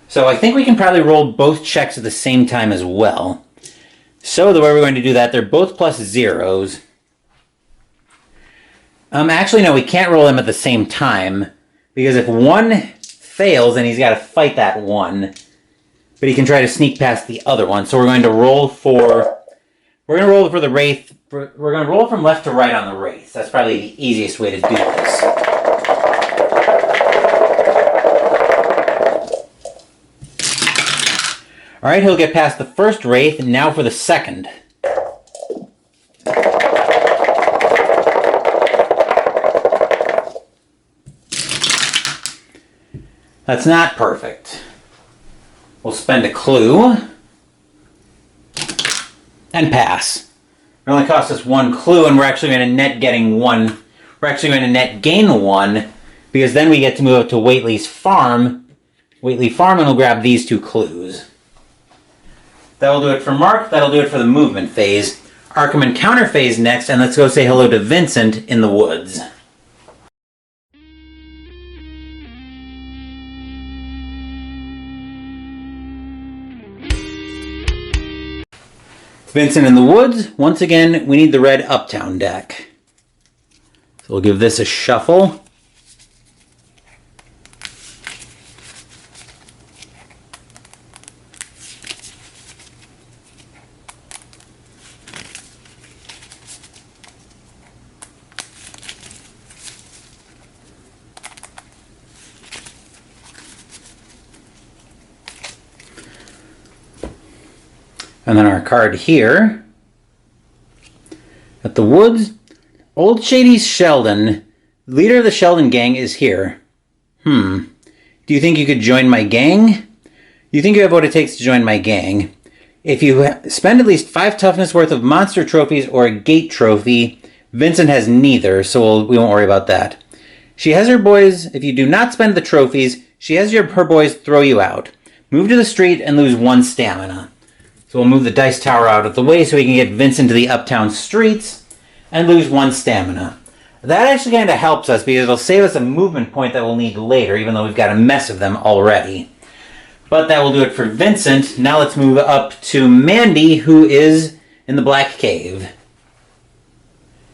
So I think we can probably roll both checks at the same time as well. So the way we're going to do that, they're both plus 0s. Actually, no, we can't roll them at the same time, because if one fails, then he's got to fight that one. But he can try to sneak past the other one. So we're going to roll for the wraith. We're going to roll from left to right on the wraith. That's probably the easiest way to do this. Alright, he'll get past the first wraith, and now for the second. That's not perfect. We'll spend a clue. And pass. It only cost us 1 clue, and we're actually going to net getting 1. We're actually going to net gain 1, because then we get to move up to Whately Farm, and we'll grab these 2 clues. That'll do it for Mark. That'll do it for the movement phase. Arkham Encounter phase next, and let's go say hello to Vincent in the woods. Vincent in the woods. Once again, we need the red uptown deck. So we'll give this a shuffle. And then our card here, at the woods, Old Shady Sheldon, leader of the Sheldon gang, is here. Do you think you could join my gang? You think you have what it takes to join my gang. If you spend at least 5 toughness worth of monster trophies or a gate trophy, Vincent has neither, so we won't worry about that. She has her boys. If you do not spend the trophies, she has her boys throw you out. Move to the street and lose 1 stamina. So we'll move the dice tower out of the way so we can get Vincent to the uptown streets and lose 1 stamina. That actually kind of helps us because it'll save us a movement point that we'll need later, even though we've got a mess of them already. But that will do it for Vincent. Now let's move up to Mandy, who is in the Black Cave.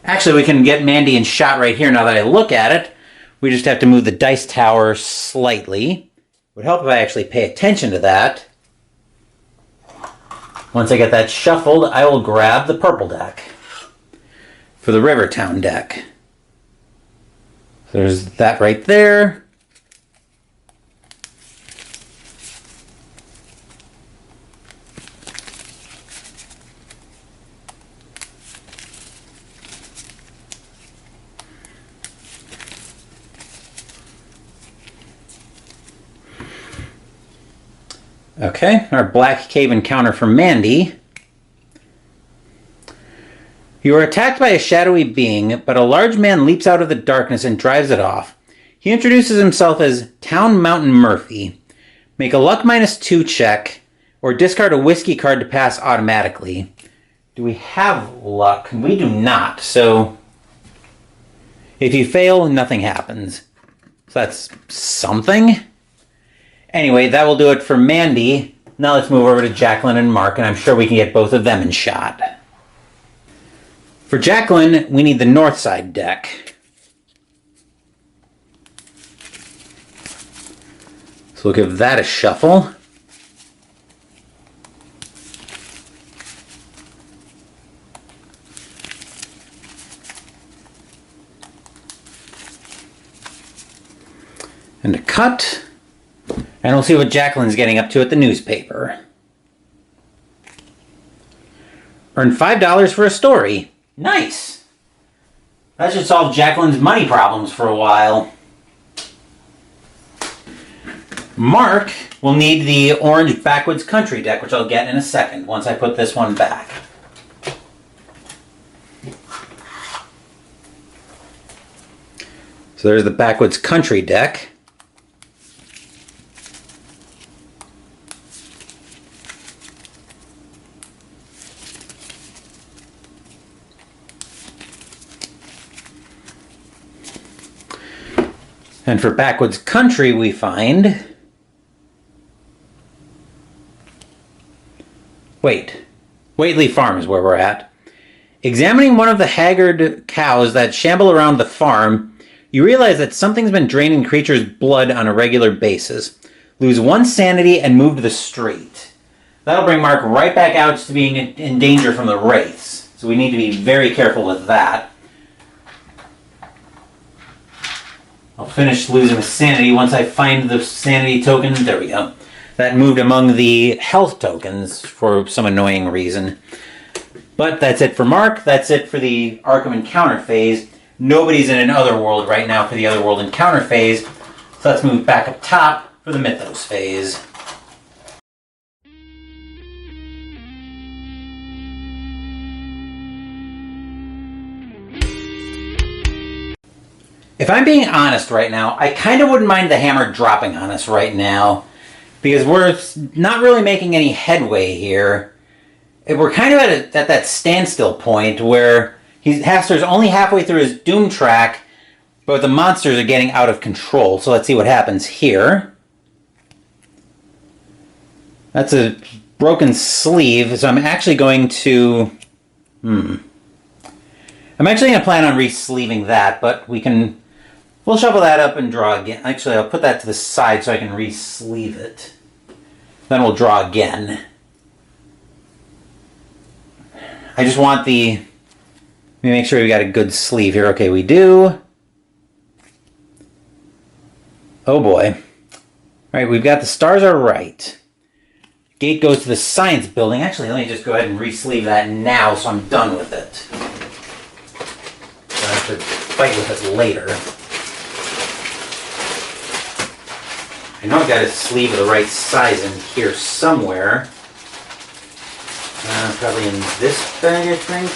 Actually, we can get Mandy in shot right here now that I look at it. We just have to move the dice tower slightly. It would help if I actually pay attention to that. Once I get that shuffled, I will grab the purple deck for the Rivertown deck. So there's that right there. Okay, our Black Cave encounter for Mandy. You are attacked by a shadowy being, but a large man leaps out of the darkness and drives it off. He introduces himself as Town Mountain Murphy. Make a luck -2 check, or discard a whiskey card to pass automatically. Do we have luck? We do not, so if you fail, nothing happens. So that's something. Anyway, that will do it for Mandy. Now let's move over to Jacqueline and Mark, and I'm sure we can get both of them in shot. For Jacqueline, we need the north side deck. So we'll give that a shuffle. And a cut. And we'll see what Jacqueline's getting up to at the newspaper. Earn $5 for a story. Nice! That should solve Jacqueline's money problems for a while. Mark will need the orange Backwoods Country deck, which I'll get in a second once I put this one back. So there's the Backwoods Country deck. And for Backwoods Country, we find... Waitley Farm is where we're at. Examining one of the haggard cows that shamble around the farm, you realize that something's been draining the creature's blood on a regular basis. Lose 1 sanity and move to the street. That'll bring Mark right back out to being in danger from the wraiths. So we need to be very careful with that. I'll finish losing a sanity once I find the sanity token. There we go. That moved among the health tokens for some annoying reason. But that's it for Mark. That's it for the Arkham Encounter phase. Nobody's in an Otherworld right now for the Otherworld Encounter phase. So let's move back up top for the Mythos phase. If I'm being honest right now, I kind of wouldn't mind the hammer dropping on us right now, because we're not really making any headway here. We're kind of at that standstill point where Hastur's only halfway through his Doom track, but the monsters are getting out of control. So let's see what happens here. That's a broken sleeve, so I'm actually going to... I'm actually going to plan on re-sleeving that, but we'll shuffle that up and draw again. Actually, I'll put that to the side so I can re-sleeve it. Then we'll draw again. I just want let me make sure we got a good sleeve here. Okay, we do. Oh boy. Alright, we've got the stars are right. Gate goes to the science building. Actually, let me just go ahead and re-sleeve that now so I'm done with it. I have to fight with it later. I know I've got a sleeve of the right size in here somewhere. Probably in this bag, I think.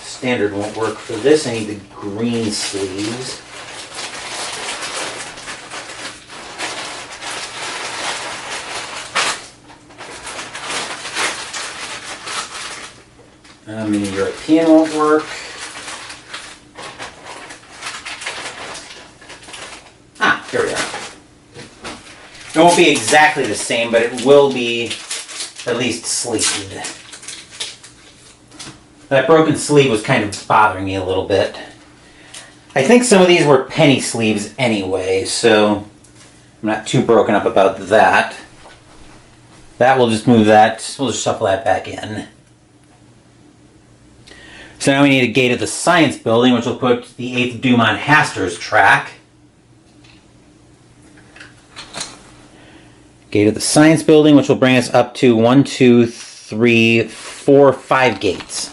Standard won't work for this. I need the green sleeves. Mini European won't work. Here we are. It won't be exactly the same, but it will be at least sleeved. That broken sleeve was kind of bothering me a little bit. I think some of these were penny sleeves anyway, so I'm not too broken up about that. That, we'll just move that, we'll just shuffle that back in. So now we need a gate at the science building, which will put the 8th Doom on Hastur's track. Gate at the science building, which will bring us up to 1, 2, 3, 4, 5 gates.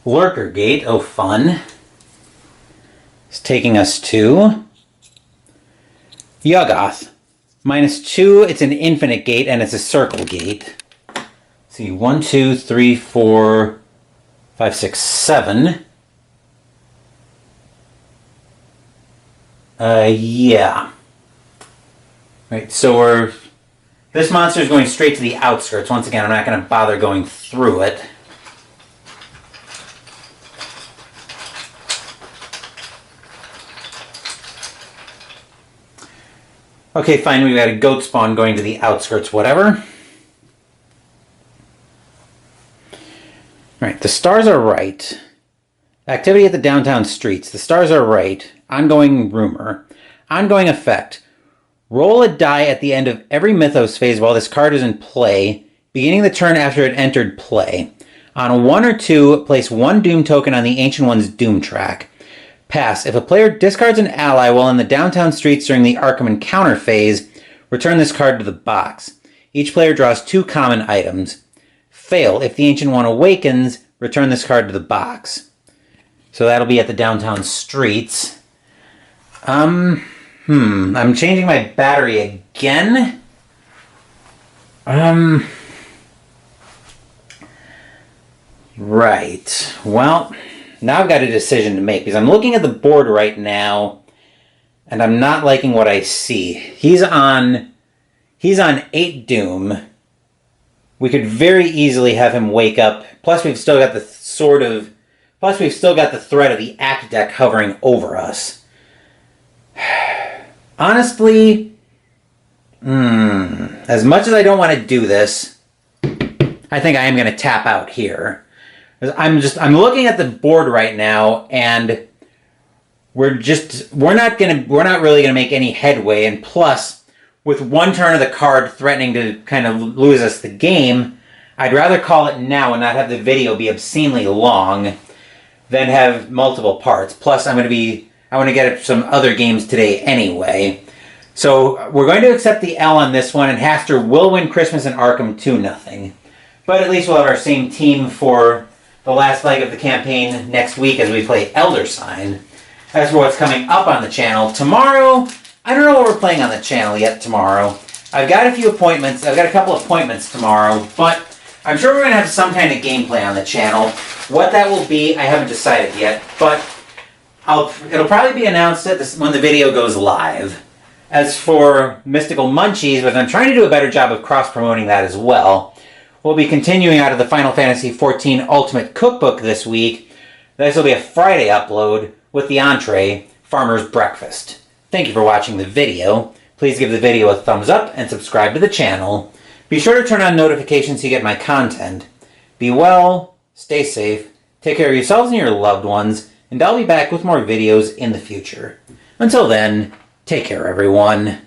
Lurker Gate, oh fun. taking us to Yuggoth. -2, it's an infinite gate, and it's a circle gate. Let's see, 1, 2, 3, 4, 5, 6, 7. Yeah. Right, so this monster is going straight to the outskirts. Once again, I'm not going to bother going through it. Okay, fine, we've got a goat spawn going to the outskirts, whatever. Right, the stars are right. Activity at the downtown streets. The stars are right. Ongoing rumor. Ongoing effect. Roll a die at the end of every Mythos phase while this card is in play, beginning the turn after it entered play. On a 1 or 2, place 1 Doom token on the Ancient One's Doom track. Pass. If a player discards an ally while in the downtown streets during the Arkham encounter phase, return this card to the box. Each player draws 2 common items. Fail. If the Ancient One awakens, return this card to the box. So that'll be at the downtown streets. I'm changing my battery again. Right. Well, now I've got a decision to make, because I'm looking at the board right now, and I'm not liking what I see. He's on 8 Doom. We could very easily have him wake up. Plus, we've still got the threat of the Act deck hovering over us. Honestly, as much as I don't want to do this, I think I am going to tap out here. I'm looking at the board right now, and we're not really gonna make any headway. And plus, with 1 turn of the card threatening to kind of lose us the game, I'd rather call it now and not have the video be obscenely long than have multiple parts. Plus, I want to get some other games today anyway. So we're going to accept the L on this one, and Hastur will win Christmas in Arkham 2-0. But at least we'll have our same team for the last leg of the campaign next week as we play Elder Sign. As for what's coming up on the channel, tomorrow, I don't know what we're playing on the channel yet tomorrow. I've got a couple appointments tomorrow, but I'm sure we're going to have some kind of gameplay on the channel. What that will be, I haven't decided yet, but it'll probably be announced when the video goes live. As for Mystical Munchies, but I'm trying to do a better job of cross-promoting that as well. We'll be continuing out of the Final Fantasy XIV Ultimate Cookbook this week. This will be a Friday upload with the entree, Farmer's Breakfast. Thank you for watching the video. Please give the video a thumbs up and subscribe to the channel. Be sure to turn on notifications so you get my content. Be well, stay safe, take care of yourselves and your loved ones, and I'll be back with more videos in the future. Until then, take care everyone.